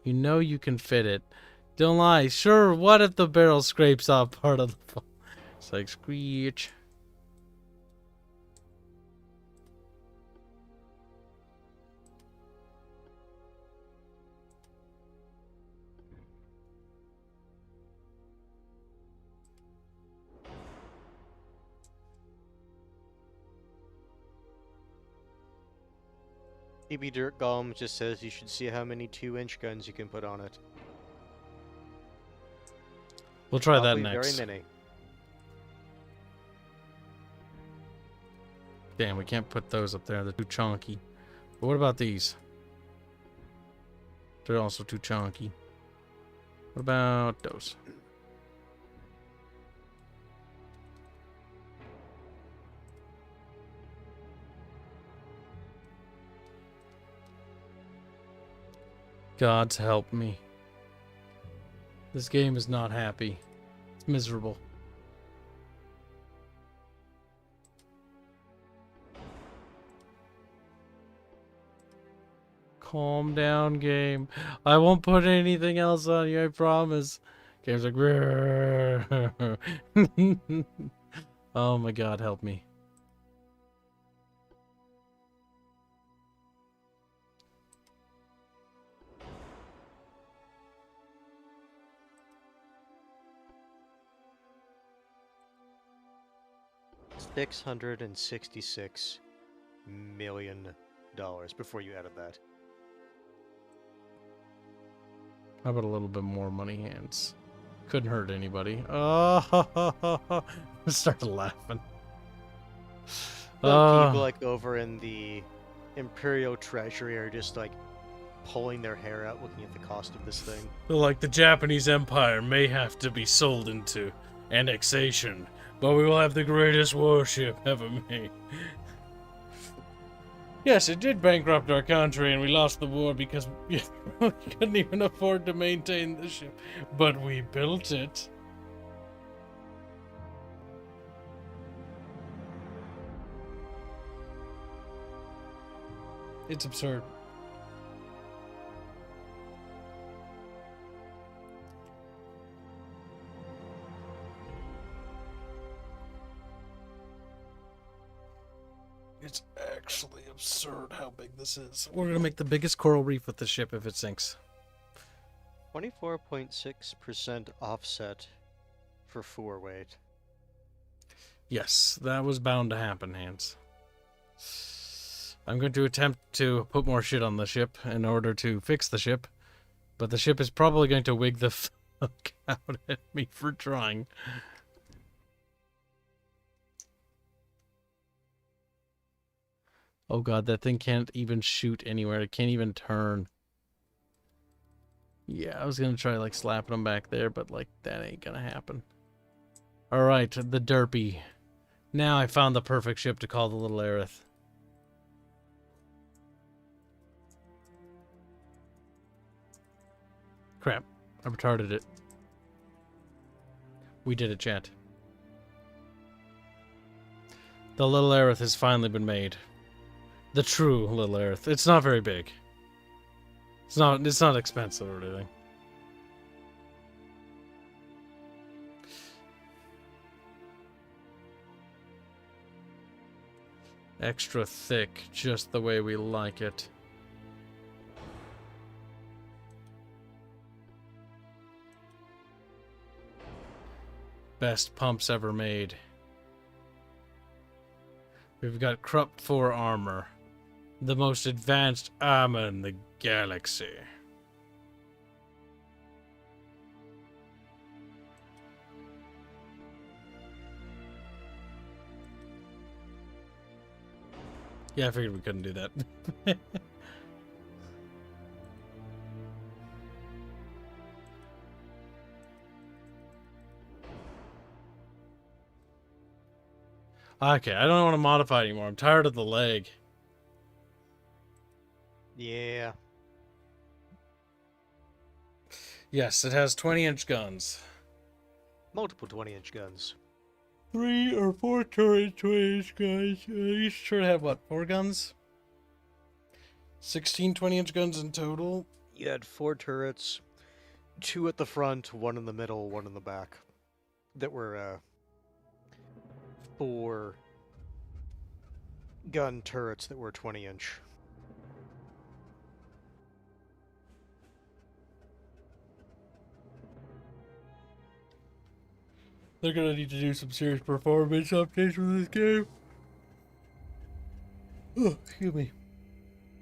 You know you can fit it. Don't lie. Sure, what if the barrel scrapes off part of the funnel? It's like, screech. EB Dirt Golem just says you should see how many 2-inch guns you can put on it. We'll try Probably that next. Very many. Damn, we can't put those up there. They're too chunky. But what about these? They're also too chunky. What about those? God's help me. This game is not happy. It's miserable. Calm down, game. I won't put anything else on you, I promise. Game's like, oh my god, help me. $666 million before you added that. How about a little bit more money, Hands? Couldn't hurt anybody. Oh, I started laughing. People like over in the Imperial Treasury are just like pulling their hair out looking at the cost of this thing. Like, the Japanese Empire may have to be sold into annexation, but we will have the greatest warship ever made. Yes, it did bankrupt our country and we lost the war because we couldn't even afford to maintain the ship. But we built it. It's absurd. It's actually absurd how big this is. We're gonna make the biggest coral reef with the ship if it sinks. 24.6% offset for 4 weight. Yes, that was bound to happen, Hanse. I'm going to attempt to put more shit on the ship in order to fix the ship, but the ship is probably going to wig the fuck out at me for trying. Oh god, that thing can't even shoot anywhere. It can't even turn. Yeah, I was gonna try, like, slapping them back there, but, like, that ain't gonna happen. Alright, the Derpy. Now I found the perfect ship to call the Little Aerith. Crap. I retarded it. We did it, chat. The Little Aerith has finally been made. The true Little Aerith. It's not very big. It's not expensive or anything. Extra thick, just the way we like it. best pumps ever made. We've got Krupp 4 armor. The most advanced armor in the galaxy. Yeah, I figured we couldn't do that. Okay, I don't want to modify anymore. I'm tired of the leg. Yeah. Yes, it has 20-inch guns. Multiple 20-inch guns. 3 or 4 turret 20-inch guns. Each turret have what? 4 guns? 16 20-inch guns in total. You had 4 turrets, 2 at the front, 1 in the middle, 1 in the back. That were 4 gun turrets that were 20-inch. They're gonna need to do some serious performance updates for this game. Oh, excuse me.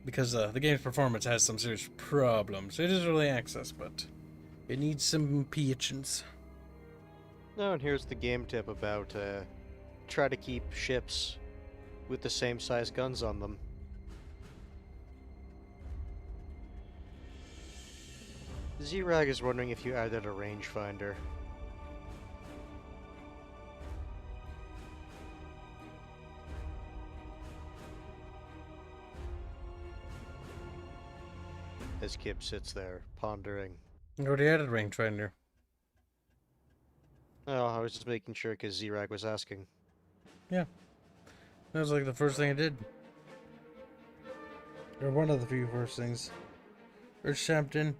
Because the game's performance has some serious problems. It is early access, but it needs some patience. Oh, and here's the game tip about try to keep ships with the same size guns on them. Z-Rag is wondering if you added a rangefinder. As Kibs sits there, pondering. I already added rangefinder. Oh, I was just making sure because Z-Rag was asking. Yeah. That was like the first thing I did. Or one of the few first things. Or Shampton.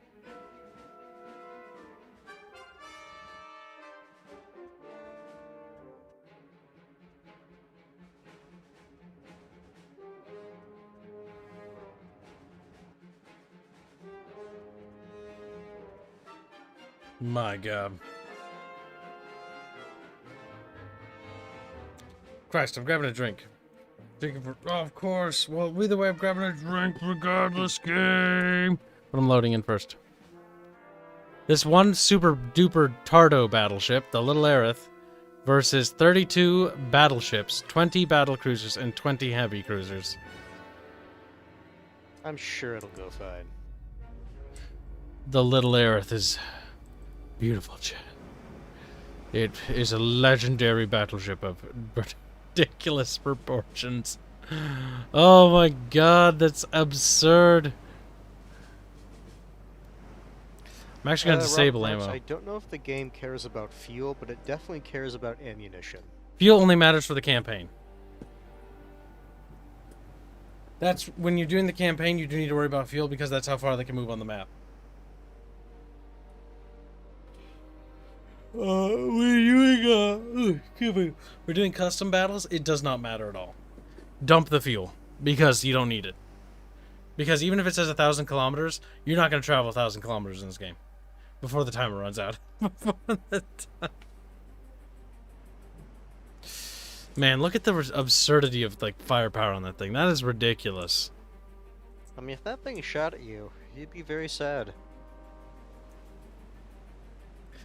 My God. Christ, I'm grabbing a drink. Oh, of course. Well, either way, I'm grabbing a drink regardless game. But I'm loading in first. This one super duper Tardo battleship, the Little Aerith, versus 32 battleships, 20 battle cruisers, and 20 heavy cruisers. I'm sure it'll go fine. The Little Aerith is beautiful, Chad. It is a legendary battleship of ridiculous proportions. Oh my God, that's absurd. I'm actually going to disable Robert Marks, ammo. I don't know if the game cares about fuel, but it definitely cares about ammunition. Fuel only matters for the campaign. That's when you're doing the campaign, you do need to worry about fuel because that's how far they can move on the map. We're doing custom battles. It does not matter at all. Dump the fuel because you don't need it. Because even if it says 1,000 kilometers, you're not going to travel 1,000 kilometers in this game before the timer runs out. Man, look at the absurdity of like firepower on that thing. That is ridiculous. I mean, if that thing shot at you, you'd be very sad.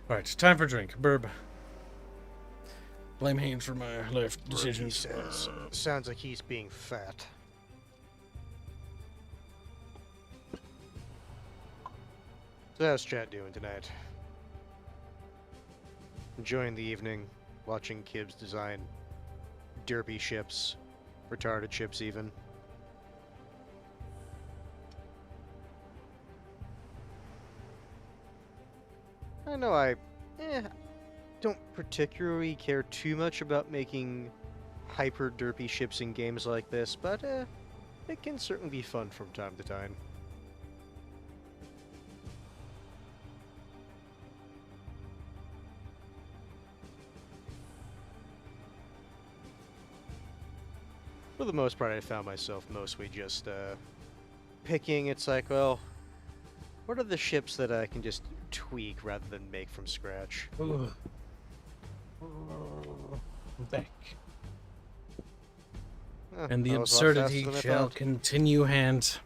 All right, time for a drink. Burb. Blame Hanse for my life decisions. Sounds like he's being fat. So how's chat doing tonight? Enjoying the evening, watching Kibs design derpy ships, retarded ships even. I know I don't particularly care too much about making hyper derpy ships in games like this, but it can certainly be fun from time to time. For the most part, I found myself mostly just picking. It's like, well, what are the ships that I can just tweak rather than make from scratch? Ugh. Back. Eh, And the that was a lot faster absurdity than I shall thought. continue, Hands.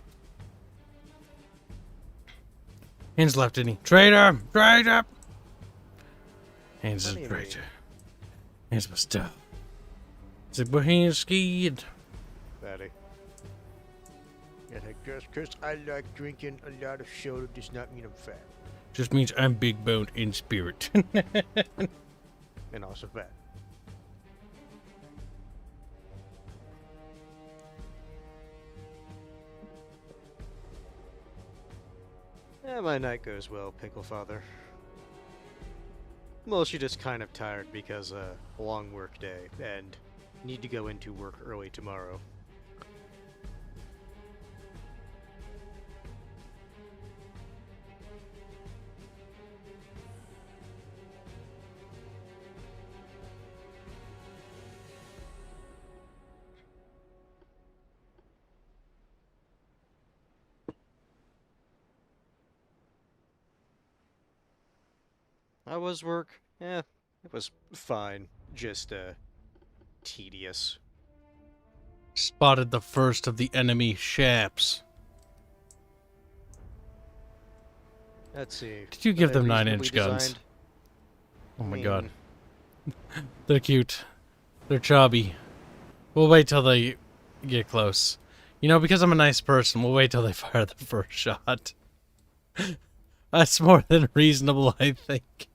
Hands left, didn't he? Traitor! Traitor! Hands is What a do you traitor. mean? Hands must die. It's like, but hands scared. Fatty. Yeah, just because I like drinking a lot of soda does not mean I'm fat. Just means I'm big boned in spirit. And also fat. Yeah, my night goes well, Pickle Father. Mostly just kind of tired because a long work day and need to go into work early tomorrow. How was work? Eh, it was fine. Just, tedious. Spotted the first of the enemy ships. Let's see. Did you Are give they them reasonably 9-inch guns? designed? Oh my I god. mean, They're cute. They're chubby. We'll wait till they get close. You know, because I'm a nice person, we'll wait till they fire the first shot. That's more than reasonable, I think.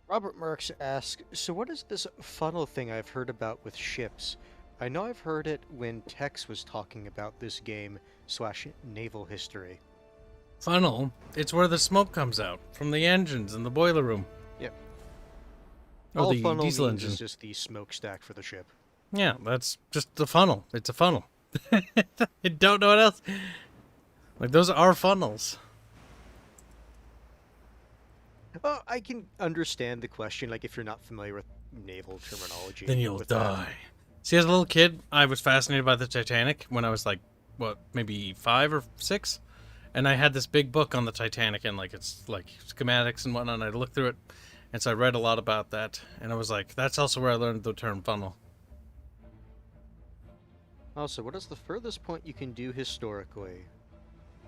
Robert Marks asks, so what is this funnel thing I've heard about with ships? I know I've heard it when Tex was talking about this game / naval history. Funnel, it's where the smoke comes out from the engines in the boiler room. Yep. Or All the funnel diesel means engine. is just the smokestack for the ship. Yeah, that's just the funnel. It's a funnel. I don't know what else. Like, those are funnels. Oh, I can understand the question, like if you're not familiar with naval terminology. Then you'll with that. die. See, as a little kid, I was fascinated by the Titanic when I was like, what, maybe 5 or 6? And I had this big book on the Titanic and like it's like schematics and whatnot. And I looked through it, and so I read a lot about that. And I was like, that's also where I learned the term funnel. Also, what is the furthest point you can do historically?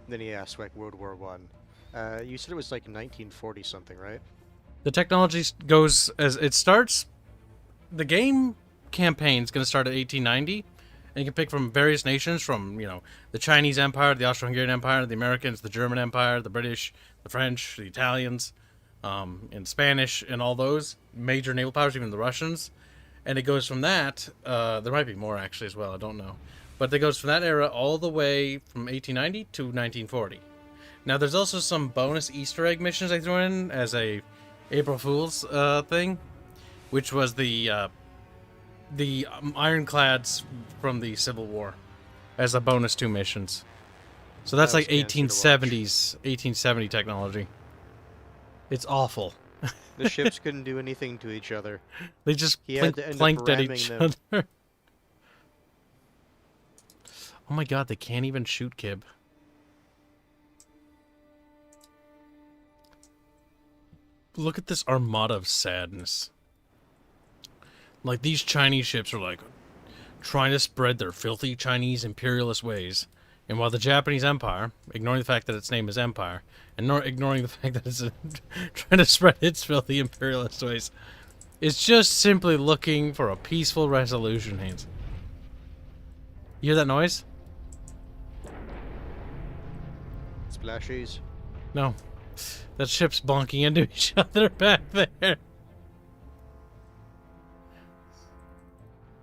Then he asked, like World War One. You said it was like 1940 something, right? The technology goes as it starts. The game campaign is going to start at 1890, and you can pick from various nations, from the Chinese Empire, the Austro-Hungarian Empire, the Americans, the German Empire, the British, the French, the Italians, and Spanish, and all those major naval powers, even the Russians. And it goes from that. There might be more actually as well. I don't know, but it goes from that era all the way from 1890 to 1940. Now, there's also some bonus Easter egg missions I threw in as a April Fool's thing, which was the ironclads from the Civil War as a bonus 2 missions. So that's like That was cancer to 1870 technology. It's awful. The ships couldn't do anything to each other. They just He had to end up planked at ramming each them. other. Oh my god, they can't even shoot Kib. Look at this armada of sadness. Like, these Chinese ships are like trying to spread their filthy Chinese imperialist ways. And while the Japanese Empire, ignoring the fact that its name is Empire, and ignoring the fact that it's trying to spread its filthy imperialist ways, is just simply looking for a peaceful resolution, Hanse. You hear that noise? Splashies. No. That ship's bonking into each other back there.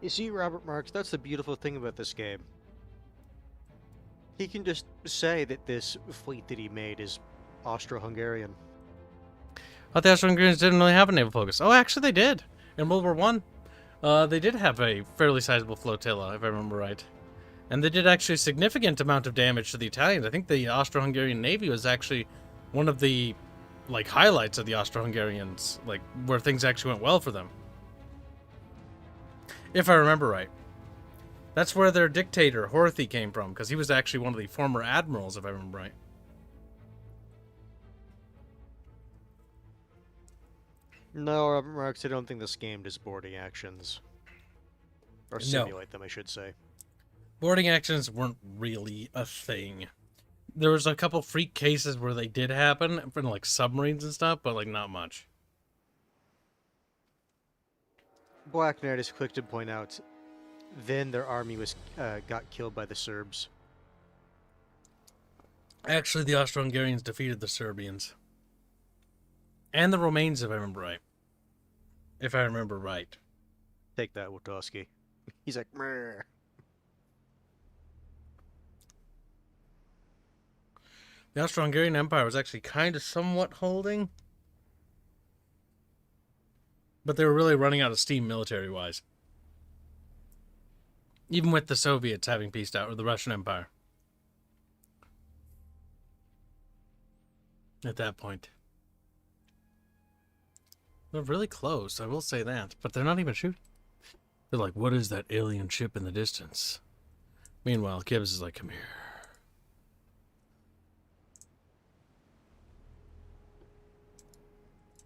You see, Robert Marks, that's the beautiful thing about this game. He can just say that this fleet that he made is Austro-Hungarian. thought the Austro-Hungarians didn't really have a naval focus. Oh, actually they did. In World War One, they did have a fairly sizable flotilla, if I remember right. And they did actually a significant amount of damage to the Italians. I think the Austro-Hungarian Navy was actually one of the, like, highlights of the Austro-Hungarians, like, where things actually went well for them. If I remember right. That's where their dictator, Horthy, came from, because he was actually one of the former admirals, if I remember right. No, Robert Marks, I don't think this game does boarding actions. Or simulate them, I should say. Boarding actions weren't really a thing. There was a couple freak cases where they did happen, for like submarines and stuff, but like not much. Black Knight is quick to point out, then their army was got killed by the Serbs. Actually, the Austro-Hungarians defeated the Serbians. And the Romains, if I remember right. If I remember right. Take that, Wotowski. He's like, meh. The Austro-Hungarian Empire was actually kind of somewhat holding. But they were really running out of steam military-wise. Even with the Soviets having peaced out, or the Russian Empire. At that point. They're really close, I will say that. But they're not even shooting. They're like, what is that alien ship in the distance? Meanwhile, Kibs is like, come here.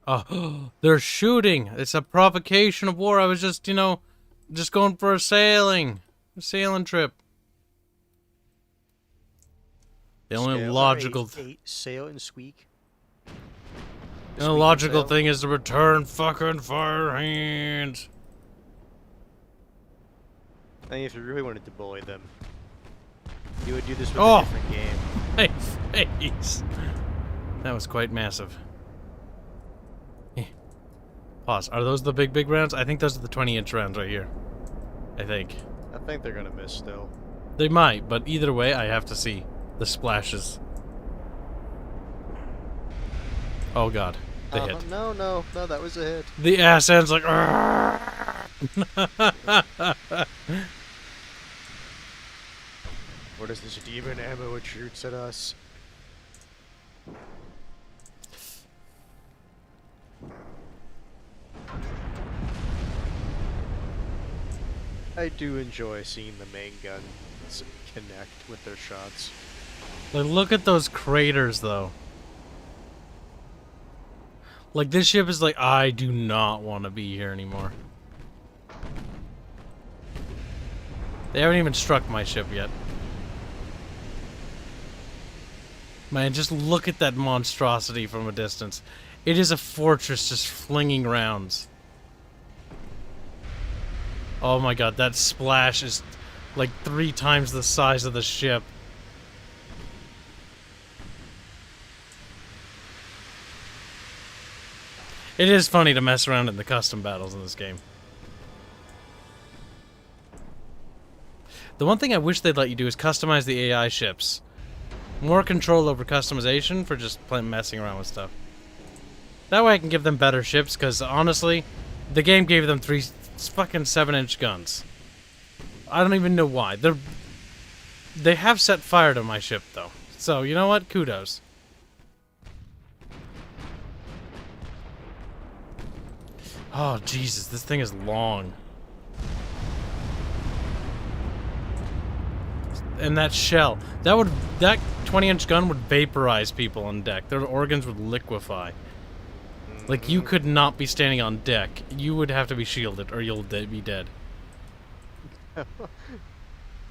Oh, they're shooting. It's a provocation of war. I was just, just going for a sailing trip. The only logical sail and squeak. The only logical thing is to return fucking fire hands. I think if you really wanted to bully them, you would do this with a different game. My face. That was quite massive. Pause. Are those the big rounds? I think those are the 20-inch rounds right here. I think they're gonna miss still. They might, but either way, I have to see the splashes. Oh god, they hit. No, that was a hit. The ass end's like. What is this demon ammo it shoots at us? I do enjoy seeing the main guns connect with their shots. Like, look at those craters, though. Like, this ship is like, I do not want to be here anymore. They haven't even struck my ship yet. Man, just look at that monstrosity from a distance. It is a fortress just flinging rounds. Oh my god, that splash is like 3 times the size of the ship. It is funny to mess around in the custom battles in this game. The one thing I wish they'd let you do is customize the AI ships. More control over customization for just messing around with stuff. That way I can give them better ships, because honestly, the game gave them 3 fucking 7-inch guns. I don't even know why. They have set fire to my ship, though. So, you know what? Kudos. Oh, Jesus, this thing is long. And that shell. That 20-inch gun would vaporize people on deck. Their organs would liquefy. Like, you could not be standing on deck. You would have to be shielded, or you'll be dead.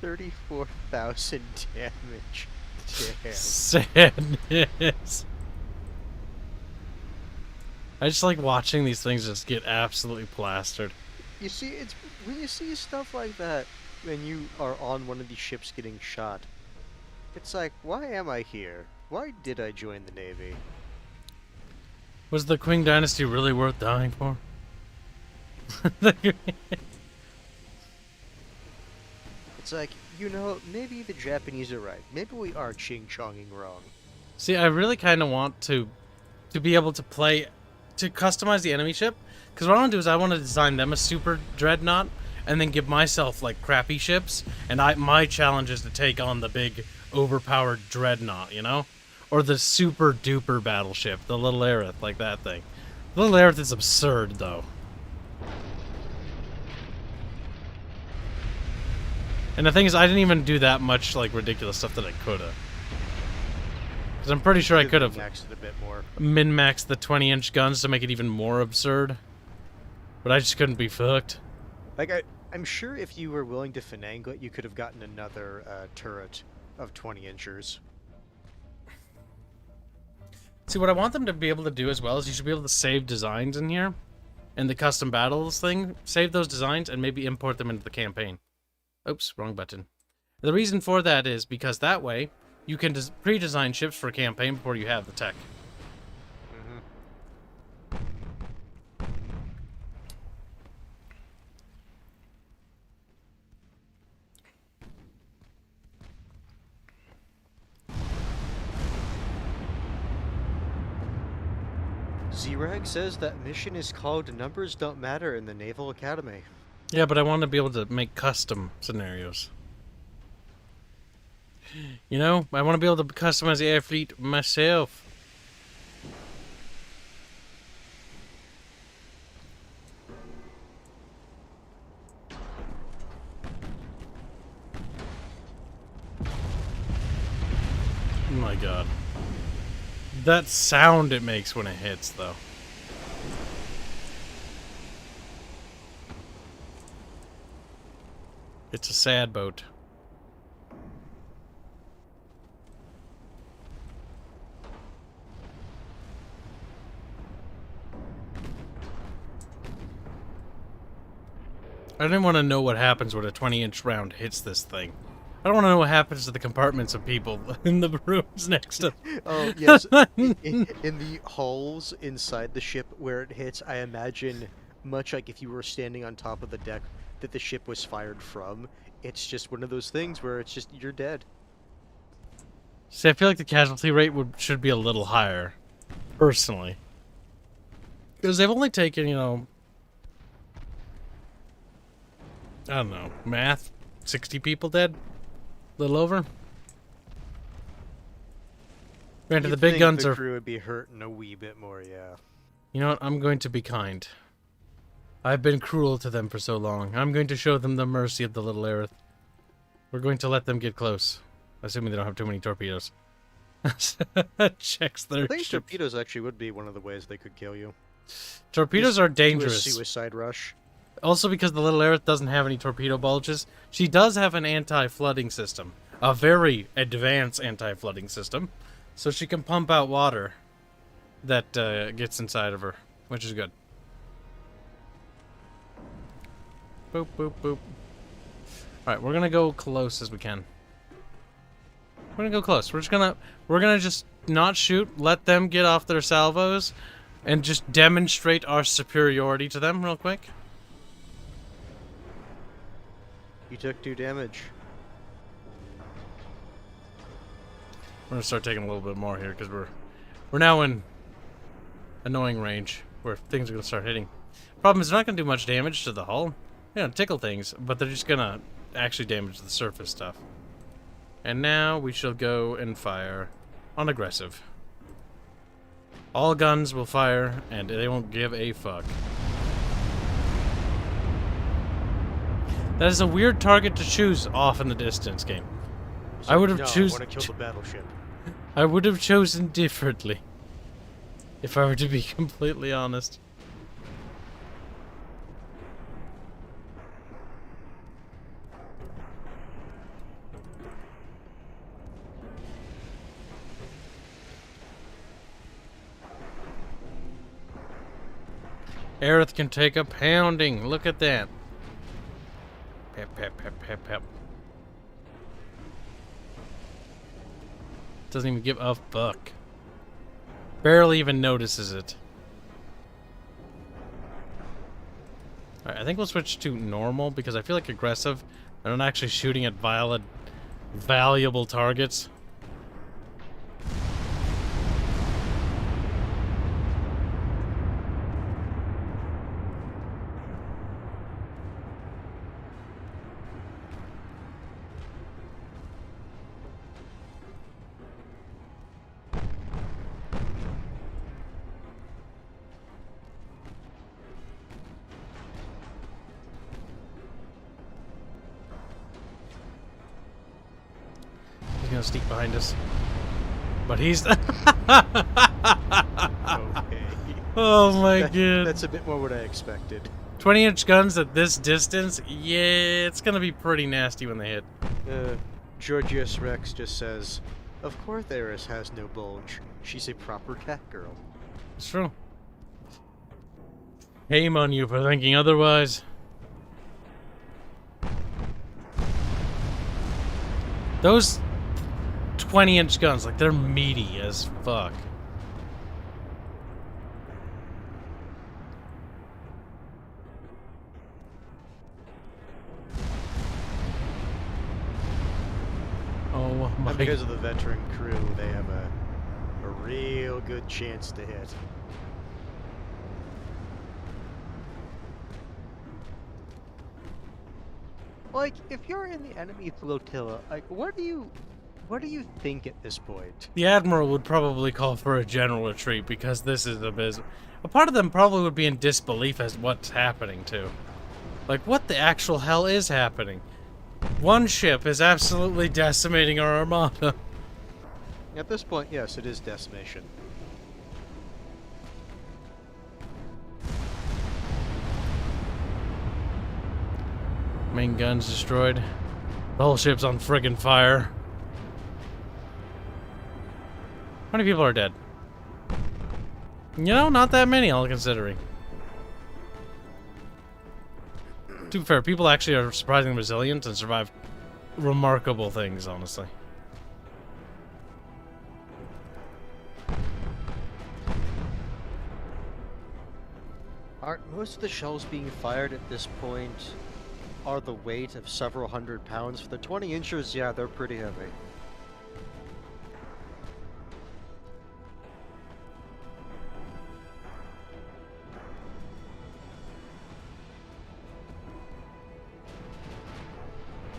34,000 damage. Damn. Sadness. I just like watching these things just get absolutely plastered. You see, it's when you see stuff like that, when you are on one of these ships getting shot, it's like, why am I here? Why did I join the Navy? Was the Qing Dynasty really worth dying for? It's like, maybe the Japanese are right. Maybe we are ching-chonging wrong. See, I really kind of want to be able to play to customize the enemy ship, because what I want to do is I want to design them a super dreadnought, and then give myself like crappy ships, and my challenge is to take on the big overpowered dreadnought, you know, or the super duper battleship, the Little Aerith, like that thing. Little Aerith is absurd though. And the thing is, I didn't even do that much like ridiculous stuff that I coulda. Because I'm pretty sure I could have min-maxed the 20-inch guns to make it even more absurd. But I just couldn't be fucked. Like, I'm sure if you were willing to finagle it, you could have gotten another turret of 20-inchers. See, what I want them to be able to do as well is you should be able to save designs in here. In the custom battles thing, save those designs and maybe import them into the campaign. Oops, wrong button. The reason for that is because that way you can pre-design ships for a campaign before you have the tech. Z-Rag says that mission is called Numbers Don't Matter in the Naval Academy. Yeah, but I want to be able to make custom scenarios. You know, I want to be able to customize the air fleet myself. Oh my god. That sound it makes when it hits, though. It's a sad boat. I didn't want to know what happens when a 20-inch round hits this thing. I don't want to know what happens to the compartments of people in the rooms next to... Oh, yes. in the hulls inside the ship where it hits, I imagine, much like if you were standing on top of the deck that the ship was fired from, it's just one of those things where it's just, you're dead. See, I feel like the casualty rate should be a little higher, personally. Because they've only taken, you know... I don't know, math? 60 people dead? A little over? Granted, the big guns the are... crew would be hurting a wee bit more, yeah. You know what? I'm going to be kind. I've been cruel to them for so long. I'm going to show them the mercy of the Little Aerith. We're going to let them get close. Assuming they don't have too many torpedoes. Checks their I think ship. torpedoes actually would be one of the ways they could kill you. Torpedoes are dangerous. Do a suicide rush. Also, because the Little Aerith doesn't have any torpedo bulges, she does have an anti-flooding system. A very advanced anti-flooding system. So she can pump out water that gets inside of her, which is good. Boop, boop, boop. Alright, we're gonna go close as we can. We're gonna go close. We're gonna just not shoot, let them get off their salvos, and just demonstrate our superiority to them real quick. You took 2 damage. We're gonna start taking a little bit more here because we're now in annoying range where things are gonna start hitting. Problem is, they're not gonna do much damage to the hull. They're gonna tickle things, but they're just gonna actually damage the surface stuff. And now we shall go and fire on aggressive. All guns will fire, and they won't give a fuck. That is a weird target to choose off in the distance game. So, I would have no, chosen. I want to kill the battleship. I would have chosen differently, if I were to be completely honest. Aerith can take a pounding. Look at that. Pep, pep, pep, pep, pep. Doesn't even give a fuck. Barely even notices it. Alright, I think we'll switch to normal because I feel like aggressive. They're not actually shooting at valuable targets. gonna sneak behind us. But he's... Okay. Oh my god. That's a bit more what I expected. 20-inch guns at this distance? Yeah, it's gonna be pretty nasty when they hit. Georgius Rex just says, "Of course Eris has no bulge. She's a proper cat girl." It's true. Shame on you for thinking otherwise. Those 20-inch guns, like, they're meaty as fuck. Oh my. And because of the veteran crew, they have a real good chance to hit. Like, if you're in the enemy flotilla, like, what do you think at this point? The Admiral would probably call for a general retreat because this is abysmal. A part of them probably would be in disbelief as what's happening too. Like, what the actual hell is happening? One ship is absolutely decimating our armada. At this point, yes, it is decimation. Main gun's destroyed. The whole ship's on friggin' fire. How many people are dead? You know, not that many, all considering. To be fair, people actually are surprisingly resilient and survive remarkable things, honestly. Aren't most of the shells being fired at this point are the weight of several hundred pounds? For the 20 inchers, yeah, they're pretty heavy.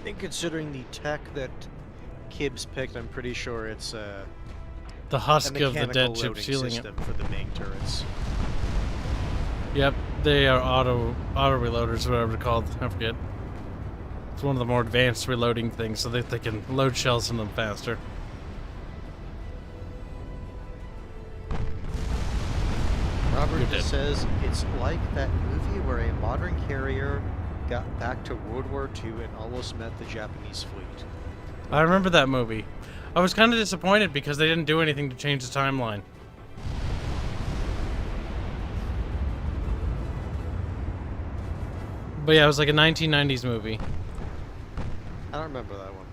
And considering the tech that Kibs picked, I'm pretty sure it's The a husk of the mechanical dead ship loading sealing it. system for the main turrets. Yep, they are auto reloaders, whatever they're called. I forget. It's one of the more advanced reloading things, so that they can load shells in them faster. Robert just says it's like that movie where a modern carrier got back to World War II and almost met the Japanese fleet. I remember that movie. I was kind of disappointed because they didn't do anything to change the timeline. But yeah, it was like a 1990s movie. I don't remember that one.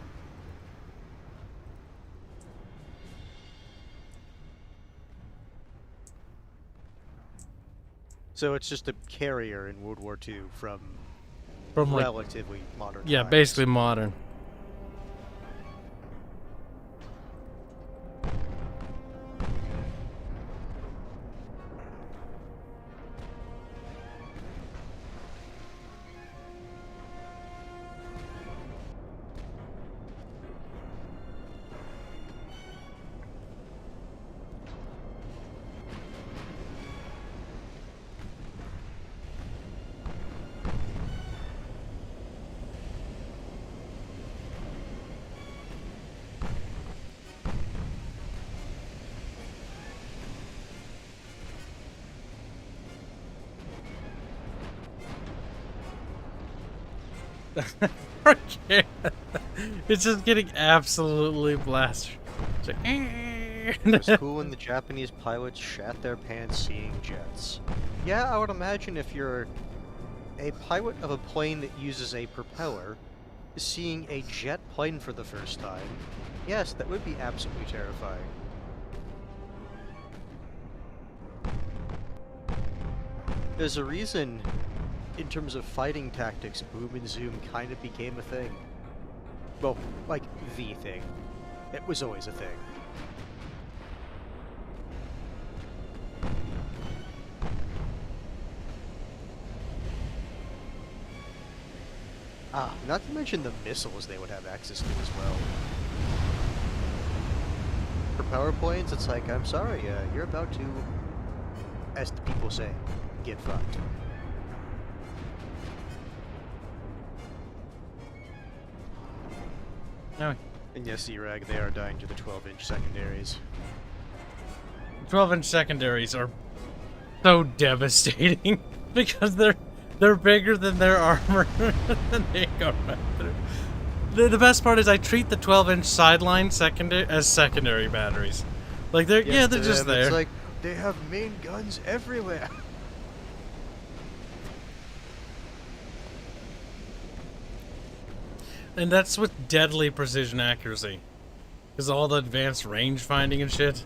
So it's just a carrier in World War II from From like, relatively modern yeah, times. basically modern. Okay. It's just getting absolutely blasted. It's like, It was cool when the Japanese pilots shat their pants seeing jets. Yeah, I would imagine if you're a pilot of a plane that uses a propeller, seeing a jet plane for the first time, yes, that would be absolutely terrifying. There's a reason, in terms of fighting tactics, boom and zoom kind of became a thing. Well, like, the thing. It was always a thing. Ah, not to mention the missiles they would have access to as well. For power planes, it's like, I'm sorry, you're about to, as the people say, get fucked. No. And yes, E-Rag, they are dying to the 12-inch secondaries. 12-inch secondaries are so devastating because they're bigger than their armor and they go right through. The best part is I treat the 12-inch sideline as secondary batteries. Like they're they're just there. It's like they have main guns everywhere. And that's with deadly precision accuracy. Because all the advanced range finding and shit.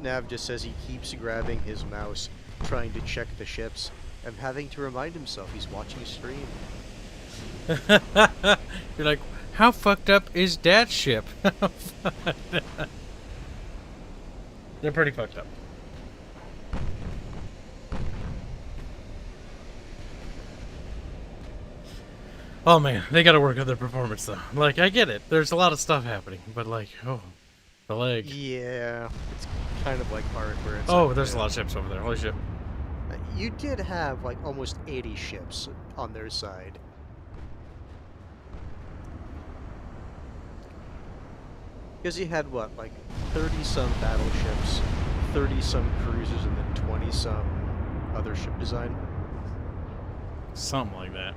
Nav just says he keeps grabbing his mouse, trying to check the ships, and having to remind himself he's watching a stream. You're like, how fucked up is that ship? They're pretty fucked up. Oh man, they gotta work on their performance though. Like, I get it. There's a lot of stuff happening, but like, oh, the leg. Yeah, it's kind of like Ark where it's Oh, like, there's a lot of ships over there. Holy shit. You did have like almost 80 ships on their side. Because you had what, like 30-some battleships, 30-some cruisers, and then 20-some other ship design? Something like that.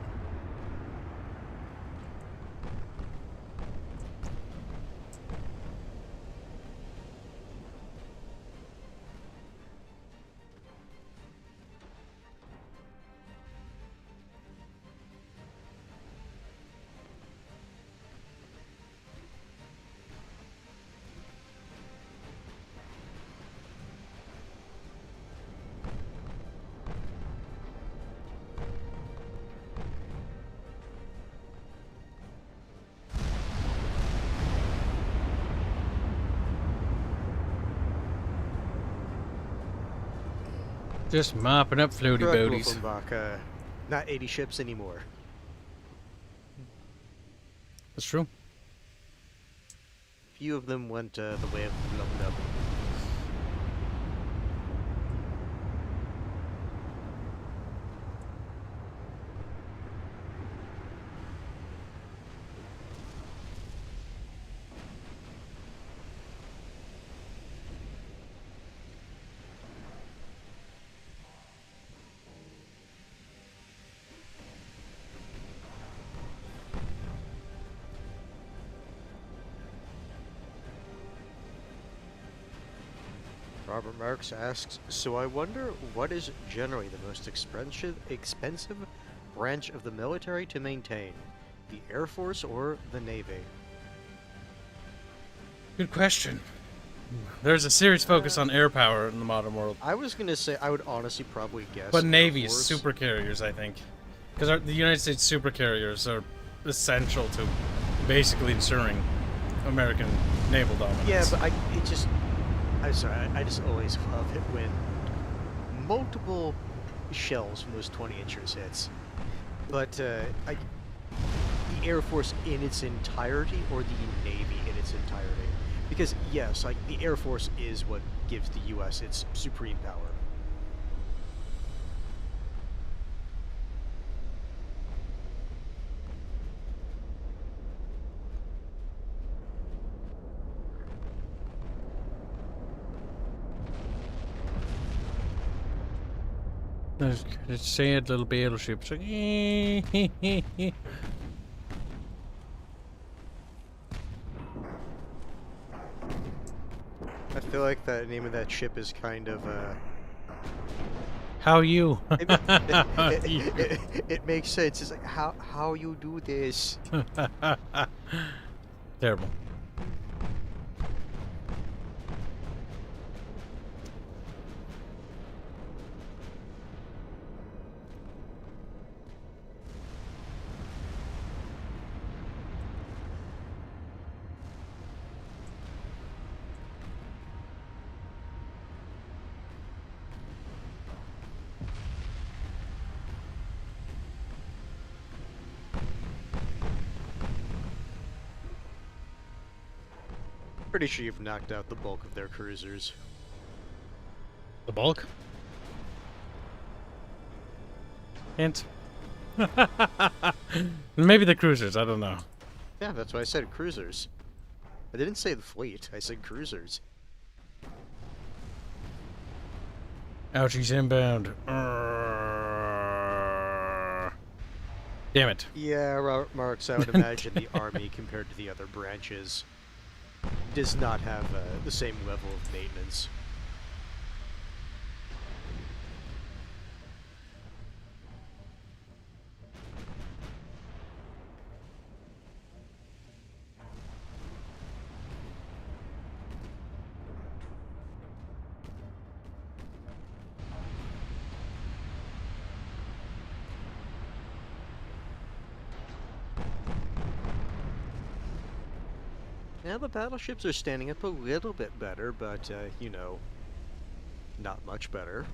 Just mopping up floaty Correct, boaties. Wolfenbach, not 80 ships anymore. That's true. Few of them went the way of Lub Dub. Robert Marks asks, so I wonder what is generally the most expensive branch of the military to maintain? The Air Force or the Navy? Good question. There's a serious focus on air power in the modern world. I was going to say, I would honestly probably guess But Air Navy is Force. super carriers, I think. Because the United States super carriers are essential to basically ensuring American naval dominance. Yeah, but I'm sorry, I just always love it when multiple shells from those 20-inchers hits. But the Air Force in its entirety or the Navy in its entirety? Because yes, like the Air Force is what gives the U.S. its supreme power. There's sad little battleships. Like, I feel like the name of that ship is kind of how you? it makes sense. It's like how you do this. Terrible. Pretty sure you've knocked out the bulk of their cruisers. The bulk? Hint. Maybe the cruisers, I don't know. Yeah, that's why I said cruisers. I didn't say the fleet, I said cruisers. Ouch, he's inbound. Damn it. Yeah, Marks, I would imagine the army compared to the other branches does not have the same level of maintenance. Now the battleships are standing up a little bit better, but, you know, not much better.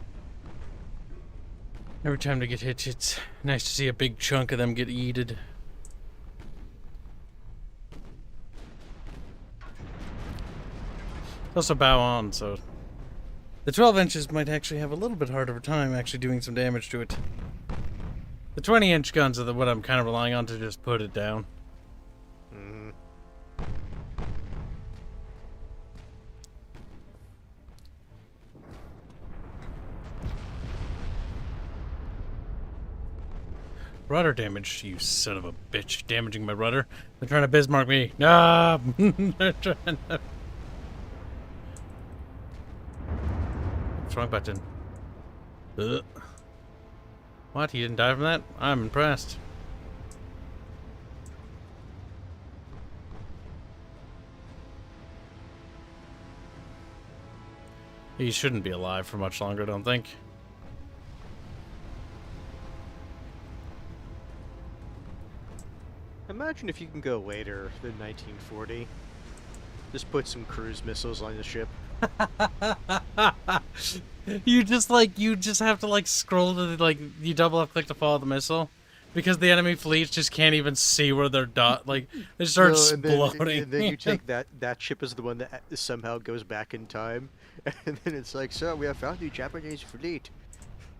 Every time they get hit, it's nice to see a big chunk of them get eated. It's also bow on, so the 12 inches might actually have a little bit harder of a time actually doing some damage to it. The 20-inch guns are what I'm kind of relying on to just put it down. Mm-hmm. Rudder damage, you son of a bitch. Damaging my rudder. They're trying to Bismarck me. No! They're trying to... Wrong button. Ugh. What? He didn't die from that? I'm impressed. He shouldn't be alive for much longer, I don't think. Imagine if you can go later than 1940. Just put some cruise missiles on the ship. You just have to scroll to you double up click to follow the missile. Because the enemy fleets just can't even see where they're they start exploding. And then you take that ship as the one that somehow goes back in time. And then it's like, so we have found the Japanese fleet.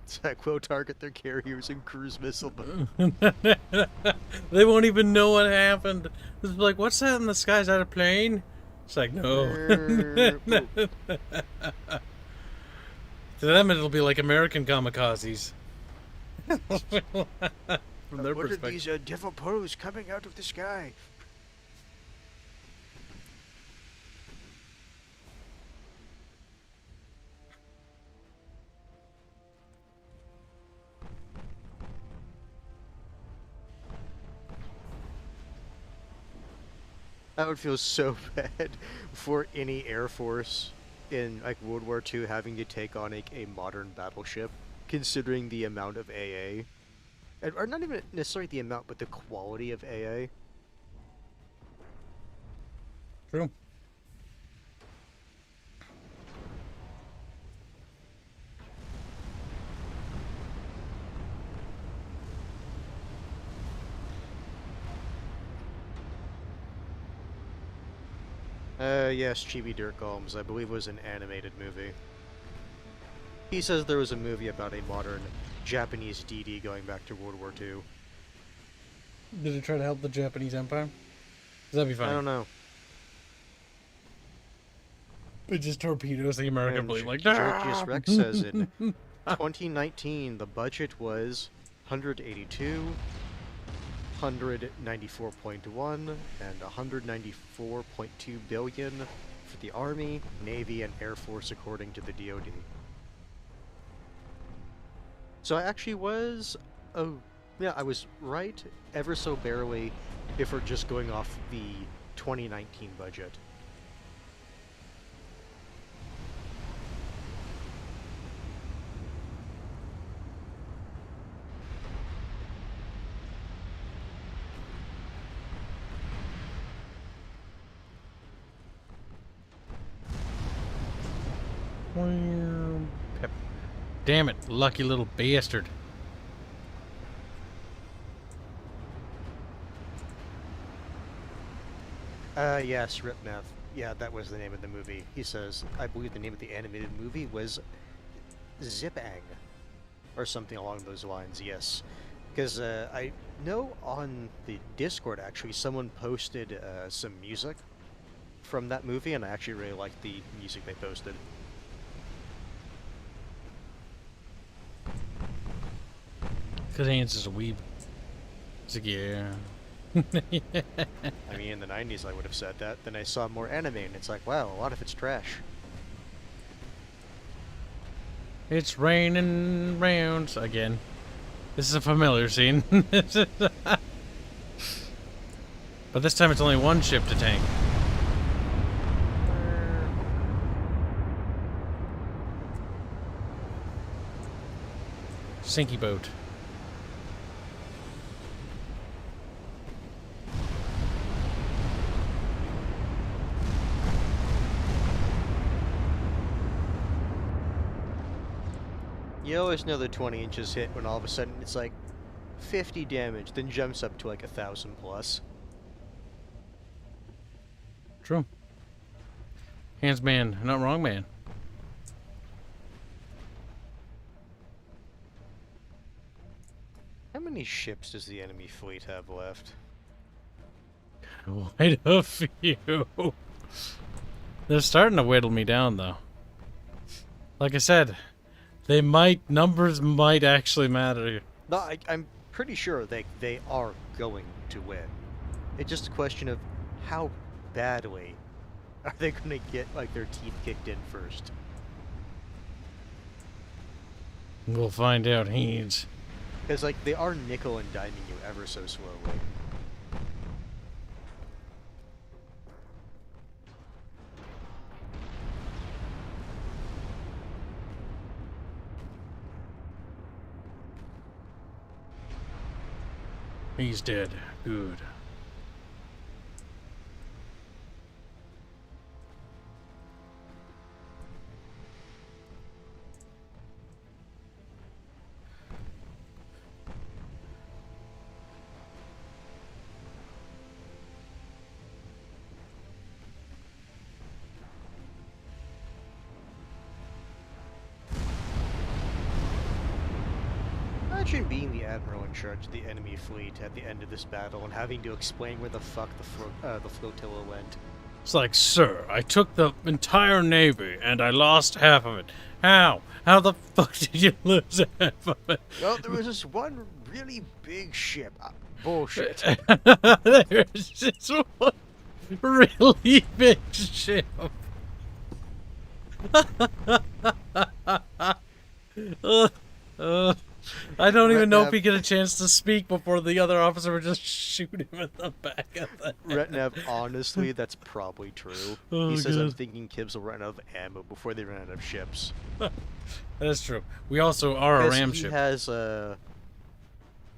It's like, we'll target their carriers and cruise missile. They won't even know what happened. It's like, what's that in the sky? Is that a plane? It's like, no. To them, it'll be like American kamikazes. From their what perspective. are these devil pros coming out of the sky? I would feel so bad for any Air Force in World War II having to take on a modern battleship, considering the amount of AA. Or not even necessarily the amount, but the quality of AA. True. Yes, Chibi Dirt Golems, I believe was an animated movie. He says there was a movie about a modern Japanese DD going back to World War II. Did it try to help the Japanese Empire? That'd be fine. I don't know. It just torpedoes the American fleet like Georgius Rex says in 2019 the budget was 182, 194.1, and 194.2 billion for the Army, Navy, and Air Force according to the DoD. So I actually was, yeah, I was right ever so barely if we're just going off the 2019 budget. Pep. Damn it, lucky little bastard. Yes, Ripmath. Yeah, that was the name of the movie. He says, I believe the name of the animated movie was Zipang. Or something along those lines, yes. Because I know on the Discord, actually, someone posted some music from that movie, and I actually really liked the music they posted. Because Hanse is a weeb. It's like, yeah. I mean, in the 90s I would have said that. Then I saw more anime, and it's like, wow, a lot of it's trash. It's raining rounds again. This is a familiar scene. But this time it's only one ship to tank. Sinky boat. You always know the 20 inches hit when all of a sudden it's like 50 damage, then jumps up to like 1,000 plus. True. Hands man, not wrong man. How many ships does the enemy fleet have left? Quite a few. They're starting to whittle me down, though. Like I said, numbers might actually matter. No, I'm pretty sure they are going to win. It's just a question of how badly are they going to get like their teeth kicked in first. We'll find out, Hanse. Because like they are nickel and diming you ever so slowly. He's dead. Good. Imagine being the admiral in charge of the enemy fleet at the end of this battle and having to explain where the fuck the flotilla went. It's like, sir, I took the entire navy and I lost half of it. How? How the fuck did you lose half of it? Well, there was this one really big ship. Bullshit. There's this one really big ship. I don't even know if he get a chance to speak before the other officer would just shoot him in the back of the head. Retnev, honestly, that's probably true. Oh, he says, I'm God. thinking Kibs will run out of ammo before they run out of ships. That is true. We also are a Because ram he ship. has a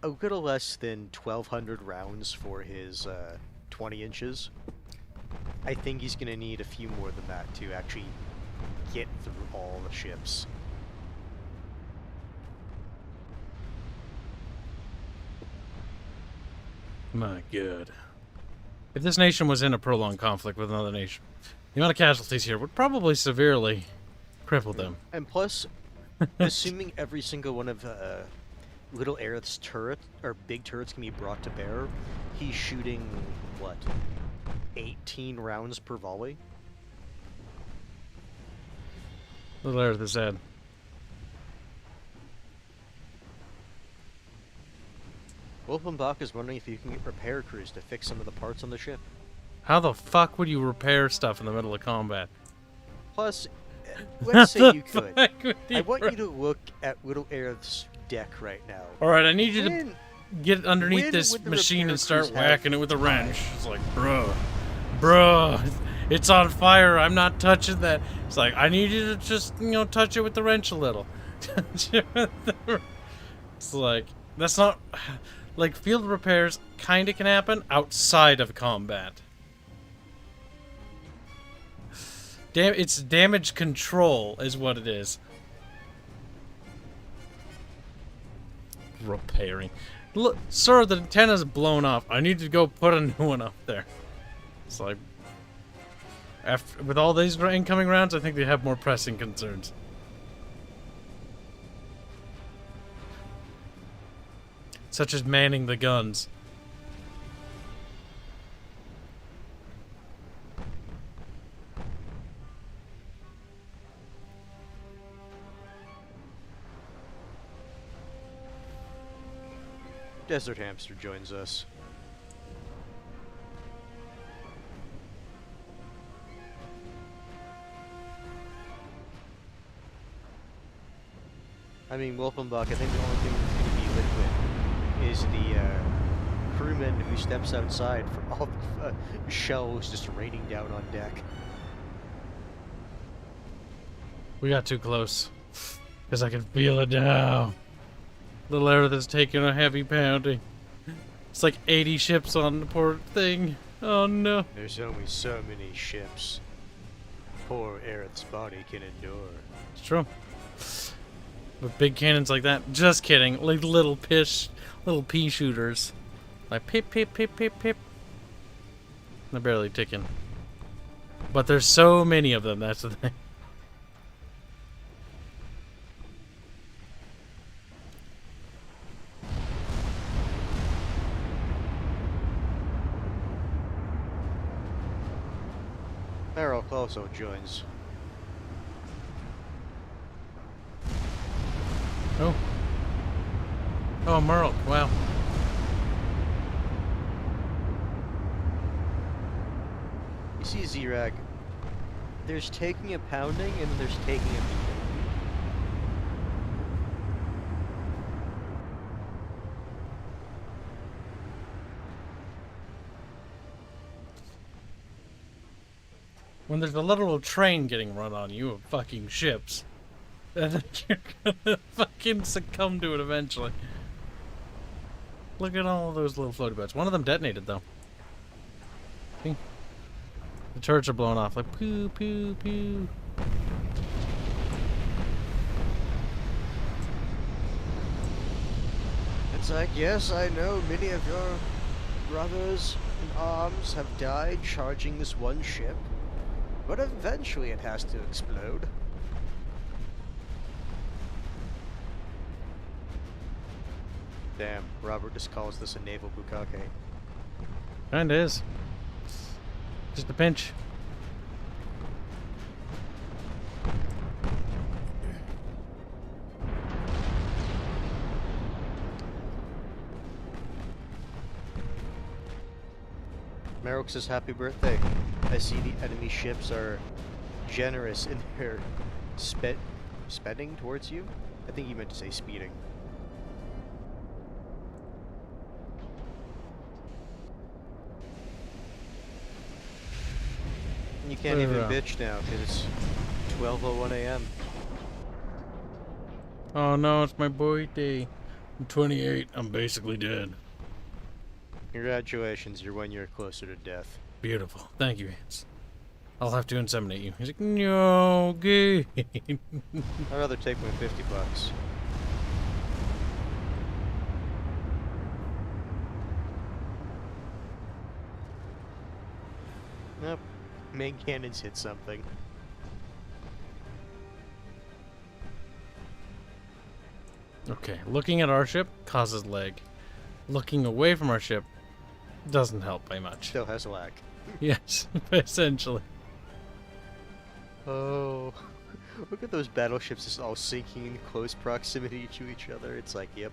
little less than 1,200 rounds for his 20 inches. I think he's going to need a few more than that to actually get through all the ships. My God. If this nation was in a prolonged conflict with another nation, the amount of casualties here would probably severely cripple them. And plus, assuming every single one of Little Aerith's turrets, or big turrets, can be brought to bear, he's shooting, what, 18 rounds per volley? Little Aerith is dead. Wolfenbach is wondering if you can get repair crews to fix some of the parts on the ship. How the fuck would you repair stuff in the middle of combat? Plus, let's say you could. Fuck would I want you to look at Little Aerith's deck right now. Alright, I need you to When- get underneath when this would the machine repair and start crews have whacking it with a time? wrench. It's like, bruh, it's on fire. I'm not touching that. It's like, I need you to just, touch it with the wrench a little. Touch it with the It's like, that's not, like, field repairs kind of can happen outside of combat. It's damage control is what it is. Repairing. Look, sir, the antenna's blown off. I need to go put a new one up there. It's like, with all these incoming rounds, I think they have more pressing concerns. such as manning the guns. Desert Hamster joins us. I mean, Wolfenbach, I think the only thing that's going to be liquid is the crewman who steps outside from all the shells just raining down on deck. We got too close. Because I can feel it now. Little Aerith taking a heavy pounding. It's like 80 ships on the port thing. Oh no. There's only so many ships poor Aerith's body can endure. It's true. With big cannons like that, just kidding. Like little pea shooters. Like pip pip pip pip pip. They're barely ticking. But there's so many of them, that's the thing. Merrill also joins. Oh. Oh, Merle. Wow. You see, Z-Rag, there's taking a pounding and there's taking a beating. When there's a literal train getting run on you of fucking ships, and you're gonna fucking succumb to it eventually. Look at all those little floaty boats. One of them detonated, though. See? The turrets are blowing off like poo, poo, poo. It's like, yes, I know many of your brothers in arms have died charging this one ship, but eventually it has to explode. Damn, Robert just calls this a naval bukkake. Kinda is. Just a pinch. Merrick says happy birthday. I see the enemy ships are generous in their speding towards you. I think you meant to say speeding. You can't even bitch now because it's 12:01 a.m. Oh no, it's my birthday. I'm 28. I'm basically dead. Congratulations, you're 1 year closer to death. Beautiful. Thank you, Hanse. I'll have to inseminate you. He's like, no, good. I'd rather take my $50. Nope. Main cannons hit something. Okay, looking at our ship causes lag. Looking away from our ship doesn't help by much. Still has lag. Yes, essentially. Oh, look at those battleships just all sinking in close proximity to each other. It's like, yep.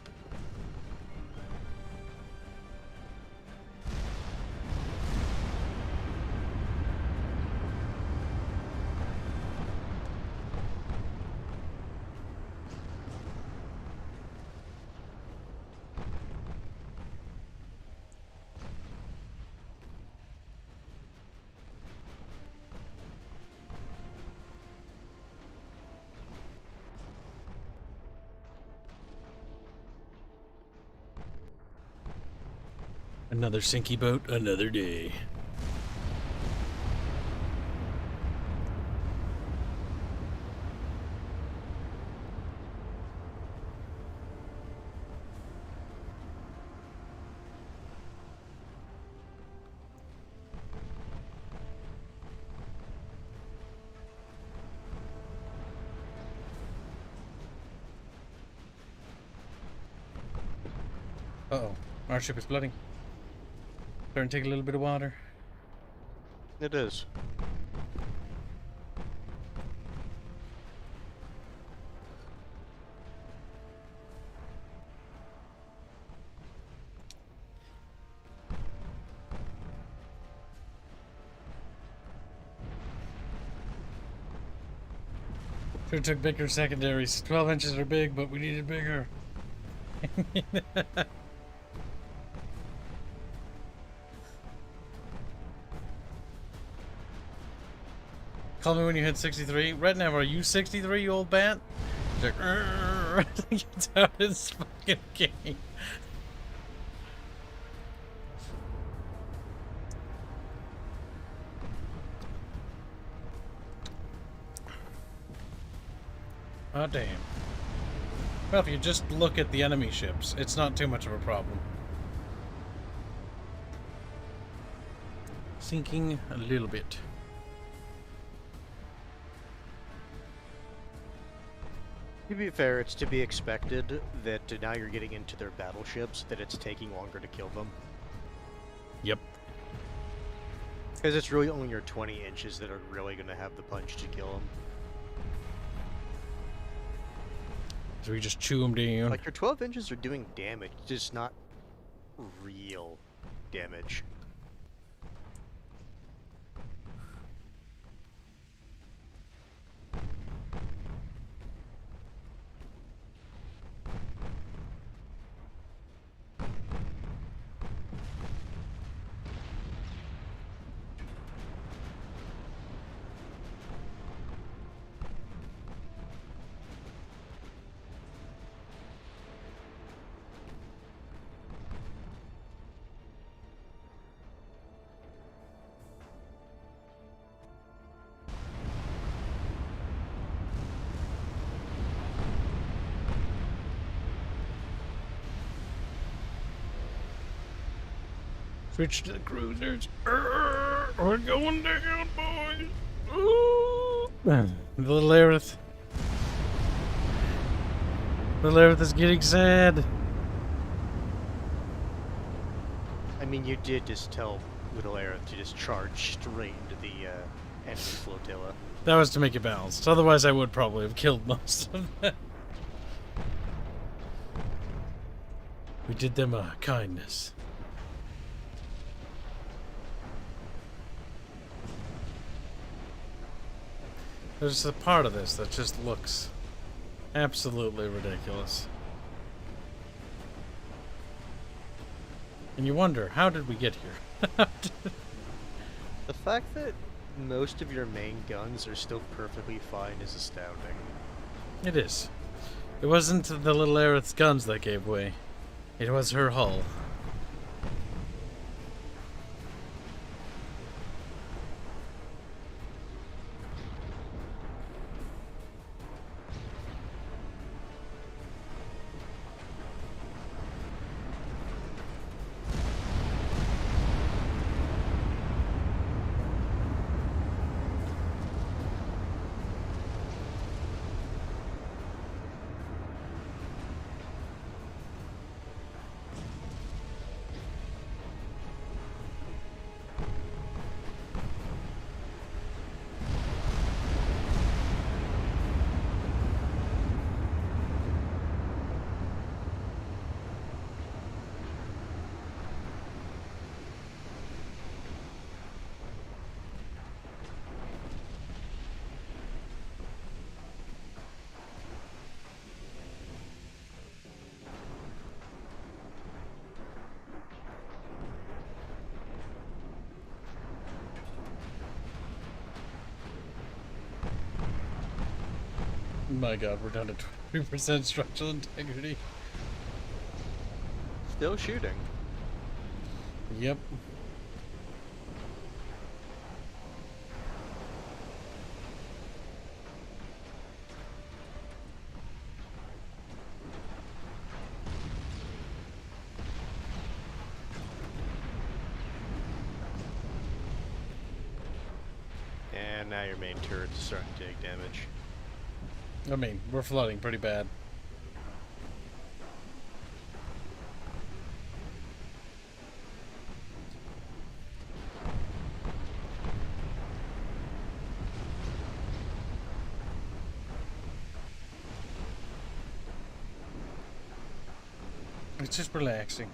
Another sinky boat, another day. Our ship is flooding. Starting to take a little bit of water. It is. Sure took bigger secondaries. 12 inches are big, but we needed bigger. Call me when you hit 63. Redone, are you 63, you old bat? He's like, it's out of his fucking game. Oh, damn. Well, if you just look at the enemy ships, it's not too much of a problem. Sinking a little bit. To be fair, it's to be expected that now you're getting into their battleships, that it's taking longer to kill them. Yep. Because it's really only your 20 inches that are really going to have the punch to kill them. So we just chew them down. Like, your 12 inches are doing damage, just not real damage. Switch to the cruisers. We're going down, boys. Ooh. The little Aerith. Little Aerith is getting sad. I mean, you did just tell Little Aerith to just charge straight into the enemy flotilla. That was to make it balanced. Otherwise, I would probably have killed most of them. We did them a kindness. There's a part of this that just looks absolutely ridiculous. And you wonder, how did we get here? The fact that most of your main guns are still perfectly fine is astounding. It is. It wasn't the little Aerith's guns that gave way. It was her hull. My god, we're down to 20% structural integrity. Still shooting. Yep. And now your main turret's starting to take damage. I mean, we're flooding pretty bad. It's just relaxing.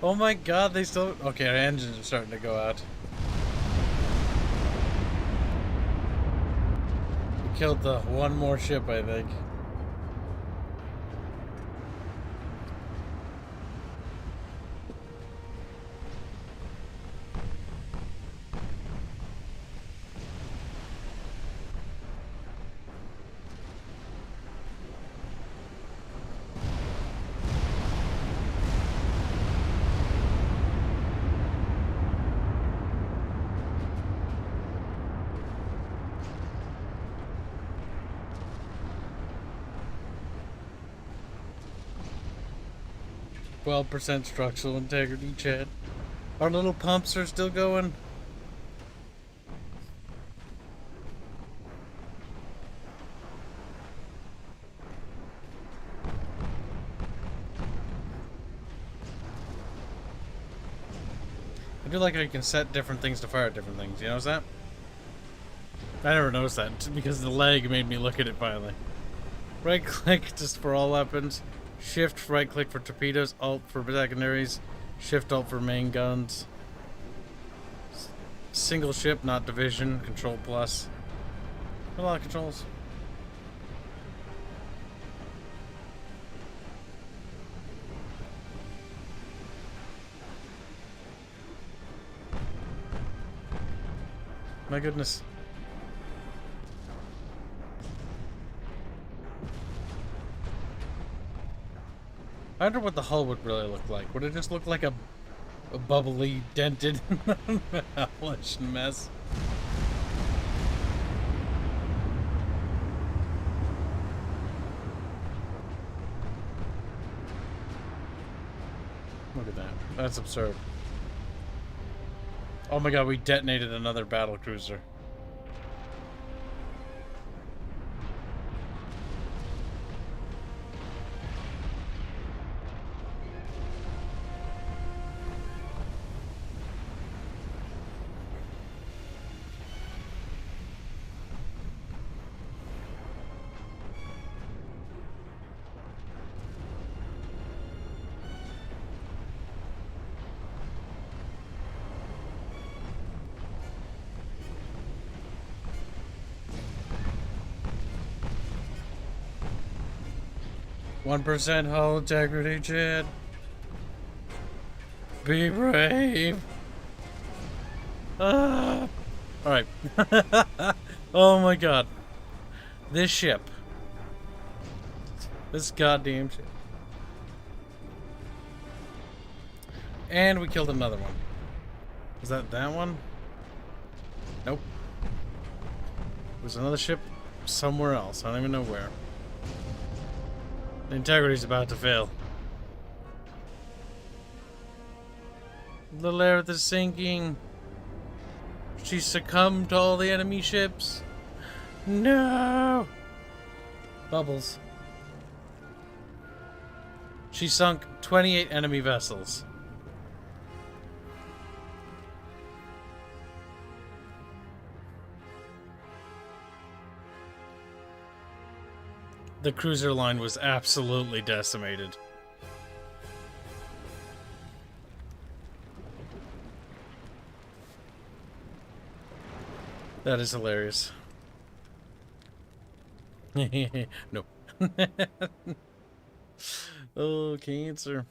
Oh my god, they still... Okay, our engines are starting to go out. We killed the one more ship, I think. %, structural integrity, Chad. Our little pumps are still going. I do like how you can set different things to fire at different things. You notice that? I never noticed that because the lag made me look at it finally. Right click just for all weapons. Shift right click for torpedoes. Alt for secondaries. Shift alt for main guns. Single ship, not division. Control plus. A lot of controls. My goodness. I wonder what the hull would really look like. Would it just look like a bubbly, dented, hellish mess? Look at that. That's absurd. Oh my god, we detonated another battle cruiser. %, hull integrity, Chad. Be brave. Ah. Alright. Oh my god. This ship. This goddamn ship. And we killed another one. Was that one? Nope. There's another ship somewhere else. I don't even know where. The integrity's about to fail. Little Aerith is sinking. She succumbed to all the enemy ships. No! Bubbles. She sunk 28 enemy vessels. The cruiser line was absolutely decimated. That is hilarious. Nope. Oh, cancer.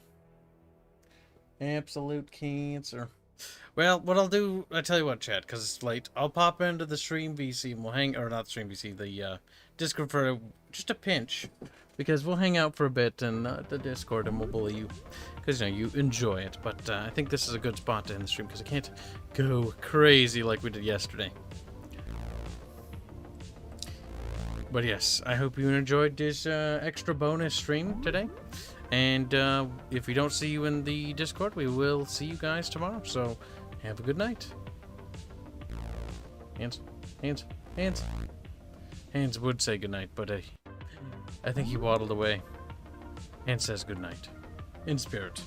Absolute cancer. Well, what I'll do, I tell you what, chat, because it's late, I'll pop into the stream VC and we'll hang, or not stream VC, the Discord for just a pinch, because we'll hang out for a bit in the Discord and we'll bully you, because you know you enjoy it. But I think this is a good spot to end the stream because I can't go crazy like we did yesterday. But yes, I hope you enjoyed this extra bonus stream today. And if we don't see you in the Discord, we will see you guys tomorrow. So have a good night. Hanse, Hanse, Hanse. Hanse would say goodnight, but I think he waddled away. Hanse says goodnight. In spirit.